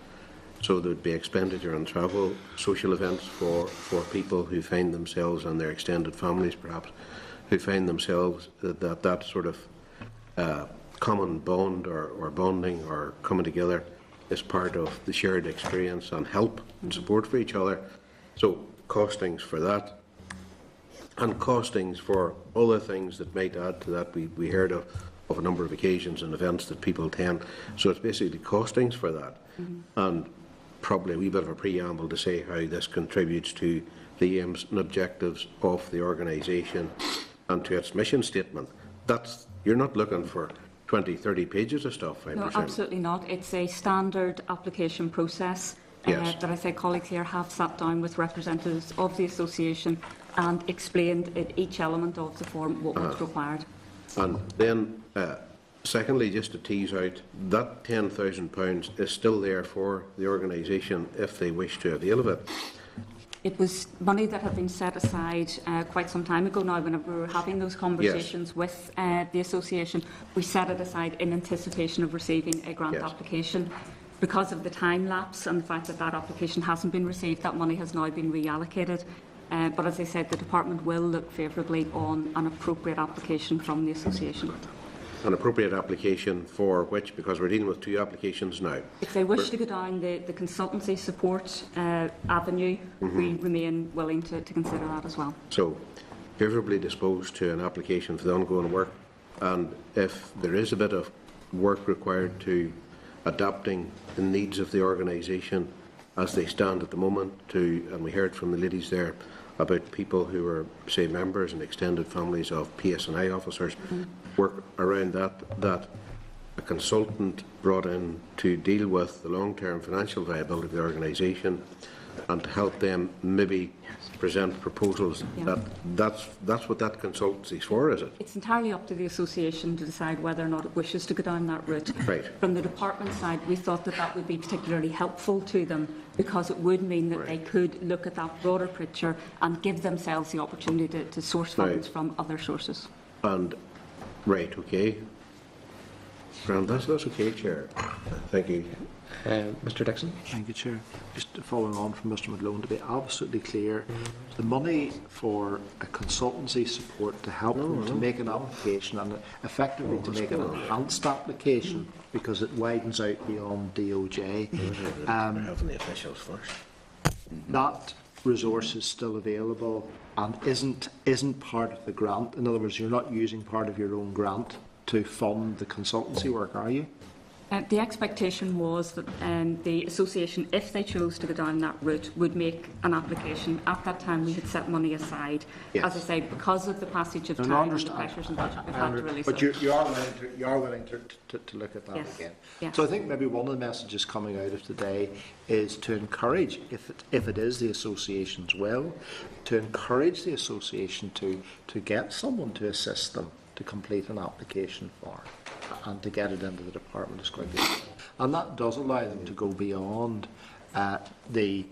Speaker 15: So there would be expenditure on travel, social events for people who find themselves and their extended families, perhaps, who find themselves that sort of common bond or bonding or coming together is part of the shared experience and help and support for each other. So costings for that, and costings for other things that might add to that. We heard of a number of occasions and events that people attend. So it's basically costings for that. And probably a wee bit of a preamble to say how this contributes to the aims and objectives of the organisation and to its mission statement. You're not looking for 20, 30 pages of stuff, I
Speaker 6: No,
Speaker 15: presume.
Speaker 6: absolutely not. It's a standard application process that I say colleagues here have sat down with representatives of the association and explained in each element of the form what was required.
Speaker 15: And then Secondly, just to tease out, that £10,000 is still there for the organisation if they wish to avail of it.
Speaker 6: It was money that had been set aside quite some time ago now. Whenever we were having those conversations with the association, we set it aside in anticipation of receiving a grant application. Because of the time lapse and the fact that that application hasn't been received, that money has now been reallocated. But as I said, the department will look favourably on an appropriate application from the association.
Speaker 15: An appropriate application for which, because we're dealing with 2 applications now.
Speaker 6: If they wish to go down the consultancy support avenue, we remain willing to consider that as well.
Speaker 15: So, favourably disposed to an application for the ongoing work, and if there is a bit of work required to adapting the needs of the organisation as they stand at the moment and we heard from the ladies there about people who are, say, members and extended families of PSNI officers, work around that a consultant brought in to deal with the long-term financial viability of the organisation and to help them maybe present proposals. That's what that consultancy is for, is it?
Speaker 6: It's entirely up to the association to decide whether or not it wishes to go down that route.
Speaker 15: Right.
Speaker 6: From the department side, we thought that that would be particularly helpful to them because it would mean that they could look at that broader picture and give themselves the opportunity to source funds from other sources.
Speaker 15: And, right, okay. Grant, that's okay, Chair. Thank you.
Speaker 1: Mr Dixon.
Speaker 5: Thank you, Chair. Just following on from Mr McGlone, to be absolutely clear, the money for a consultancy support to help them to make an application and effectively to make an enhanced application because it widens out beyond DOJ.
Speaker 15: Having the officials first.
Speaker 5: That resource is still available and isn't part of the grant. In other words, you're not using part of your own grant to fund the consultancy work, are you?
Speaker 6: The expectation was that the association, if they chose to go down that route, would make an application. At that time, we had set money aside.
Speaker 5: Yes.
Speaker 6: As I say, because of the passage of time and the pressures and budget, we've had to release
Speaker 5: but
Speaker 6: it.
Speaker 5: you are willing to look at that again.
Speaker 6: Yes.
Speaker 5: So I think maybe one of the messages coming out of today is to encourage, if it is the association's will, to encourage the association to get someone to assist them to complete an application form and to get it into the department as quickly as possible. And that does allow them to go beyond the...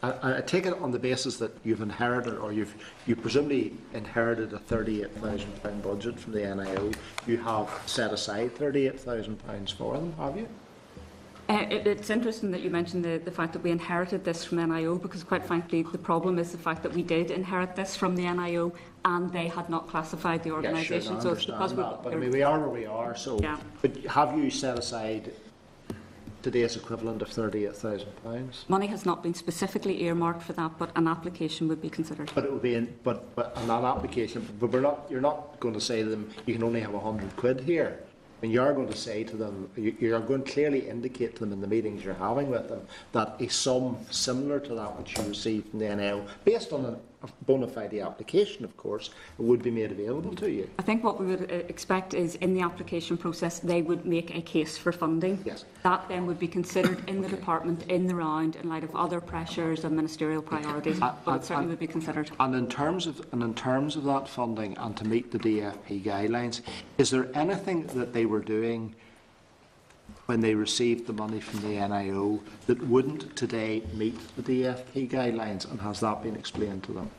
Speaker 5: I take it on the basis that you've inherited, or you presumably inherited a £38,000 budget from the NIO. You have set aside £38,000 for them, have you?
Speaker 6: It's interesting that you mentioned the fact that we inherited this from NIO, because quite frankly the problem is the fact that we did inherit this from the NIO and they had not classified the organisation.
Speaker 5: Yes,
Speaker 6: so it's because
Speaker 5: but I mean, we are where we are. So, but have you set aside today's equivalent of £38,000?
Speaker 6: Money has not been specifically earmarked for that, but an application would be considered.
Speaker 5: But it would be but an application. But you're not going to say to them you can only have £100 here. And you are going to say to them, you are going to clearly indicate to them in the meetings you're having with them that a sum similar to that which you received from the NIO, based on a bona fide application, of course, would be made available to you.
Speaker 6: I think what we would expect is in the application process they would make a case for funding.
Speaker 5: Yes.
Speaker 6: That then would be considered in the department in the round in light of other pressures and ministerial priorities, but it certainly would be considered.
Speaker 5: And in terms of that funding and to meet the DFP guidelines, is there anything that they were doing when they received the money from the NIO that wouldn't today meet the DFP guidelines, and has that been explained to them?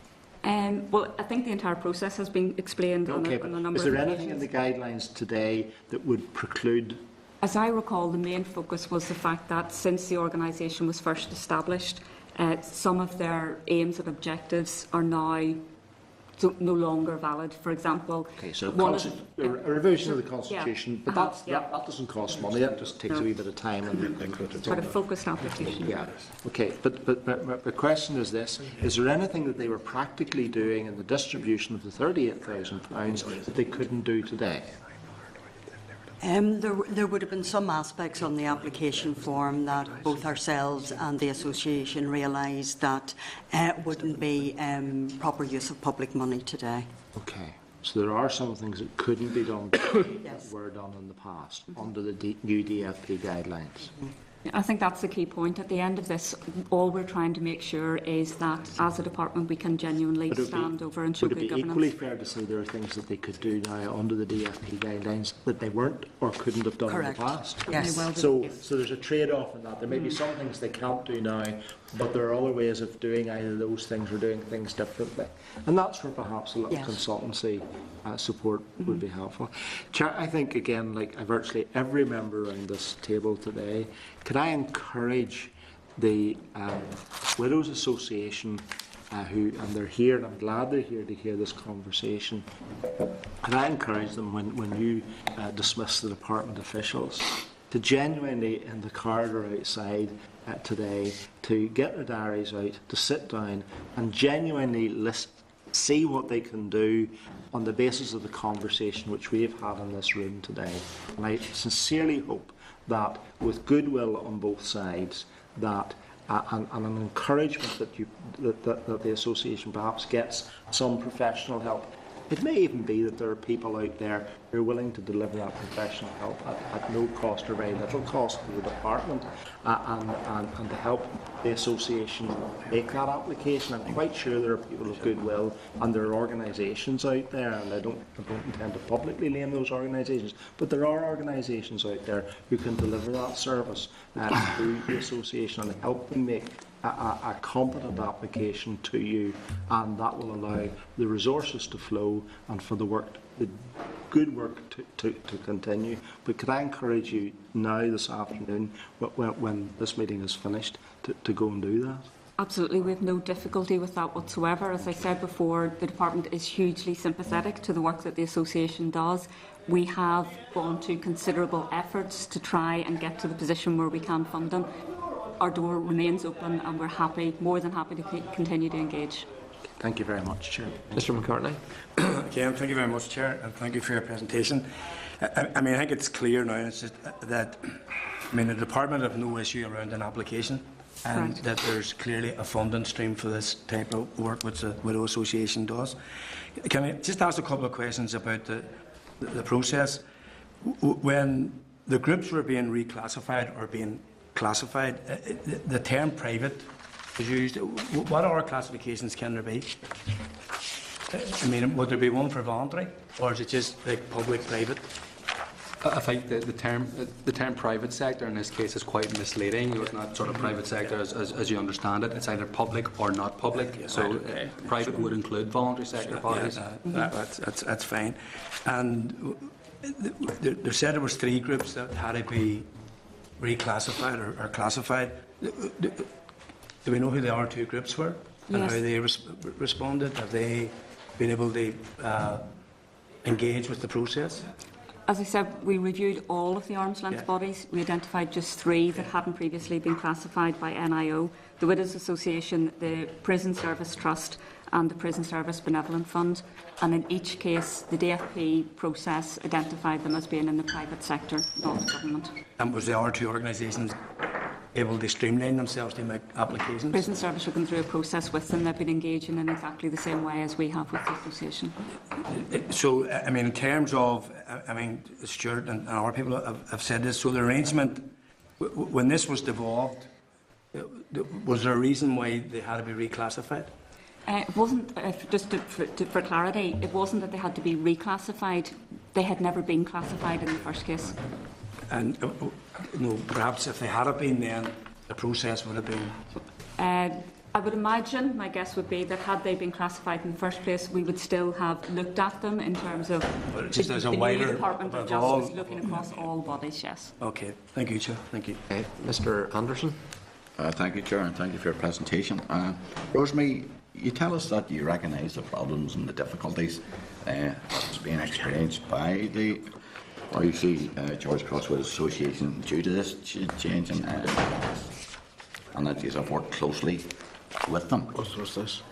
Speaker 6: Well, I think the entire process has been explained on a number of occasions.
Speaker 5: Is there anything in the guidelines today that would preclude?
Speaker 6: As I recall, the main focus was the fact that since the organisation was first established, some of their aims and objectives are now no longer valid. For example,
Speaker 5: so a revision of the Constitution, but that doesn't cost money. That just takes a wee bit of time and
Speaker 6: sort of focused application.
Speaker 5: Yeah. Okay. But the question is this: is there anything that they were practically doing in the distribution of the £38,000 that they couldn't do today?
Speaker 17: There would have been some aspects on the application form that both ourselves and the association realised that wouldn't be proper use of public money today.
Speaker 5: Okay. So there are some things that couldn't be done that were done in the past under the new DFP guidelines.
Speaker 6: I think that's the key point. At the end of this, all we're trying to make sure is that, as a department, we can genuinely
Speaker 5: But
Speaker 6: stand over and show
Speaker 5: would
Speaker 6: good
Speaker 5: it be
Speaker 6: governance.
Speaker 5: equally fair to say there are things that they could do now under the DFP guidelines that they weren't or couldn't have done
Speaker 17: Correct.
Speaker 5: in the past?
Speaker 17: Yes.
Speaker 5: So there's a trade-off in that. There may be some things they can't do now, but there are other ways of doing either those things or doing things differently. And that's where perhaps a little
Speaker 17: Yes.
Speaker 5: consultancy support would be helpful. Chair, I think, again, like virtually every member around this table today, could I encourage the Widows Association, and they're here, and I'm glad they're here to hear this conversation, and I encourage them when you dismiss the department officials to genuinely, in the corridor outside today, to get their diaries out, to sit down and genuinely listen, see what they can do on the basis of the conversation which we have had in this room today. And I sincerely hope that, with goodwill on both sides, that and an encouragement that the association perhaps gets some professional help. It may even be that there are people out there who are willing to deliver that professional help at no cost or very little cost to the department, and to help the association make that application. I'm quite sure there are people of goodwill, and there are organisations out there, and I don't intend to publicly name those organisations, but there are organisations out there who can deliver that service through the association and help them make a competent application to you, and that will allow the resources to flow and for the good work to continue. But could I encourage you now this afternoon, when this meeting is finished, to go and do that?
Speaker 6: Absolutely, we have no difficulty with that whatsoever. As I said before, the department is hugely sympathetic to the work that the association does. We have gone to considerable efforts to try and get to the position where we can fund them. Our door remains open, and we're happy, more than happy to continue to engage.
Speaker 5: Thank you very much, Chair.
Speaker 1: Mr McCartney.
Speaker 4: Again, thank you very much, Chair, and thank you for your presentation. I mean, I think it's clear now that the department have no issue around an application, and that there's clearly a funding stream for this type of work which the Widow Association does. Can I just ask a couple of questions about the process? When the groups were being reclassified or being classified, the term private is used. What other classifications can there be? I mean, would there be one for voluntary, or is it just like public-private?
Speaker 16: I think the term private sector in this case is quite misleading. It's not sort of private sector as you understand it. It's either public or not public. So private would include voluntary sector bodies.
Speaker 4: That's fine. And they said there was 3 groups that had to be reclassified or classified. Do we know who the other 2 groups were? And
Speaker 6: Yes.
Speaker 4: how they responded? Have they been able to engage with the process?
Speaker 6: As I said, we reviewed all of the arm's length bodies. We identified just 3 that hadn't previously been classified by NIO: the Widows Association, the Prison Service Trust, and the Prison Service Benevolent Fund. And in each case, the DFP process identified them as being in the private sector, not government.
Speaker 4: And was the other 2 organisations able to streamline themselves to make applications?
Speaker 6: Prison Service have gone through a process with them. They've been engaging in exactly the same way as we have with the association.
Speaker 4: So, I mean, in terms of, Stuart and our people have said this, so the arrangement, when this was devolved, was there a reason why they had to be reclassified?
Speaker 6: It wasn't, for clarity, it wasn't that they had to be reclassified. They had never been classified in the first case.
Speaker 4: And perhaps if they had been, then the process would have been.
Speaker 6: I would imagine, my guess would be that had they been classified in the first place, we would still have looked at them in terms of
Speaker 4: just as a
Speaker 6: the
Speaker 4: wider
Speaker 6: new Department of
Speaker 4: all.
Speaker 6: Justice looking across all bodies. Yes.
Speaker 4: Okay. Thank you, Chair. Thank you.
Speaker 1: Okay. Mr. Anderson.
Speaker 12: Thank you, Chair, and thank you for your presentation. Rosemary, you tell us that you recognise the problems and the difficulties that's being experienced by the George Crosswood Association due to this change, and that you have worked closely with them.
Speaker 5: What's this?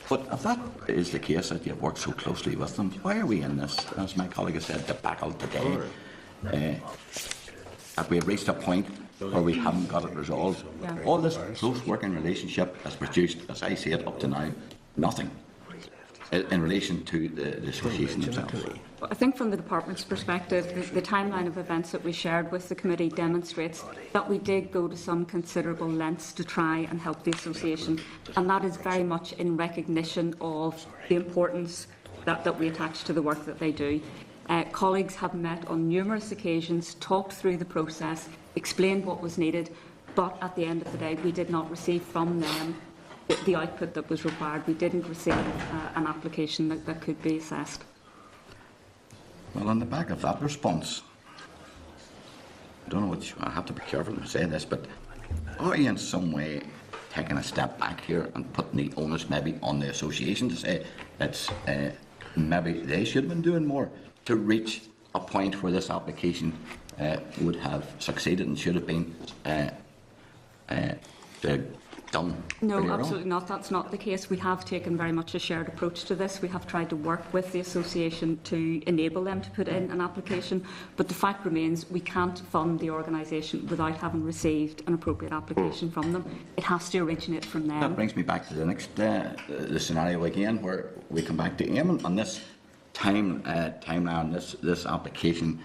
Speaker 12: But if that is the case, that you've worked so closely with them, why are we in this, as my colleague has said, debacle today? Have we reached a point where we haven't got it resolved?
Speaker 6: Yeah.
Speaker 12: All this close working relationship has produced, as I see it up to now, nothing. in relation to the association itself.
Speaker 6: I think from the department's perspective, the timeline of events that we shared with the committee demonstrates that we did go to some considerable lengths to try and help the association, and that is very much in recognition of the importance that we attach to the work that they do. Colleagues have met on numerous occasions, talked through the process, explained what was needed, but at the end of the day, we did not receive from them the output that was required. We didn't receive an application that could be assessed.
Speaker 12: Well, on the back of that response, I don't know what I have to be careful in saying this, but are you in some way taking a step back here and putting the onus maybe on the association to say it's maybe they should have been doing more to reach a point where this application would have succeeded and should have been done?
Speaker 6: No, absolutely not. That's not the case. We have taken very much a shared approach to this. We have tried to work with the association to enable them to put in an application, but the fact remains we can't fund the organisation without having received an appropriate application from them. It has to originate from them.
Speaker 12: That brings me back to the next the scenario again, where we come back to Eamon on this timeline. This application,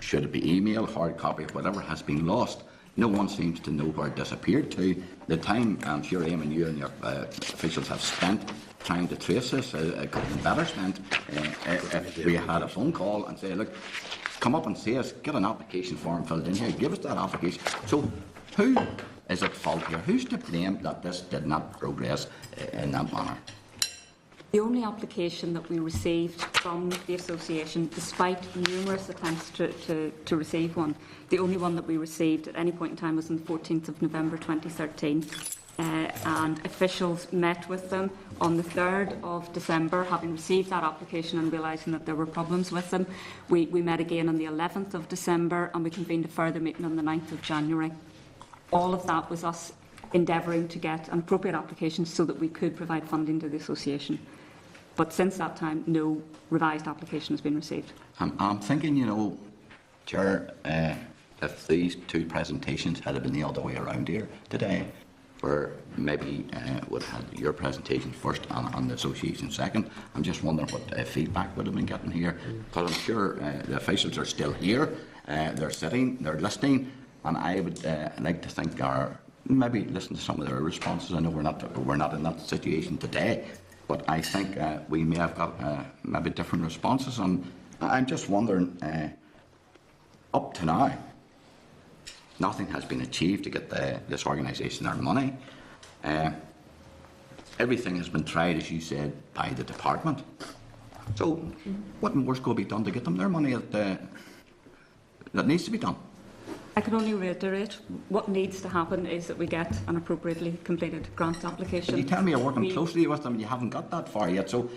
Speaker 12: should it be email, hard copy, whatever has been lost. No one seems to know where it disappeared to. The time, I'm sure, Eamon, you and your officials have spent trying to trace this, could have been better spent if we had a phone call and say, look, come up and see us, get an application form filled in here, give us that application. So who is at fault here? Who's to blame that this did not progress in that manner?
Speaker 6: The only application that we received from the association, despite numerous attempts to receive one, the only one that we received at any point in time was on the 14th of November 2013. And officials met with them on the 3rd of December, having received that application and realising that there were problems with them. We met again on the 11th of December and we convened a further meeting on the 9th of January. All of that was us endeavouring to get an appropriate application so that we could provide funding to the association. But since that time, no revised application has been received.
Speaker 12: I'm thinking, you know, Chair, if these two presentations had been the other way around here today, where maybe would have had your presentation first and the association second, I'm just wondering what feedback would have been getting here. Because I'm sure the officials are still here, they're sitting, they're listening, and I would like to think, or maybe listen to some of their responses. I know we're not in that situation today. But I think we may have got maybe different responses, and I'm just wondering, up to now, nothing has been achieved to get this organisation their money. Everything has been tried, as you said, by the department. So what more is going to be done to get them their money that needs to be done?
Speaker 6: I can only reiterate, what needs to happen is that we get an appropriately completed grant application.
Speaker 12: But you tell me you're working closely with them and you haven't got that far yet, so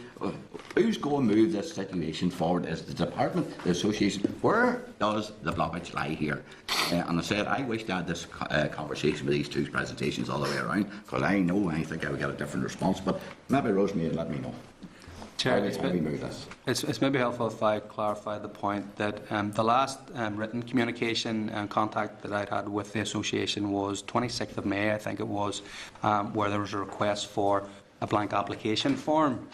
Speaker 12: who's going to move this situation forward? Is the department, the association? Where does the blockage lie here? And I said I wish to have this conversation with these two presentations all the way around, because I think I would get a different response, but maybe Rosemary will let me know.
Speaker 16: Chair, it's maybe helpful if I clarify the point that the last written communication and contact that I'd had with the association was 26th of May, I think it was, where there was a request for a blank application form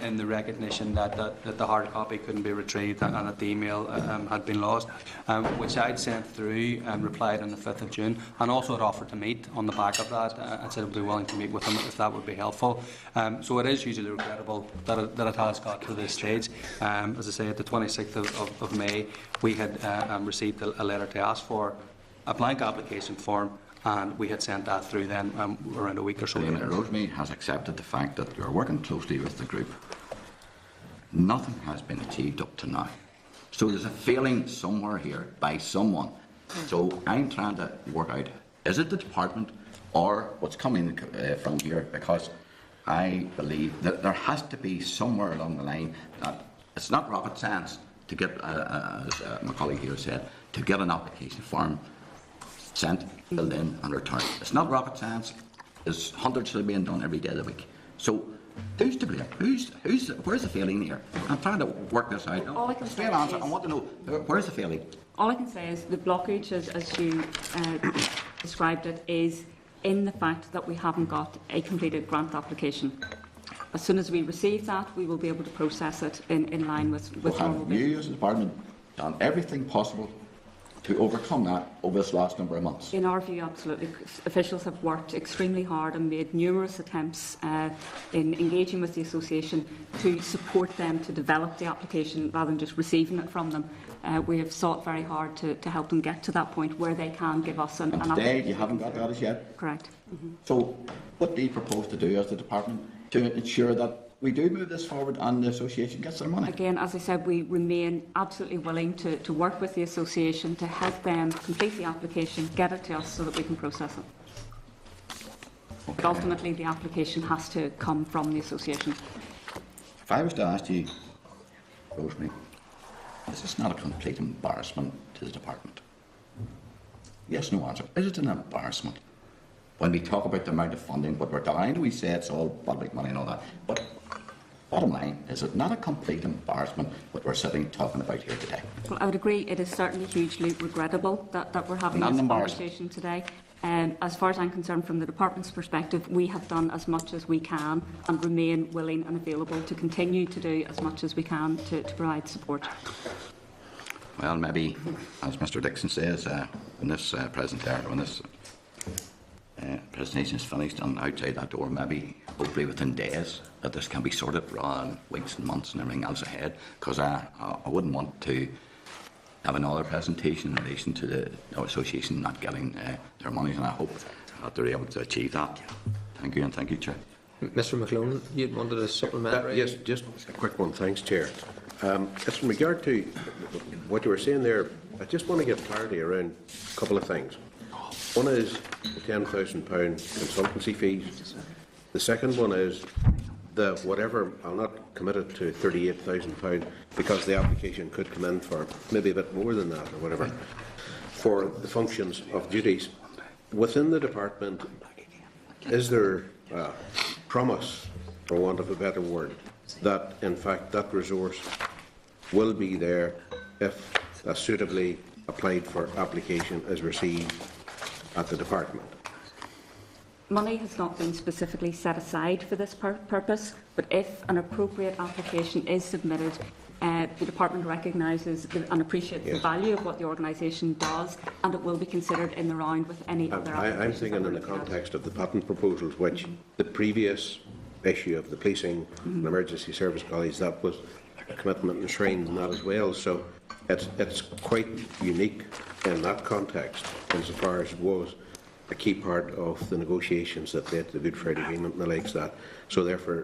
Speaker 16: in the recognition that the hard copy couldn't be retrieved and that the email had been lost, which I'd sent through and replied on the 5th of June, and also had offered to meet on the back of that. I said I'd be willing to meet with them if that would be helpful. So it is hugely regrettable that it has got to this stage. As I say, at the 26th of May, we had received a letter to ask for a blank application form, and we had sent that through then around a week or so later.
Speaker 12: Rosemary has accepted the fact that you're working closely with the group. Nothing has been achieved up to now. So there's a feeling somewhere here by someone. So I'm trying to work out, is it the department or what's coming from here? Because I believe that there has to be somewhere along the line that it's not rocket science to get, as my colleague here said, to get an application form sent, filled in and returned. It's not rocket science. There's hundreds that are being done every day of the week. So who's to blame? Where's the failing here? I'm trying to work this out.
Speaker 6: All I can say
Speaker 12: answer. I want to know where's the failing.
Speaker 6: All I can say is the blockage, as you described it, is in the fact that we haven't got a completed grant application. As soon as we receive that, we will be able to process it in line with normal
Speaker 12: Have
Speaker 6: business.
Speaker 12: you, as a department, done everything possible to overcome that over this last number of months?
Speaker 6: In our view, absolutely. Officials have worked extremely hard and made numerous attempts in engaging with the association to support them to develop the application rather than just receiving it from them. We have sought very hard to help them get to that point where they can give us an
Speaker 12: And today, you haven't got that as yet?
Speaker 6: Correct.
Speaker 12: So what do you propose to do as the department to ensure that we do move this forward and the association gets their money?
Speaker 6: Again, as I said, we remain absolutely willing to work with the association to help them complete the application, get it to us so that we can process it. But ultimately, the application has to come from the association.
Speaker 12: If I was to ask you, Rosemary, is this not a complete embarrassment to the department? Yes, no answer. Is it an embarrassment? When we talk about the amount of funding, what we're doing, we say it's all public money and all that. But bottom line, is it not a complete embarrassment what we're sitting talking about here today?
Speaker 6: Well, I would agree it is certainly hugely regrettable that we're having
Speaker 12: Not
Speaker 6: this
Speaker 12: an embarrassment.
Speaker 6: conversation today. As far as I'm concerned, from the department's perspective, we have done as much as we can and remain willing and available to continue to do as much as we can to provide support.
Speaker 12: Well, maybe, as Mr Dixon says, when this presentation is finished and outside that door, maybe, hopefully within days, that this can be sorted rather than weeks and months and everything else ahead, because I wouldn't want to have another presentation in relation to the association not getting their money, and I hope that they're able to achieve that. Thank you, and thank you, Chair.
Speaker 1: Mr McClone, you wanted a supplementary?
Speaker 15: Yes, just a quick one. Thanks, Chair. It's in regard to what you were saying there. I just want to get clarity around a couple of things. One is the £10,000 consultancy fees. The second one is the whatever, I'll not commit it to £38,000 because the application could come in for maybe a bit more than that or whatever, for the functions of duties. Within the department, is there a promise, for want of a better word, that in fact that resource will be there if a suitably applied for application is received at the department?
Speaker 6: Money has not been specifically set aside for this purpose, but if an appropriate application is submitted, the department recognises and appreciates the value of what the organisation does, and it will be considered in the round with any other applications.
Speaker 15: I'm thinking in the context of the patent proposals, which the previous issue of the policing and emergency service college, that was a commitment enshrined in that as well. So it's quite unique in that context, insofar as it was a key part of the negotiations that led to the Good Friday Agreement and the likes of that. So therefore,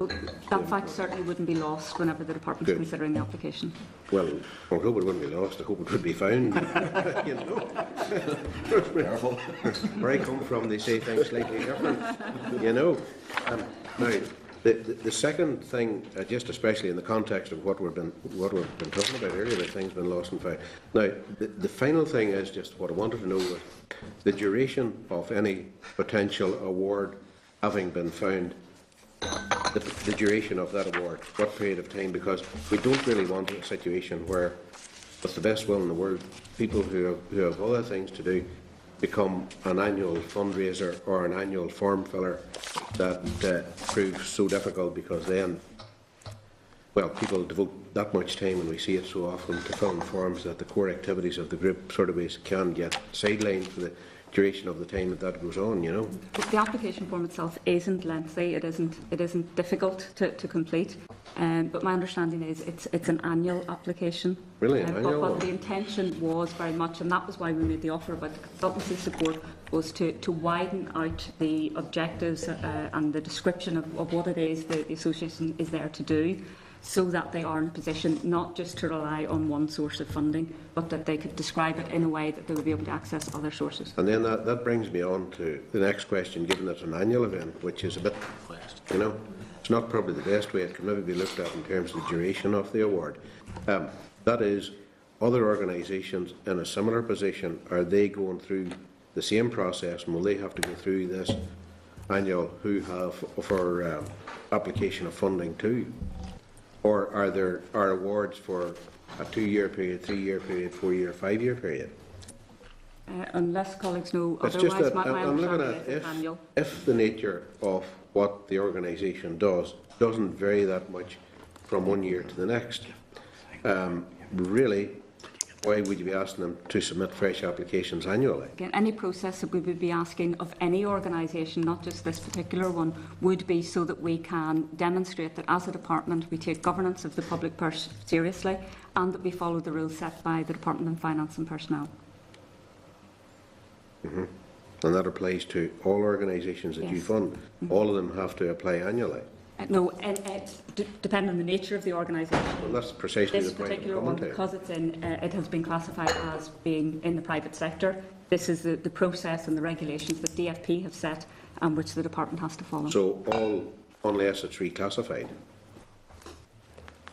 Speaker 6: that fact certainly wouldn't be lost whenever the department is considering the application.
Speaker 15: well, I hope it wouldn't be lost. I hope it would be found. You know, careful. Where I come from, they say things slightly different. You know. Now, the second thing, just especially in the context of what we've been talking about earlier, that things been lost and found. Now, the final thing is just what I wanted to know was the duration of any potential award having been found. The duration of that award, what period of time? Because we don't really want a situation where, with the best will in the world, people who have other things to do become an annual fundraiser or an annual form filler that proves so difficult, because then, well, people devote that much time, and we see it so often, to filling forms that the core activities of the group sort of ways can get sidelined for the duration of the time that goes on, you know.
Speaker 6: The application form itself isn't lengthy, it isn't difficult to complete, but my understanding is it's an annual application.
Speaker 15: Really, an annual?
Speaker 6: But the intention was very much, and that was why we made the offer about the consultancy support, was to widen out the objectives and the description of what it is the association is there to do, so that they are in a position not just to rely on one source of funding, but that they could describe it in a way that they would be able to access other sources.
Speaker 15: And then that brings me on to the next question, given it's an annual event, which is a bit, you know, it's not probably the best way it can maybe be looked at in terms of the duration of the award. That is, other organisations in a similar position, are they going through the same process, and will they have to go through this annual for application of funding too? Or are awards for a 2-year period, 3-year period, 4-year, 5-year period?
Speaker 6: Unless colleagues know
Speaker 15: It's
Speaker 6: otherwise,
Speaker 15: just that
Speaker 6: my
Speaker 15: I'm looking
Speaker 6: understanding
Speaker 15: at
Speaker 6: is it's annual.
Speaker 15: if the nature of what the organisation does doesn't vary that much from one year to the next. Really, why would you be asking them to submit fresh applications annually?
Speaker 6: Again, any process that we would be asking of any organisation, not just this particular one, would be so that we can demonstrate that as a department we take governance of the public purse seriously and that we follow the rules set by the Department of Finance and Personnel.
Speaker 15: Mm-hmm. And that applies to all organisations that you fund. Mm-hmm. All of them have to apply annually.
Speaker 6: No, depending on the nature of the organisation.
Speaker 15: Well, that's precisely
Speaker 6: this
Speaker 15: the point
Speaker 6: particular one, because it's in, it has been classified as being in the private sector. This is the process and the regulations that DFP have set, and which the department has to follow.
Speaker 15: So all, unless it's reclassified,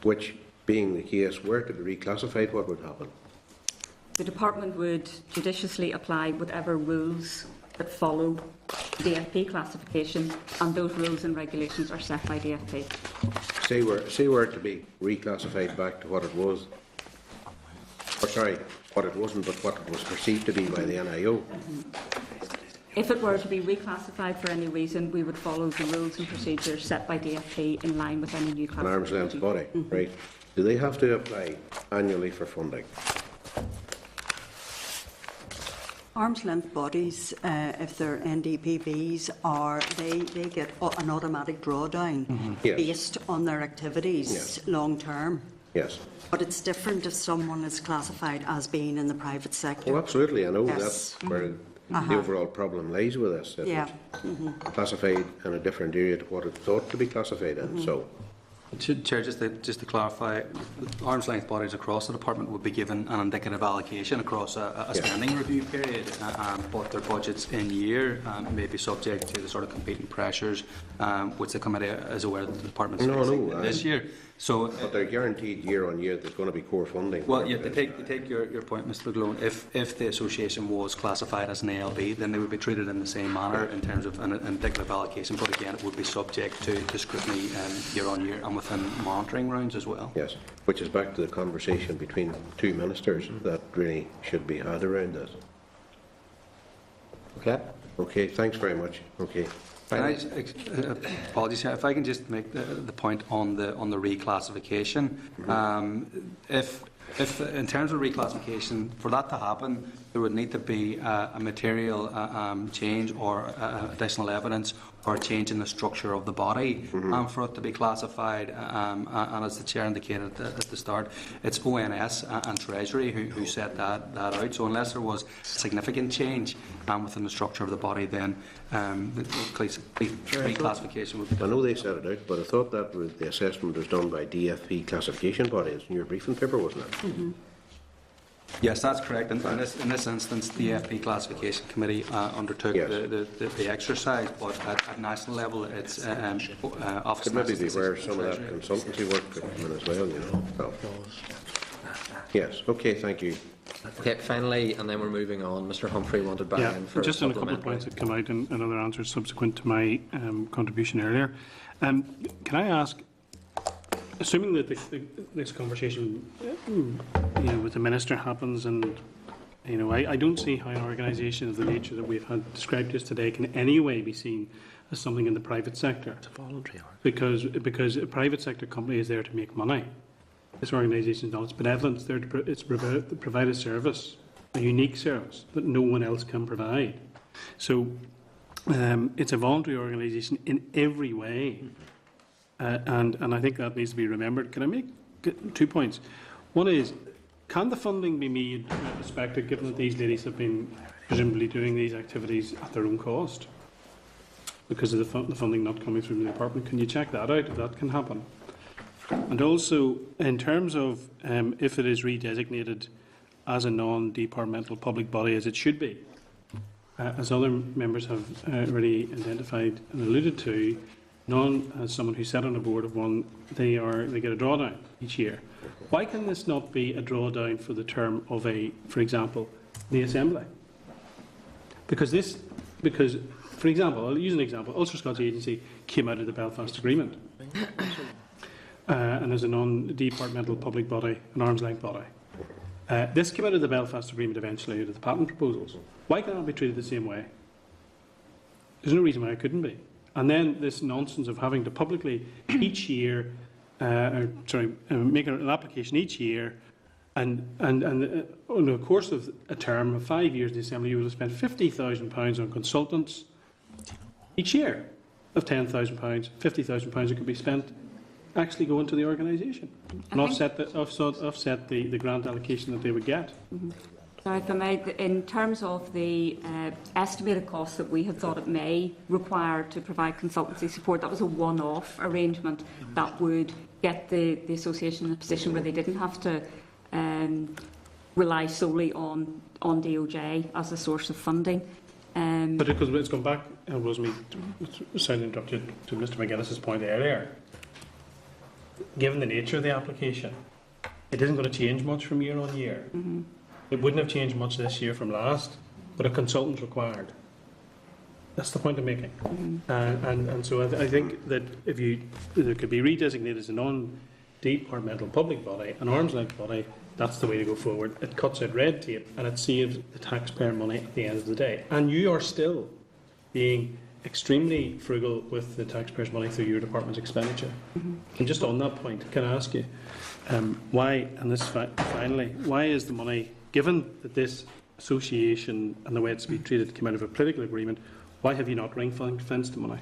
Speaker 15: which being the case, were to be reclassified, what would happen?
Speaker 6: The department would judiciously apply whatever rules that follow DFP classification, and those rules and regulations are set by DFP.
Speaker 15: Say were to be reclassified back to what it was, or sorry, what it wasn't, but what it was perceived to be by the NIO.
Speaker 6: If it were to be reclassified for any reason, we would follow the rules and procedures set by DFP in line with any new classification.
Speaker 15: An arm's length body, right? Do they have to apply annually for funding?
Speaker 17: Arm's length bodies, if they're NDPBs, they get an automatic drawdown
Speaker 15: Yes.
Speaker 17: based on their activities long term.
Speaker 15: Yes.
Speaker 17: But it's different if someone is classified as being in the private sector.
Speaker 15: Oh, absolutely. I know
Speaker 17: Yes.
Speaker 15: that's where the overall problem lies with this. That it's classified in a different area to what it's thought to be classified in. So.
Speaker 16: Chair, just to clarify, arm's length bodies across the department would be given an indicative allocation across a spending review period, but their budgets in year may be subject to the sort of competing pressures which the committee is aware that the department is facing this year. So,
Speaker 15: but they're guaranteed year on year there's going to be core funding.
Speaker 16: Well, yeah, to take your point, Mr. McGlone, if the association was classified as an ALB, then they would be treated in the same manner in terms of an indicative allocation, but again, it would be subject to scrutiny year on year and within monitoring rounds as well.
Speaker 15: Yes, which is back to the conversation between two ministers that really should be had around this. Okay. Okay, thanks very much. Okay.
Speaker 16: Can I, apologies, if I can just make the point on the reclassification. If in terms of reclassification, for that to happen, there would need to be a material change or additional evidence or a change in the structure of the body for it to be classified. And as the Chair indicated at the start, it's ONS and Treasury who set that out. So unless there was significant change within the structure of the body, then the reclassification would be done.
Speaker 15: I know they set it out, but I thought that the assessment was done by DFP classification bodies in your briefing paper, wasn't it?
Speaker 16: Yes, that's correct. In this instance, the DFP Classification Committee undertook the exercise, but at national level, it's office.
Speaker 15: Could maybe be where some of that consultancy work could come in as well, you know. So. Yes. Okay. Thank you.
Speaker 1: Okay. Finally, and then we're moving on. Mr. Humphrey wanted back in for
Speaker 7: just on a couple of points that come out in other answers subsequent to my contribution earlier. Can I ask? Assuming that this conversation, with the minister happens, and I don't see how an organisation of the nature that we've had described just today can in any way be seen as something in the private sector. It's a voluntary organisation. Because a private sector company is there to make money. This organisation is not. It's benevolent. It's there to provide a service, a unique service that no one else can provide. So it's a voluntary organisation in every way. And I think that needs to be remembered. Can I make 2 points? One is, can the funding be made retrospective, given that these ladies have been presumably doing these activities at their own cost because of the funding not coming through the department? Can you check that out, if that can happen? And also, in terms of if it is redesignated as a non-departmental public body, as it should be, as other members have already identified and alluded to, as someone who sat on a board of one, they get a drawdown each year. Why can this not be a drawdown for the term of for example, the Assembly? Because, for example, I'll use an example. Ulster Scots Agency came out of the Belfast Agreement, and as a non-departmental public body, an arm's length body. This came out of the Belfast Agreement eventually, out of the patent proposals. Why can't it be treated the same way? There's no reason why it couldn't be. And then this nonsense of having to publicly each year, make an application each year, and on the course of a term of 5 years, the Assembly, you will have spent £50,000 on consultants each year. Of £10,000, £50,000 that could be spent actually go into the organisation and offset the grant allocation that they would get.
Speaker 6: Sorry, if I may, in terms of the estimated costs that we have thought it may require to provide consultancy support, that was a one-off arrangement that would get the association in a position where they didn't have to rely solely on DOJ as a source of funding.
Speaker 7: But because it's gone back, Rosemary, sorry to interrupt you, to Mr McGuinness's point earlier, given the nature of the application, it isn't going to change much from year on year. It wouldn't have changed much this year from last, but a consultant's required. That's the point I'm making. And so I think that if there could be redesignated as a non-departmental public body, an arm's-length body, that's the way to go forward. It cuts out red tape and it saves the taxpayer money at the end of the day. And you are still being extremely frugal with the taxpayers' money through your department's expenditure. And just on that point, can I ask you, why, and this finally, why is the money, given that this association and the way it's to be treated came out of a political agreement, why have you not ring-fenced the money?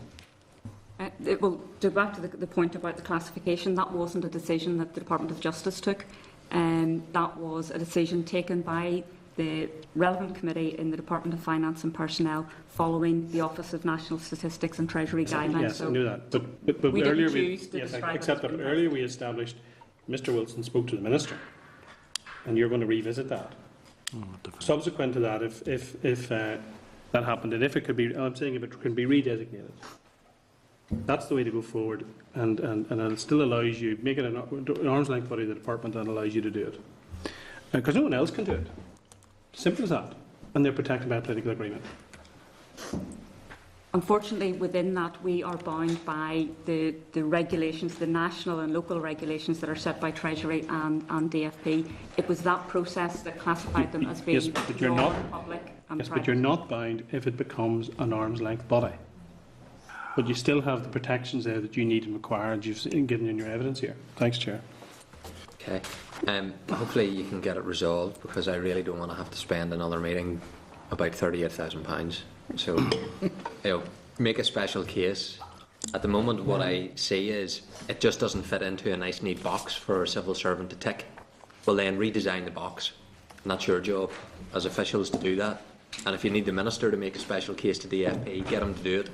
Speaker 6: Well, to go back to the point about the classification, that wasn't a decision that the Department of Justice took. That was a decision taken by the relevant committee in the Department of Finance and Personnel following the Office of National Statistics and Treasury guidelines.
Speaker 7: Yes, I knew that. But
Speaker 6: we
Speaker 7: earlier
Speaker 6: didn't choose to describe
Speaker 7: except that earlier we established Mr Wilson spoke to the Minister, and you're going to revisit that. Subsequent to that, if that happened, and if it could be, I'm saying if it could be redesignated, that's the way to go forward, and it still allows you, make it an arm's length body of the department that allows you to do it. Because no one else can do it. Simple as that. And they're protected by a political agreement.
Speaker 6: Unfortunately, within that, we are bound by the regulations, the national and local regulations that are set by Treasury and DFP. It was that process that classified them as being public and private.
Speaker 7: But you're not bound if it becomes an arm's length body. But you still have the protections there that you need and require, and you've given in your evidence here. Thanks, Chair.
Speaker 1: Okay. Hopefully you can get it resolved, because I really don't want to have to spend another meeting about £38,000. So, make a special case. At the moment, what I see is it just doesn't fit into a nice, neat box for a civil servant to tick. Well, then redesign the box, and that's your job as officials to do that. And if you need the Minister to make a special case to the DFP, get him to do it.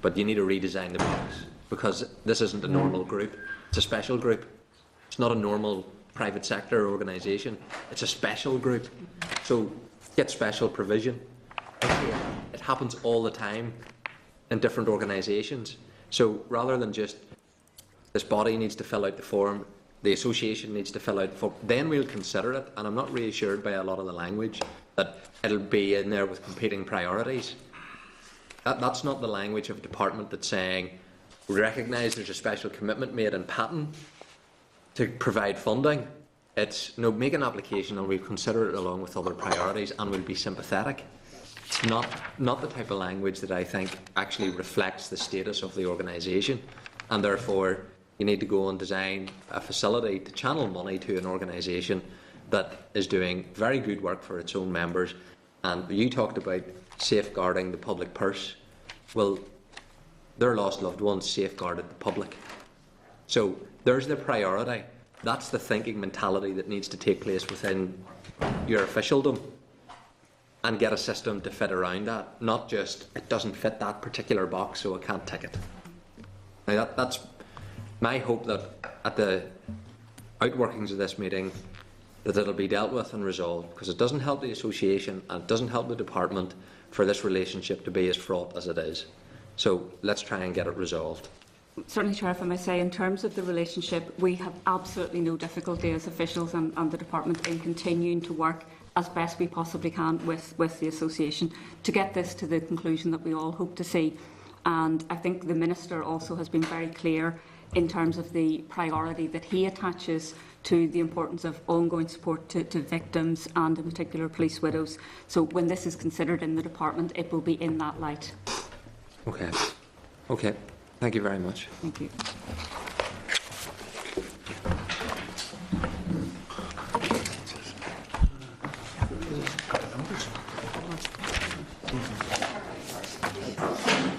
Speaker 1: But you need to redesign the box, because this isn't a normal group. It's a special group. It's not a normal private sector organisation. It's a special group. So get special provision. It happens all the time in different organisations. So rather than just this body needs to fill out the form, the association needs to fill out the form, then we'll consider it. And I'm not reassured by a lot of the language that it'll be in there with competing priorities. That's not the language of a department that's saying we recognise there's a special commitment made in Patton to provide funding. It's no, make an application and we'll consider it along with other priorities and we'll be sympathetic. It's not the type of language that I think actually reflects the status of the organisation, and therefore you need to go and design a facility to channel money to an organisation that is doing very good work for its own members. And you talked about safeguarding the public purse. Well, their lost loved ones safeguarded the public. So there's the priority. That's the thinking mentality that needs to take place within your officialdom, and get a system to fit around that, not just it doesn't fit that particular box so I can't tick it. Now that's my hope, that at the outworkings of this meeting that it'll be dealt with and resolved, because it doesn't help the association and it doesn't help the department for this relationship to be as fraught as it is. So let's try and get it resolved.
Speaker 6: Certainly, Chair, if I may say, in terms of the relationship, we have absolutely no difficulty as officials and the department in continuing to work as best we possibly can with the association to get this to the conclusion that we all hope to see. And I think the Minister also has been very clear in terms of the priority that he attaches to the importance of ongoing support to victims and in particular police widows. So when this is considered in the department, it will be in that light.
Speaker 1: Okay. Okay, thank you very much.
Speaker 6: Thank you.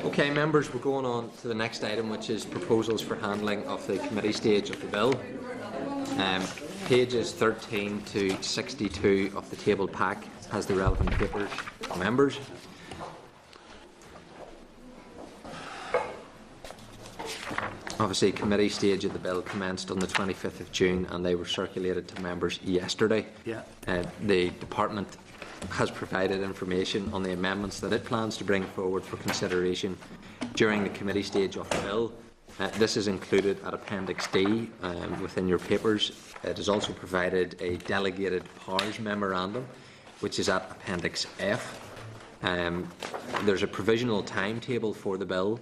Speaker 1: Okay, members, we're going on to the next item, which is proposals for handling of the committee stage of the bill. Pages 13 to 62 of the table pack has the relevant papers for members. Obviously, committee stage of the bill commenced on the 25th of June and they were circulated to members yesterday.
Speaker 5: Yeah.
Speaker 1: The department has provided information on the amendments that it plans to bring forward for consideration during the committee stage of the bill. This is included at Appendix D within your papers. It has also provided a delegated powers memorandum, which is at Appendix F. There's a provisional timetable for the bill,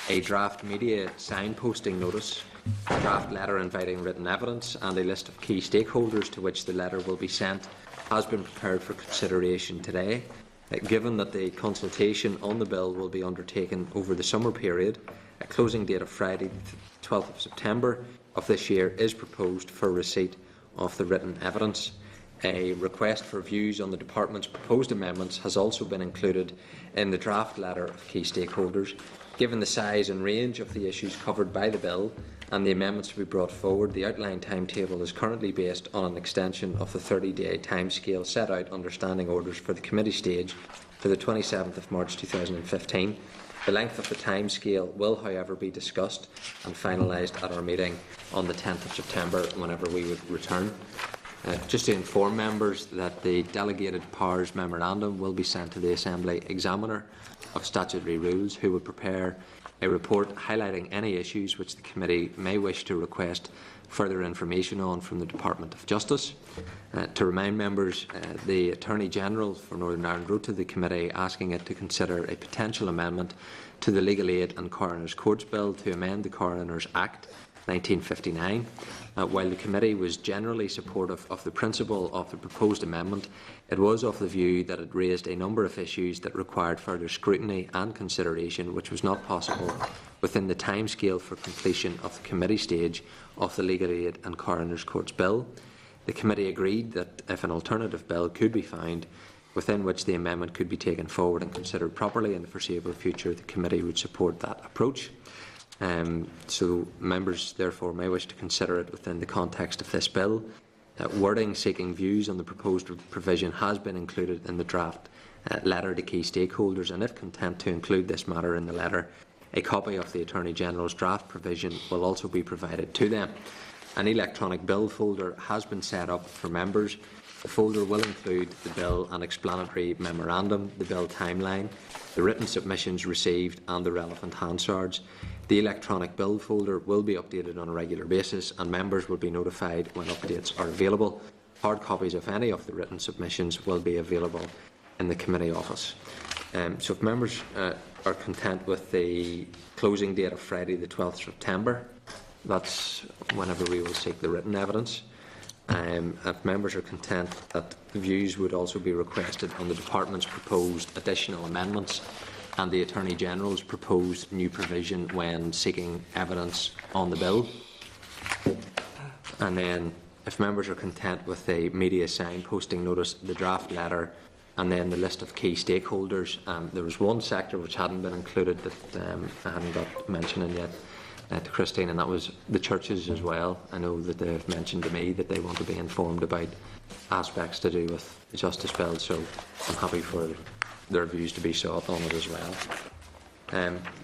Speaker 1: a draft media signposting notice, a draft letter inviting written evidence, and a list of key stakeholders to which the letter will be sent has been prepared for consideration today. Given that the consultation on the bill will be undertaken over the summer period, a closing date of Friday, 12th of September of this year is proposed for receipt of the written evidence. A request for views on the Department's proposed amendments has also been included in the draft letter of key stakeholders. Given the size and range of the issues covered by the bill and the amendments to be brought forward, the outline timetable is currently based on an extension of the 30-day timescale set out under standing orders for the committee stage to the 27th of March 2015. The length of the timescale will, however, be discussed and finalised at our meeting on the 10th of September, whenever we would return. Just to inform members that the delegated powers memorandum will be sent to the Assembly Examiner of Statutory Rules, who will prepare a report highlighting any issues which the committee may wish to request further information on from the Department of Justice. To remind members, the Attorney-General for Northern Ireland wrote to the committee asking it to consider a potential amendment to the Legal Aid and Coroners Courts Bill to amend the Coroners Act 1959. While the committee was generally supportive of the principle of the proposed amendment, it was of the view that it raised a number of issues that required further scrutiny and consideration, which was not possible within the timescale for completion of the committee stage of the Legal Aid and Coroners Courts Bill. The committee agreed that if an alternative bill could be found within which the amendment could be taken forward and considered properly in the foreseeable future, the committee would support that approach. So members therefore may wish to consider it within the context of this bill. Wording seeking views on the proposed provision has been included in the draft letter to key stakeholders, and if content to include this matter in the letter, a copy of the Attorney-General's draft provision will also be provided to them. An electronic bill folder has been set up for members. The folder will include the bill and explanatory memorandum, the bill timeline, the written submissions received and the relevant Hansards. The electronic bill folder will be updated on a regular basis and members will be notified when updates are available. Hard copies of any of the written submissions will be available in the committee office. So if members are content with the closing date of Friday the 12th of September, that's whenever we will seek the written evidence. If members are content that views would also be requested on the Department's proposed additional amendments and the Attorney-General's proposed new provision when seeking evidence on the bill. And then, if members are content with the media signposting notice, the draft letter, and then the list of key stakeholders, there was one sector which hadn't been included that I hadn't got mentioning yet to Christine, and that was the churches as well. I know that they've mentioned to me that they want to be informed about aspects to do with the Justice Bill, so I'm happy for their views to be sought on it as well.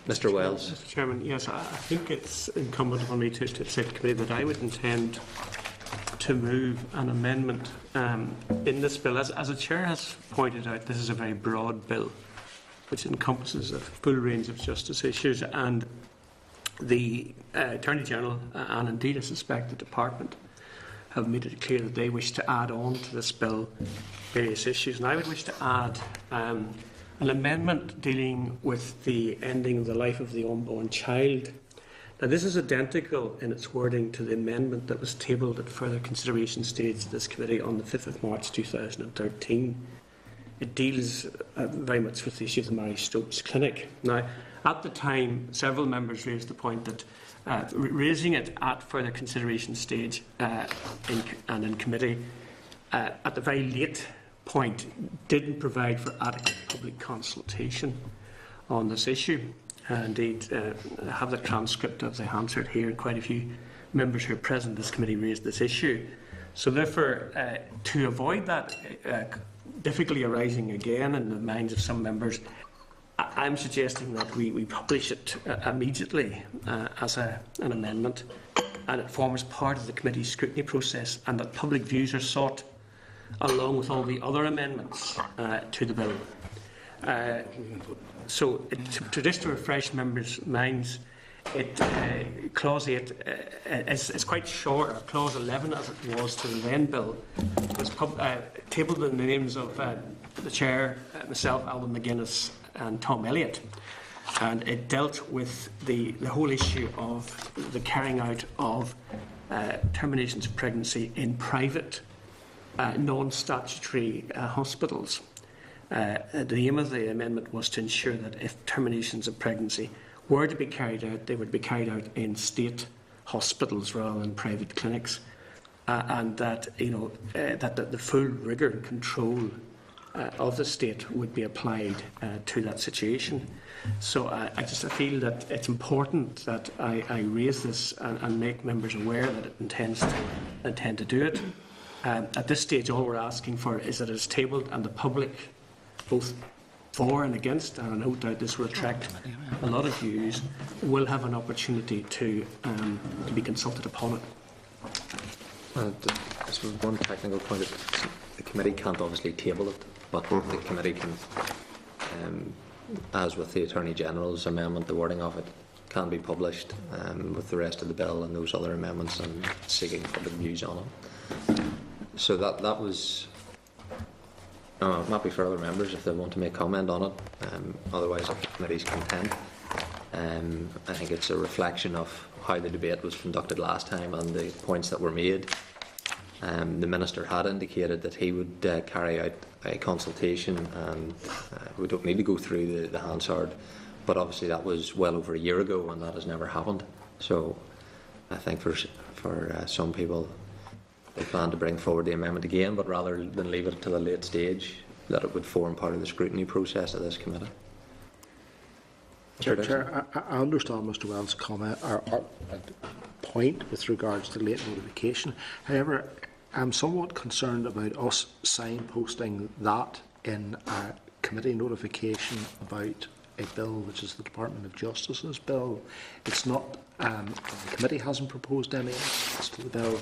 Speaker 1: Mr. Wells.
Speaker 7: Mr. Chairman, yes, I think it's incumbent upon me to say to the committee that I would intend to move an amendment in this bill. As the Chair has pointed out, this is a very broad bill which encompasses a full range of justice issues, and the Attorney-General and indeed I suspect the Department have made it clear that they wish to add on to this bill various issues, and I would wish to add an amendment dealing with the ending of the life of the unborn child. Now, this is identical in its wording to the amendment that was tabled at further consideration stage of this committee on the 5th of March 2013.
Speaker 2: it deals very much with the issue of the Mary Stopes Clinic. Now, at the time, several members raised the point that raising it at further consideration stage in committee at the very late point didn't provide for adequate public consultation on this issue. Indeed, I have the transcript of the answer here, and quite a few members who are present in this committee raised this issue. So therefore, to avoid that difficulty arising again in the minds of some members, I'm suggesting that we publish it immediately as an amendment, and it forms part of the committee's scrutiny process, and that public views are sought along with all the other amendments to the bill. So, just to refresh members' minds, Clause 8 is quite short, or Clause 11 as it was to the then bill. It was tabled in the names of the Chair, myself, Alban McGuinness and Tom Elliott, and it dealt with the whole issue of the carrying out of terminations of pregnancy in private non-statutory hospitals. The aim of the amendment was to ensure that if terminations of pregnancy were to be carried out, they would be carried out in state hospitals rather than private clinics, and that that the full rigour and control of the state would be applied to that situation. So I feel that it's important that I raise this and make members aware that it intend to do it. At this stage, all we're asking for is that it's tabled and the public, both for and against, and no doubt this will attract a lot of views, will have an opportunity to be consulted upon it.
Speaker 1: Just one technical point: the committee can't obviously table it, but the committee can, as with the Attorney General's amendment, the wording of it can be published with the rest of the bill and those other amendments, and seeking public views on it. So that was. I'm happy for other members if they want to make comment on it. Otherwise, if the committee's content, I think it's a reflection of how the debate was conducted last time and the points that were made. The Minister had indicated that he would carry out a consultation, and we don't need to go through the Hansard, but obviously that was well over a year ago and that has never happened. So I think for some people, they plan to bring forward the amendment again, but rather than leave it to a late stage, that it would form part of the scrutiny process of this committee.
Speaker 5: Chair, I understand Mr Wells' comment or point with regards to late notification. However, I'm somewhat concerned about us signposting that in a committee notification about a bill which is the Department of Justice's bill. It's not, the committee hasn't proposed any amendments to the bill.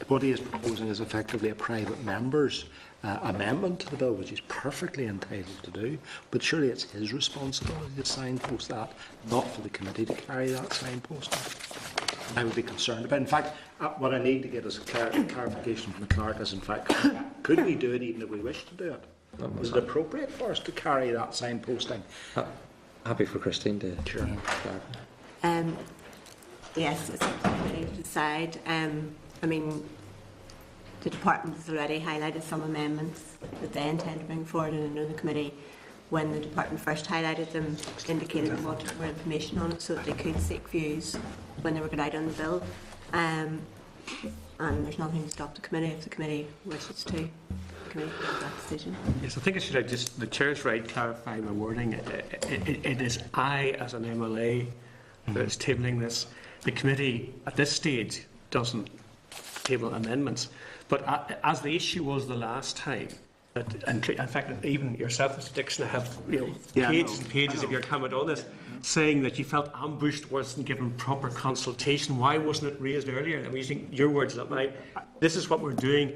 Speaker 5: What he is proposing is effectively a private member's amendment to the bill, which he's perfectly entitled to do, but surely it's his responsibility to signpost that, not for the committee to carry that signposting. I would be concerned about. In fact, what I need to get is a clarification from the clerk is, in fact, could we do it even if we wish to do it? Is it appropriate for us to carry that signposting?
Speaker 1: Happy for Christine to clarify.
Speaker 18: Yes, it's up to the committee to decide. I mean, the department has already highlighted some amendments that they intend to bring forward, and I know the committee, when the department first highlighted them, indicated they wanted more information on it so that they could seek views when they were going out on the bill. And there's nothing to stop the committee if the committee wishes to. That decision.
Speaker 2: Yes, I think I should just, the Chair's right, clarify my wording. It is I, as an MLA, that is tabling this. The committee, at this stage, doesn't table amendments. But as the issue was the last time, and in fact, even yourself, Mr Dixon, have pages and pages of your comment on this, saying that you felt ambushed, wasn't given proper consultation. Why wasn't it raised earlier? I'm using your words, not mine. This is what we're doing.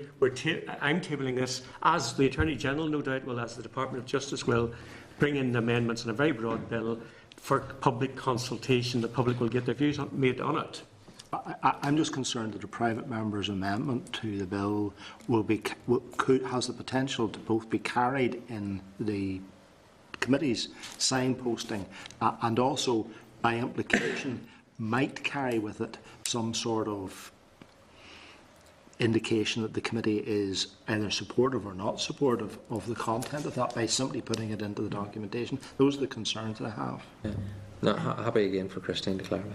Speaker 2: I'm tabling this, as the Attorney General, no doubt, will, as the Department of Justice will, bring in amendments in a very broad bill for public consultation. The public will get their views made on it.
Speaker 5: I'm just concerned that a private member's amendment to the bill has the potential to both be carried in the committee's signposting and also, by implication, might carry with it some sort of indication that the committee is either supportive or not supportive of the content of that by simply putting it into the documentation. Those are the concerns that I have.
Speaker 1: Yeah. No, happy again for Christine to clarify.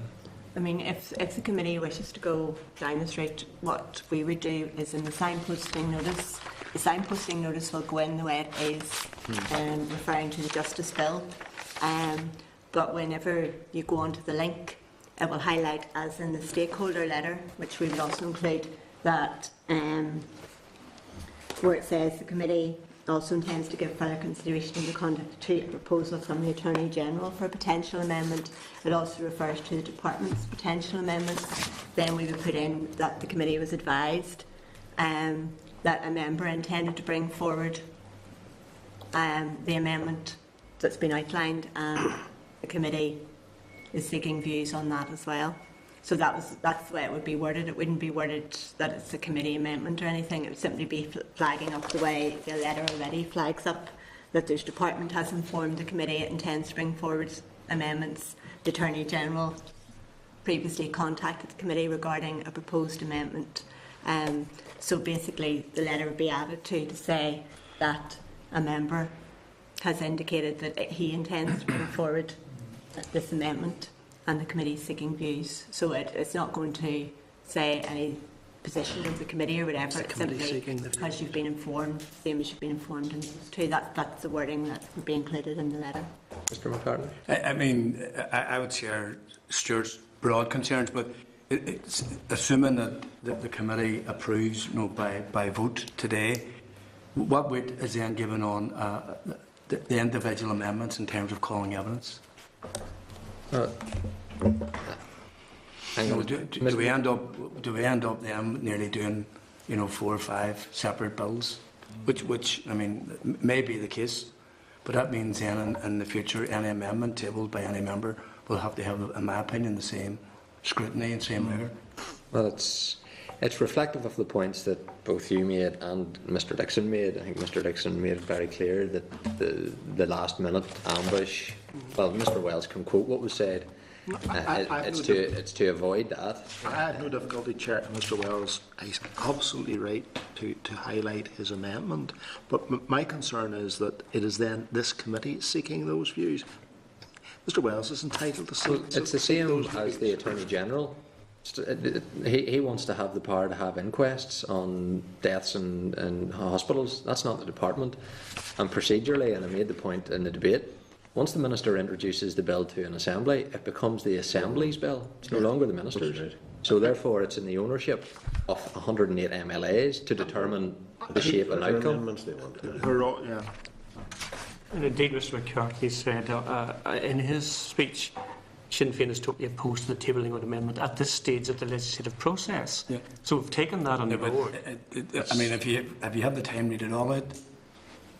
Speaker 18: I mean, if the committee wishes to go down this route, what we would do is in the signposting notice, the signposting notice will go in the way it is, referring to the Justice Bill. But whenever you go onto the link, it will highlight, as in the stakeholder letter, which we would also include, that where it says the committee also intends to give further consideration in the conduct to a proposal from the Attorney General for a potential amendment. It also refers to the Department's potential amendments. Then we would put in that the committee was advised that a member intended to bring forward the amendment that's been outlined, and the committee is seeking views on that as well. So that's the way it would be worded. It wouldn't be worded that it's a committee amendment or anything. It would simply be flagging up the way the letter already flags up, that the Department has informed the committee it intends to bring forward amendments. The Attorney General previously contacted the committee regarding a proposed amendment. So basically the letter would be added to say that a member has indicated that he intends to bring forward this amendment, and the committee is seeking views. So it's not going to say any position of the committee or whatever. It's simply because you've been informed, same as you've been informed in those two. That's the wording that would be included in the letter.
Speaker 1: Mr. McCartney?
Speaker 4: I mean, I would share Stuart's broad concerns, but it's assuming that the committee approves, by vote today, what weight is then given on the individual amendments in terms of calling evidence? Do we end up then nearly doing 4 or 5 separate bills, which I mean may be the case, but that means then in the future any amendment tabled by any member will have to have, in my opinion, the same scrutiny and same rigor.
Speaker 1: Well, it's reflective of the points that both you made and Mr. Dixon made. I think Mr. Dixon made it very clear that the last minute ambush. Well, Mr. Wells can quote what was said. It's to avoid that.
Speaker 5: I have no difficulty, Chair. Mr. Wells is absolutely right to highlight his amendment. But my concern is that it is then this committee seeking those views. Mr. Wells is entitled to see.
Speaker 1: It's the same as the Attorney General. He wants to have the power to have inquests on deaths in hospitals. That's not the department. And procedurally, and I made the point in the debate, once the Minister introduces the bill to an Assembly, it becomes the Assembly's bill. It's no longer the Minister's. So therefore it's in the ownership of 108 MLAs to determine the shape and outcome.
Speaker 7: And indeed, Mr. McCarthy said in his speech, Sinn Féin is totally opposed to the tabling of the amendment at this stage of the legislative process. Yeah. So we've taken that on board.
Speaker 4: I mean, if you have the time, read it all out.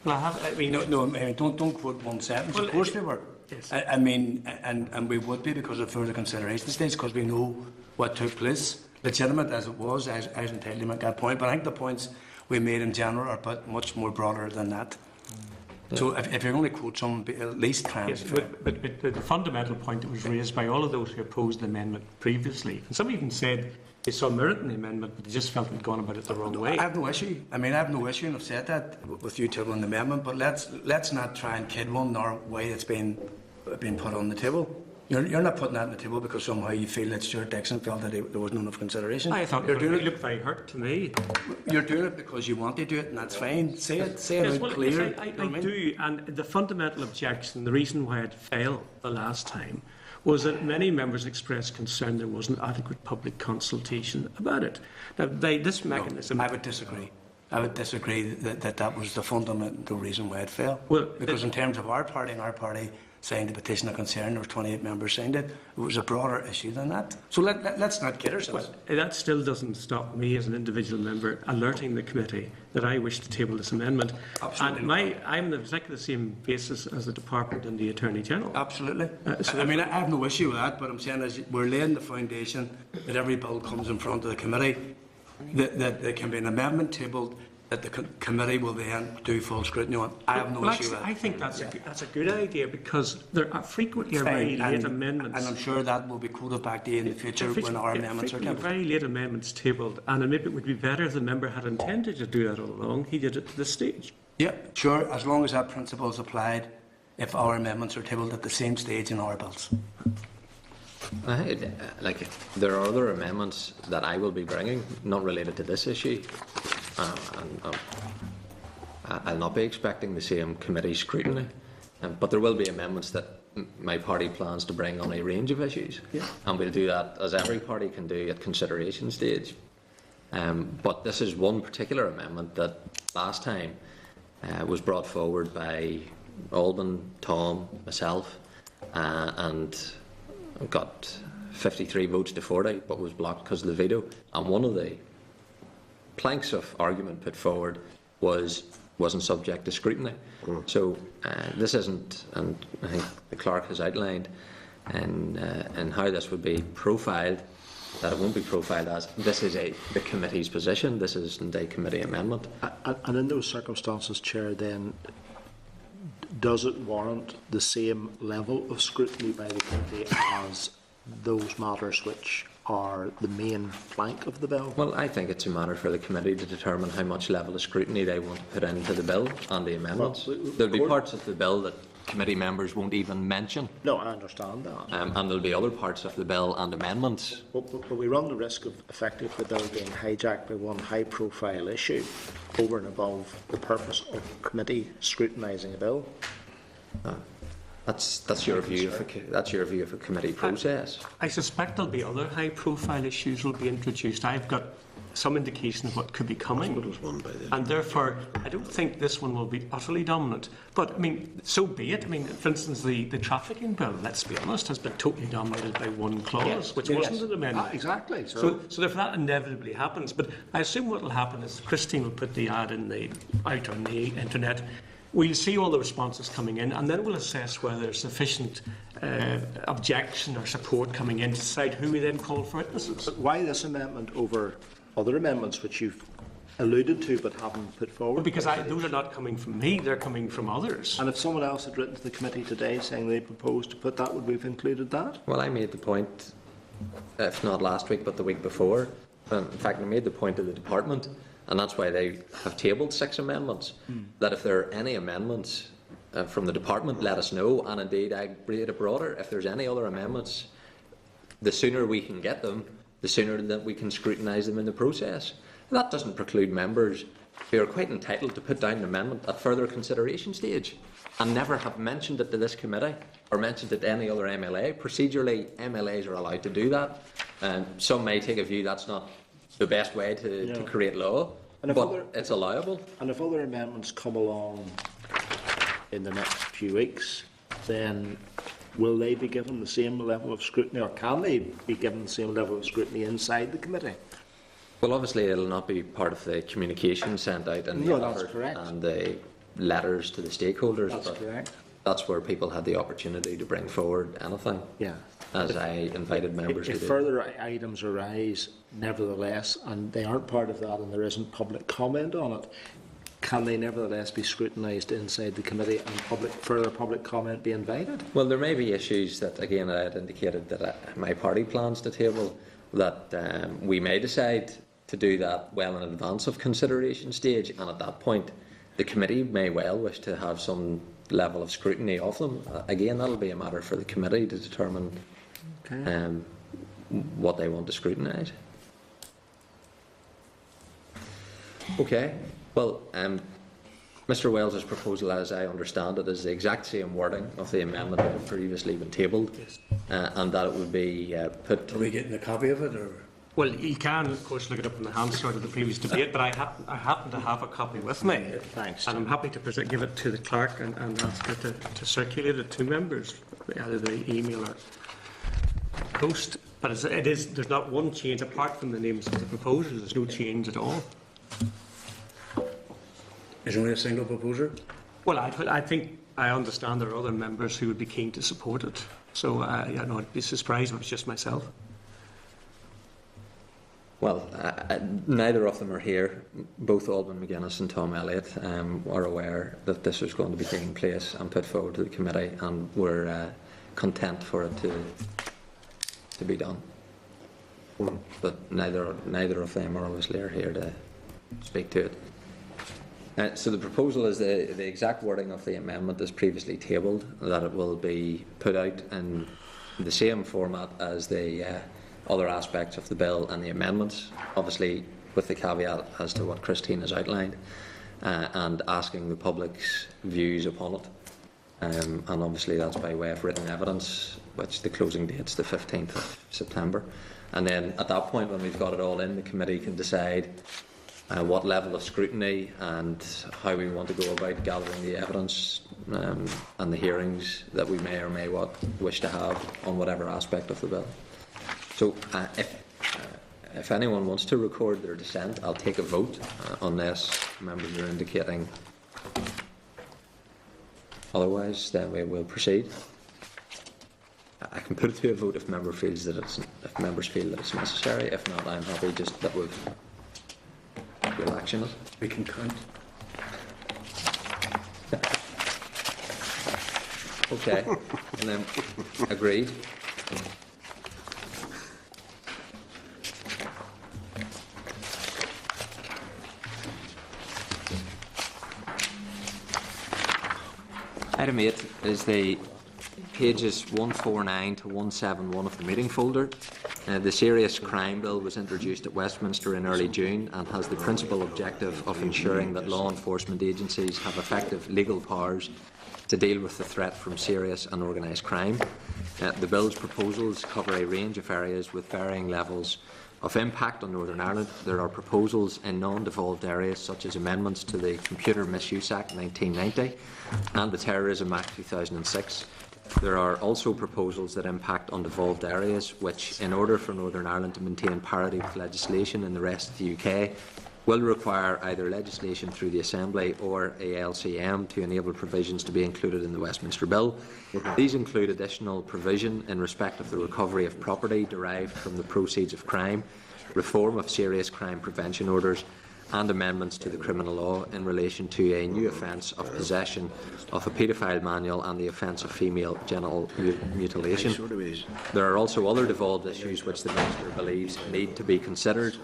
Speaker 7: Well, I have. I mean,
Speaker 4: don't quote one sentence. Well, of course we were. Yes. I mean, and we would be because of further consideration stage, because we know what took place. Legitimate as it was, I was entitled to make that point. But I think the points we made in general are but much more broader than that. So if you're going to quote some, at least try and...
Speaker 7: Yes, but the fundamental point that was raised by all of those who opposed the amendment previously, and some even said they saw merit in the amendment, but they just felt we'd gone about it the wrong way.
Speaker 4: I have no issue. I mean, I have no issue, and I've said that with you tabling the amendment, but let's not try and kid one nor why it's been put on the table. You're not putting that on the table because somehow you feel that Stuart Dixon felt that there wasn't enough consideration.
Speaker 7: I thought it looked very hurt to me.
Speaker 4: You're doing it because you want to do it, and that's fine. Say it out clear.
Speaker 7: Yes, I do, and the fundamental objection, the reason why it failed the last time, was that many members expressed concern there wasn't adequate public consultation about it. Now, this mechanism...
Speaker 4: No, I would disagree. I would disagree that was the fundamental reason why it failed. Well, because in terms of our party, signed the petition of concern, there were 28 members signed it. It was a broader issue than that. So let's not kid ourselves.
Speaker 7: Well, that still doesn't stop me as an individual member alerting the committee that I wish to table this amendment. Absolutely. And I'm on exactly the same basis as the Department and the Attorney General.
Speaker 4: Absolutely. I mean, I have no issue with that, but I'm saying as we're laying the foundation that every bill comes in front of the committee, that there can be an amendment tabled that the committee will then do full scrutiny on. I have no
Speaker 2: Well,
Speaker 4: issue
Speaker 2: actually,
Speaker 4: with
Speaker 2: I
Speaker 4: it.
Speaker 2: think that's a good idea, because there are frequently very late amendments.
Speaker 4: And I'm sure that will be quoted back to you in the future when our amendments are tabled.
Speaker 2: Very late amendments tabled, and maybe it would be better if the member had intended to do that all along. He did it to this stage.
Speaker 4: Yeah, sure, as long as that principle is applied, if our amendments are tabled at the same stage in our bills.
Speaker 1: Like, there are other amendments that I will be bringing, not related to this issue. I'll not be expecting the same committee scrutiny, but there will be amendments that my party plans to bring on a range of issues, and we'll do that as every party can do at consideration stage. But this is one particular amendment that last time was brought forward by Alban, Tom, myself, and got 53 votes to 40, but was blocked because of the veto. And one of the planks of argument put forward wasn't subject to scrutiny. So this isn't, and I think the clerk has outlined and how this would be profiled, that it won't be profiled as this is the committee's position, this isn't a committee amendment.
Speaker 5: And in those circumstances, Chair, then does it warrant the same level of scrutiny by the committee as those matters which are the main plank of the bill?
Speaker 1: Well, I think it's a matter for the committee to determine how much level of scrutiny they want to put into the bill and the amendments.
Speaker 5: Well,
Speaker 1: there'll be parts of the bill that committee members won't even mention.
Speaker 5: No, I understand that.
Speaker 1: And there'll be other parts of the bill and amendments.
Speaker 5: But we run the risk of effectively the bill being hijacked by one high-profile issue over and above the purpose of committee scrutinising a bill.
Speaker 1: That's your view of a committee process.
Speaker 2: I suspect there'll be other high-profile issues will be introduced. I've got some indication of what could be coming, and therefore I don't think this one will be utterly dominant. But I mean, so be it. I mean, for instance, the trafficking bill, let's be honest, has been totally dominated by one clause, which wasn't an amendment.
Speaker 5: Exactly.
Speaker 2: So if that inevitably happens, but I assume what will happen is Christine will put the ad out on the internet. We'll see all the responses coming in, and then we'll assess whether there's sufficient objection or support coming in to decide who we then call for witnesses.
Speaker 5: But why this amendment over other amendments which you've alluded to but haven't put forward?
Speaker 2: Well, because those are not coming from me, they're coming from others.
Speaker 5: And if someone else had written to the committee today saying they proposed to put that, would we have included that?
Speaker 1: Well, I made the point, if not last week, but the week before. In fact, I made the point to the department, and that's why they have tabled 6 amendments, that if there are any amendments from the department, let us know, and indeed I read it broader. If there's any other amendments, the sooner we can get them, the sooner that we can scrutinise them in the process. That doesn't preclude members who are quite entitled to put down an amendment at further consideration stage and never have mentioned it to this committee or mentioned it to any other MLA. Procedurally, MLAs are allowed to do that. Some may take a view that's not the best way to create law, but it's allowable.
Speaker 5: And if other amendments come along in the next few weeks, then will they be given the same level of scrutiny, or can they be given the same level of scrutiny inside the committee?
Speaker 1: Well, obviously it'll not be part of the communication sent out and the letters to the stakeholders.
Speaker 5: That's correct.
Speaker 1: That's where people had the opportunity to bring forward anything.
Speaker 5: Yeah.
Speaker 1: As I invited members to do.
Speaker 5: If further items arise, nevertheless, and they aren't part of that and there isn't public comment on it, can they nevertheless be scrutinised inside the committee and further public comment be invited?
Speaker 1: Well, there may be issues that, again, I had indicated that my party plans to table, that we may decide to do that well in advance of consideration stage, and at that point the committee may well wish to have some level of scrutiny of them. Again, that'll be a matter for the committee to determine what they want to scrutinise. Okay. Well, Mr. Wells's proposal, as I understand it, is the exact same wording of the amendment that had previously been tabled, and that it would be put.
Speaker 4: Are we getting a copy of it, or?
Speaker 2: Well, you can, of course, look it up in the Hansard of the previous debate, but I happen to have a copy with me.
Speaker 5: Thanks.
Speaker 2: And I'm happy to give it to the clerk and ask her to circulate it to members, either the email or post. But there's not one change, apart from the names of the proposals, there's no change at all.
Speaker 4: Is there only a single proposer?
Speaker 2: Well, I understand there are other members who would be keen to support it. So, I'd be surprised if it was just myself.
Speaker 1: Well, neither of them are here. Both Alban McGuinness and Tom Elliott are aware that this was going to be taking place and put forward to the committee, and we're content for it to be done. But neither of them are obviously here to speak to it. So the proposal is the exact wording of the amendment is previously tabled, that it will be put out in the same format as the other aspects of the bill and the amendments, obviously with the caveat as to what Christine has outlined, and asking the public's views upon it. And obviously that's by way of written evidence, which the closing date's the 15th of September. And then at that point, when we've got it all in, the committee can decide what level of scrutiny and how we want to go about gathering the evidence and the hearings that we may or may wish to have on whatever aspect of the bill. So if anyone wants to record their dissent, I'll take a vote unless members are indicating otherwise, then we will proceed. I can put it to a vote if members feel that it's necessary. If not, I'm happy just that we'll action it.
Speaker 4: We can count.
Speaker 1: Okay, and then agreed. Item 8 is the pages 149 to 171 of the meeting folder. The Serious Crime Bill was introduced at Westminster in early June and has the principal objective of ensuring that law enforcement agencies have effective legal powers to deal with the threat from serious and organised crime. The Bill's proposals cover a range of areas with varying levels of impact on Northern Ireland. There are proposals in non-devolved areas such as amendments to the Computer Misuse Act 1990 and the Terrorism Act 2006. There are also proposals that impact on devolved areas which, in order for Northern Ireland to maintain parity with legislation in the rest of the UK, will require either legislation through the Assembly or a LCM to enable provisions to be included in the Westminster Bill. These include additional provision in respect of the recovery of property derived from the proceeds of crime, reform of serious crime prevention orders, and amendments to the criminal law in relation to a new offence of possession of a paedophile manual and the offence of female genital mutilation. There are also other devolved issues which the Minister believes need to be considered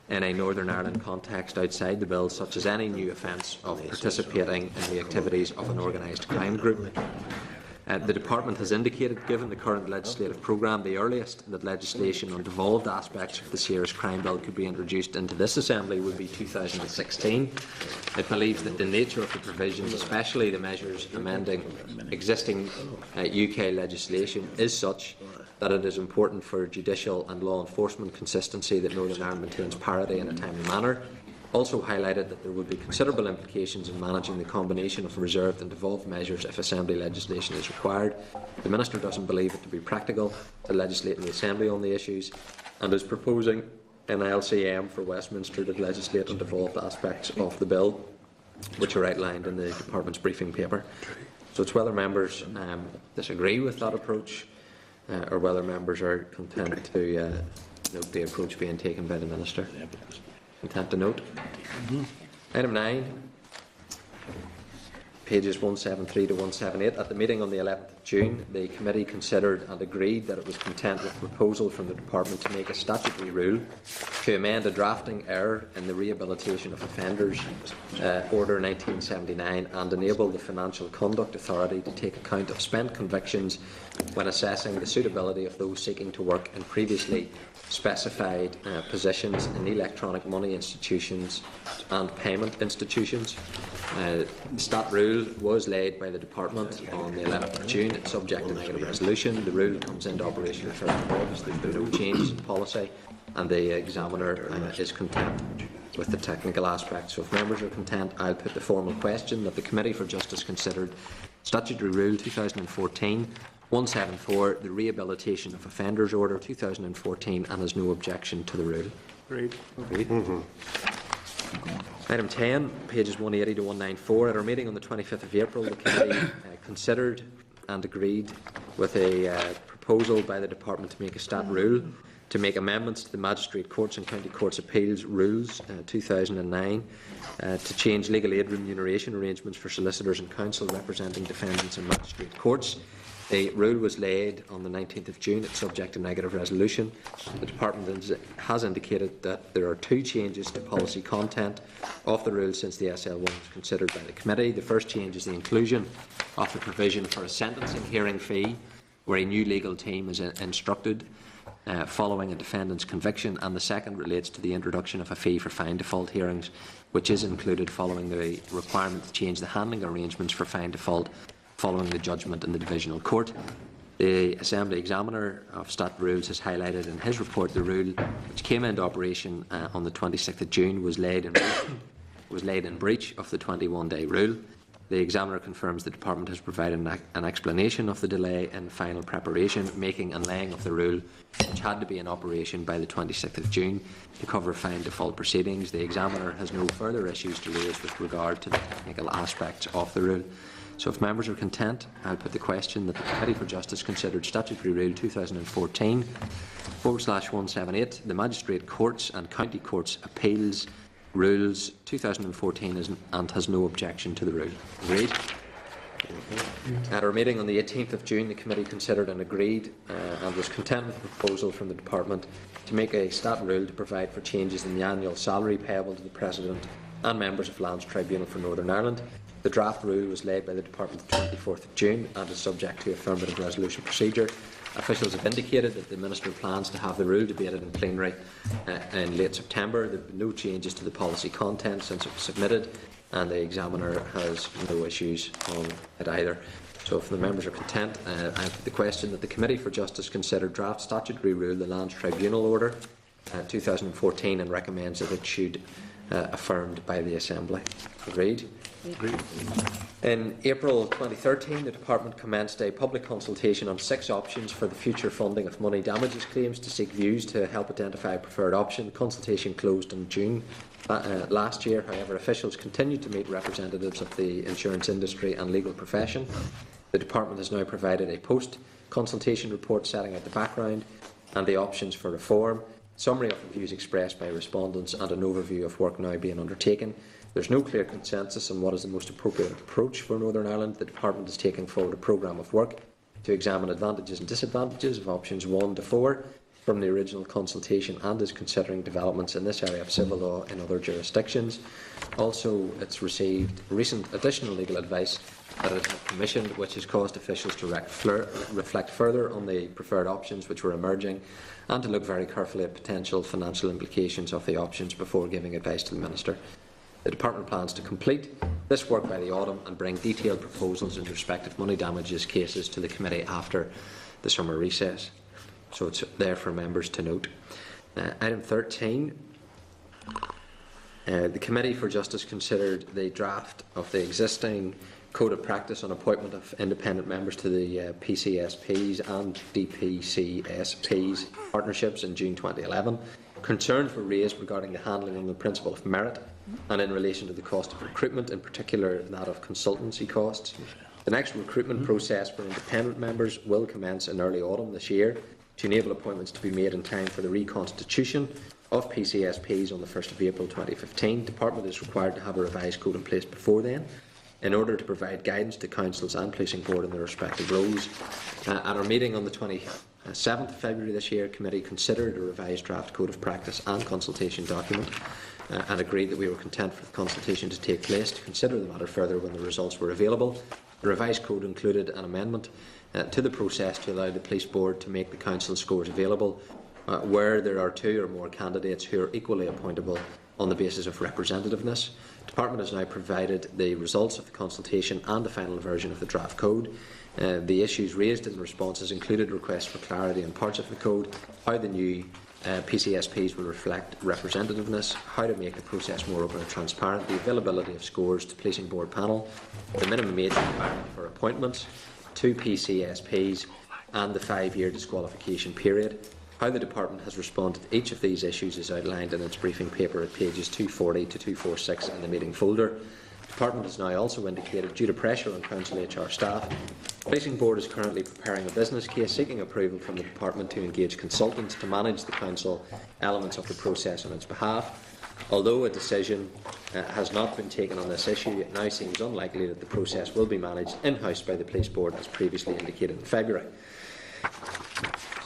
Speaker 1: in a Northern Ireland context outside the bill, such as any new offence of participating in the activities of an organised crime group. The Department has indicated, given the current legislative programme, the earliest that legislation on devolved aspects of the Serious Crime Bill could be introduced into this Assembly would be 2016. It believes that the nature of the provisions, especially the measures amending existing UK legislation, is such that it is important for judicial and law enforcement consistency that Northern Ireland maintains parity in a timely manner. Also highlighted that there would be considerable implications in managing the combination of reserved and devolved measures if Assembly legislation is required. The Minister doesn't believe it to be practical to legislate in the Assembly on the issues and is proposing an LCM for Westminster to legislate on devolved aspects of the bill, which are outlined in the Department's briefing paper. So it's whether members disagree with that approach or whether members are content to note the approach being taken by the Minister. Content to note. Item 9, pages 173 to 178. At the meeting on the 11th of June, the committee considered and agreed that it was content with the proposal from the Department to make a statutory rule to amend a drafting error in the Rehabilitation of Offenders Order 1979 and enable the Financial Conduct Authority to take account of spent convictions when assessing the suitability of those seeking to work in previously specified positions in electronic money institutions and payment institutions. That rule was laid by the Department on the 11th of June. It's subject to negative resolution. The rule comes into operation the 1st of August. There's been no change in policy, and the examiner is content with the technical aspects. So if members are content, I'll put the formal question that the Committee for Justice considered Statutory Rule 2014-174, the Rehabilitation of Offenders Order 2014, and has no objection to the rule.
Speaker 7: Agreed.
Speaker 1: Item 10, pages 180 to 194. At our meeting on the 25th of April, the committee considered and agreed with a proposal by the Department to make a stat rule to make amendments to the Magistrate Courts and County Courts Appeals Rules 2009, to change legal aid remuneration arrangements for solicitors and counsel representing defendants in magistrate courts. The rule was laid on the 19th of June. It's subject to negative resolution. The Department has indicated that there are 2 changes to policy content of the rule since the SL1 was considered by the committee. The first change is the inclusion of the provision for a sentencing hearing fee where a new legal team is instructed following a defendant's conviction, and the second relates to the introduction of a fee for fine default hearings, which is included following the requirement to change the handling arrangements for fine default following the judgment in the Divisional Court. The Assembly Examiner of Stat Rules has highlighted in his report the rule, which came into operation on the 26th of June, was laid in breach of the 21-day rule. The Examiner confirms the Department has provided an explanation of the delay in final preparation, making and laying of the rule, which had to be in operation by the 26th of June to cover fine default proceedings. The Examiner has no further issues to raise with regard to the technical aspects of the rule. So if members are content, I'll put the question that the Committee for Justice considered Statutory Rule 2014/178, the Magistrate Courts and County Courts Appeals Rules 2014 and has no objection to the rule. Agreed? At our meeting on the 18th of June, the Committee considered and agreed and was content with the proposal from the Department to make a stat rule to provide for changes in the annual salary payable to the President and members of Lands Tribunal for Northern Ireland. The draft rule was laid by the Department the 24th of June and is subject to affirmative resolution procedure. Officials have indicated that the Minister plans to have the rule debated in plenary in late September. There have been no changes to the policy content since it was submitted, and the Examiner has no issues on it either. So if the members are content, I put the question that the Committee for Justice consider draft statutory rule, the Lands Tribunal Order 2014, and recommends that it should affirmed by the Assembly. Agreed? Agreed. In April 2013, the Department commenced a public consultation on 6 options for the future funding of money damages claims to seek views to help identify a preferred option. The consultation closed in June last year. However, officials continued to meet representatives of the insurance industry and legal profession. The Department has now provided a post-consultation report setting out the background and the options for reform, summary of the views expressed by respondents and an overview of work now being undertaken. There's no clear consensus on what is the most appropriate approach for Northern Ireland. The Department is taking forward a programme of work to examine advantages and disadvantages of options 1 to 4 from the original consultation and is considering developments in this area of civil law in other jurisdictions. Also, it's received recent additional legal advice that it had commissioned, which has caused officials to reflect further on the preferred options which were emerging and to look very carefully at potential financial implications of the options before giving advice to the Minister. The Department plans to complete this work by the autumn and bring detailed proposals in respect of money damages cases to the Committee after the summer recess. So it's there for members to note. Item 13. The Committee for Justice considered the draft of the existing Code of Practice on appointment of independent members to the PCSPs and DPCSPs partnerships in June 2011. Concerns were raised regarding the handling of the principle of merit and in relation to the cost of recruitment, in particular that of consultancy costs. The next recruitment process for independent members will commence in early autumn this year to enable appointments to be made in time for the reconstitution of PCSPs on the 1st of April 2015. The Department is required to have a revised code in place before then in order to provide guidance to councils and policing board in their respective roles. At our meeting on the 27th of February this year, Committee considered a revised draft Code of Practice and consultation document and agreed that we were content for the consultation to take place to consider the matter further when the results were available. The revised code included an amendment to the process to allow the Police Board to make the Council scores available where there are 2 or more candidates who are equally appointable on the basis of representativeness. The Department has now provided the results of the consultation and the final version of the draft code. The issues raised in the responses included requests for clarity on parts of the code, how the new PCSPs will reflect representativeness, how to make the process more open and transparent, the availability of scores to Policing Board panel, the minimum age requirement for appointments to PCSPs and the 5-year disqualification period. How the Department has responded to each of these issues is outlined in its briefing paper at pages 240 to 246 in the meeting folder. The Department has now also indicated, due to pressure on Council HR staff, the Policing Board is currently preparing a business case seeking approval from the Department to engage consultants to manage the Council elements of the process on its behalf. Although a decision has not been taken on this issue, it now seems unlikely that the process will be managed in-house by the Police Board, as previously indicated in February.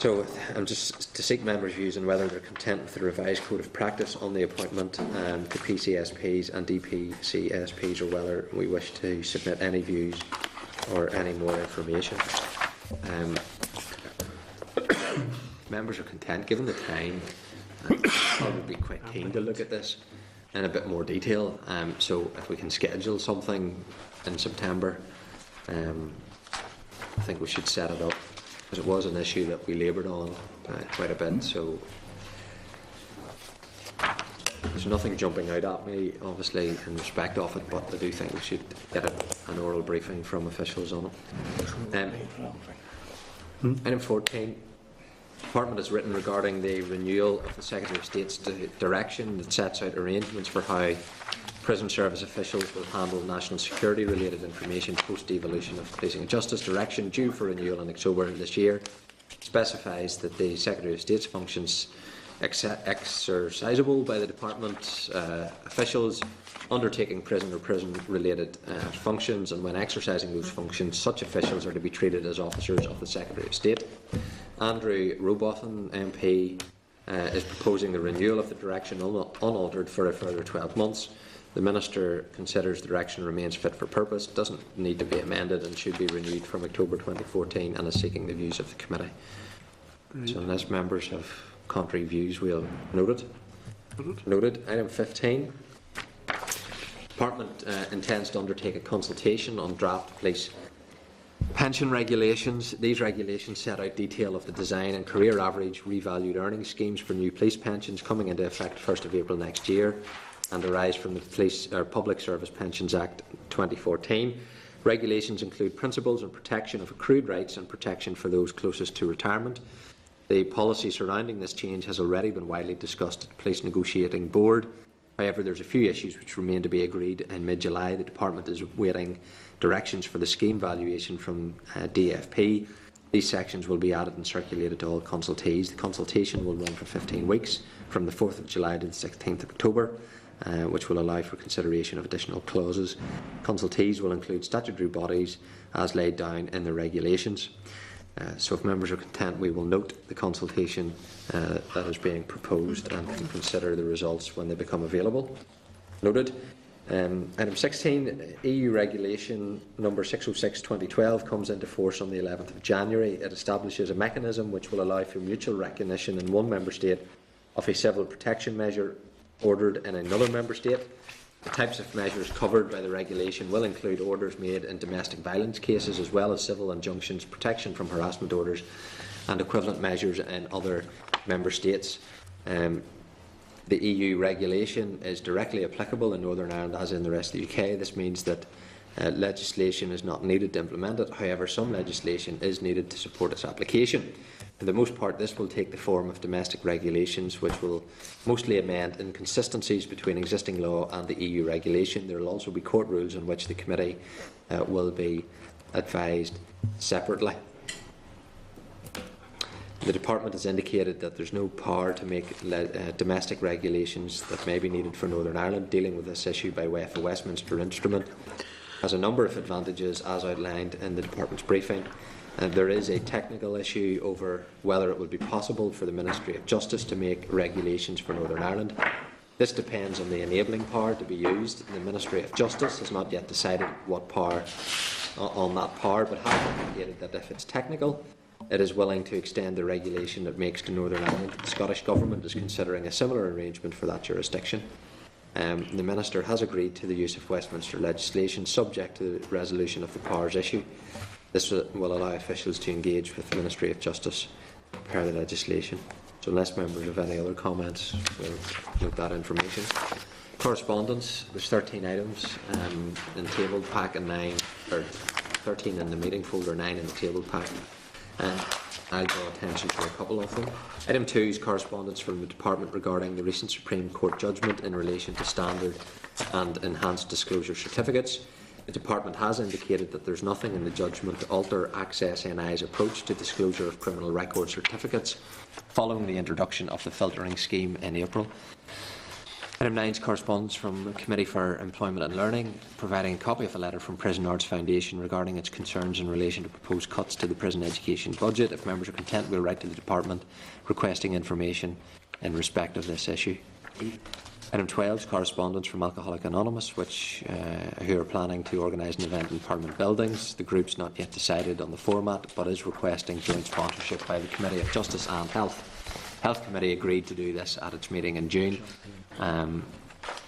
Speaker 1: So, just to seek members' views on whether they're content with the revised code of practice on the appointment to PCSPs and DPCSPs, or whether we wish to submit any views or any more information. Members are content, given the time. I would be quite keen to look at this in a bit more detail. So if we can schedule something in September, I think we should set it up, because it was an issue that we laboured on quite a bit. So there's nothing jumping out at me, obviously, in respect of it, but I do think we should get an oral briefing from officials on it. Item 14. The Department has written regarding the renewal of the Secretary of State's direction that sets out arrangements for how prison service officials will handle national security related information post devolution of Policing and Justice. Direction due for renewal in October this year specifies that the Secretary of State's functions exercisable by the Department officials undertaking prison or prison related functions, and when exercising those functions, such officials are to be treated as officers of the Secretary of State. Andrew Robotham MP is proposing the renewal of the direction unaltered for a further 12 months. The Minister considers the direction remains fit for purpose, doesn't need to be amended, and should be renewed from October 2014, and is seeking the views of the Committee. So unless members have contrary views, we'll note it. Noted. Item 15. Department intends to undertake a consultation on draft police pension regulations. These regulations set out detail of the design and career average revalued earnings schemes for new police pensions coming into effect 1st of April next year, and arise from the Public Service Pensions Act 2014. Regulations include principles and protection of accrued rights and protection for those closest to retirement. The policy surrounding this change has already been widely discussed at the Police Negotiating Board. However, there's a few issues which remain to be agreed. In mid-July, the Department is awaiting directions for the scheme valuation from DFP. These sections will be added and circulated to all consultees. The consultation will run for 15 weeks, from the 4th of July to the 16th of October, which will allow for consideration of additional clauses. Consultees will include statutory bodies as laid down in the regulations. So if members are content, we will note the consultation that is being proposed and can consider the results when they become available. Noted. Item 16, EU Regulation number 606/2012 comes into force on the 11th of January. It establishes a mechanism which will allow for mutual recognition in one Member State of a civil protection measure ordered in another Member State. The types of measures covered by the regulation will include orders made in domestic violence cases, as well as civil injunctions, protection from harassment orders, and equivalent measures in other Member States. The EU regulation is directly applicable in Northern Ireland as in the rest of the UK. This means that legislation is not needed to implement it. However, some legislation is needed to support its application. For the most part, this will take the form of domestic regulations, which will mostly amend inconsistencies between existing law and the EU regulation. There will also be court rules on which the Committee will be advised separately. The Department has indicated that there is no power to make domestic regulations that may be needed for Northern Ireland. Dealing with this issue by way of a Westminster instrument has a number of advantages, as outlined in the Department's briefing. There is a technical issue over whether it would be possible for the Ministry of Justice to make regulations for Northern Ireland. This depends on the enabling power to be used. The Ministry of Justice has not yet decided what power on that power, but has indicated that if it's technical, it is willing to extend the regulation it makes to Northern Ireland. The Scottish Government is considering a similar arrangement for that jurisdiction. The Minister has agreed to the use of Westminster legislation subject to the resolution of the powers issue. This will allow officials to engage with the Ministry of Justice to prepare the legislation. So unless members have any other comments, we'll note that information. Correspondence, there's 13 items in tabled pack and 9, or 13 in the meeting folder, 9 in the tabled pack. I'll draw attention to a couple of them. Item 2 is correspondence from the Department regarding the recent Supreme Court judgment in relation to standard and enhanced disclosure certificates. The Department has indicated that there is nothing in the judgment to alter Access NI's approach to disclosure of criminal record certificates following the introduction of the filtering scheme in April. Item 9 is correspondence from the Committee for Employment and Learning, providing a copy of a letter from Prison Arts Foundation regarding its concerns in relation to proposed cuts to the prison education budget. If members are content, we will write to the Department requesting information in respect of this issue. Item 12 is correspondence from Alcoholic Anonymous, who are planning to organise an event in Parliament Buildings. The group's not yet decided on the format, but is requesting joint sponsorship by the Committee of Justice and Health. Health Committee agreed to do this at its meeting in June.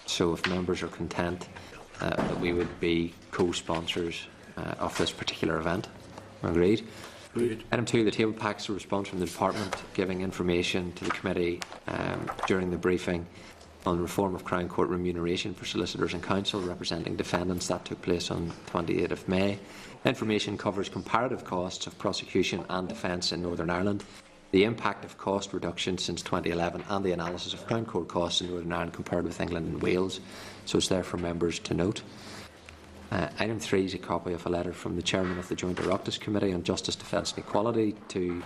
Speaker 1: So if members are content that we would be co-sponsors of this particular event. Agreed? Agreed. Item 2, the table packs a response from the Department giving information to the Committee during the briefing on reform of Crown Court remuneration for solicitors and counsel representing defendants. That took place on 28th of May. Information covers comparative costs of prosecution and defence in Northern Ireland, the impact of cost reduction since 2011 and the analysis of Crown Court costs in Northern Ireland compared with England and Wales. So it's there for members to note. Item 3 is a copy of a letter from the Chairman of the Joint Oireachtas Committee on Justice, Defence and Equality to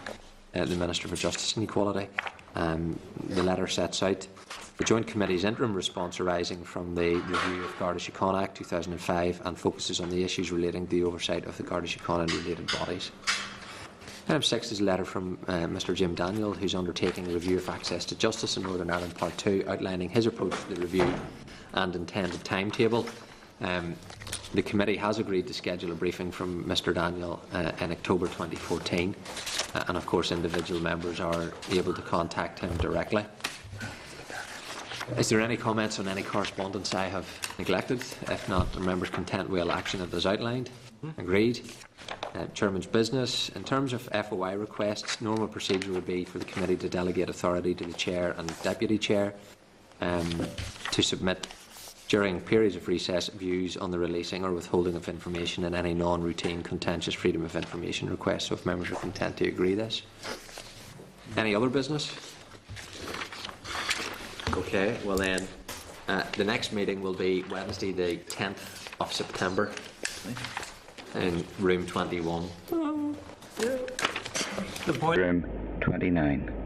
Speaker 1: the Minister for Justice and Equality. The letter sets out the Joint Committee's interim response arising from the review of Garda Síochána Act 2005 and focuses on the issues relating to the oversight of the Garda Síochána and related bodies. Item 6 is a letter from Mr Jim Daniel, who is undertaking a review of access to justice in Northern Ireland Part 2, outlining his approach to the review and intended timetable. The committee has agreed to schedule a briefing from Mr Daniel in October 2014, and of course individual members are able to contact him directly. Is there any comments on any correspondence I have neglected? If not, are members content we'll action it as outlined? Agreed. Chairman's business. In terms of FOI requests, normal procedure would be for the committee to delegate authority to the Chair and Deputy Chair to submit during periods of recess views on the releasing or withholding of information in any non-routine contentious freedom of information requests. So if members are content to agree this. Any other business? Okay, well then, the next meeting will be Wednesday the 10th of September in room 21.
Speaker 12: Room 29.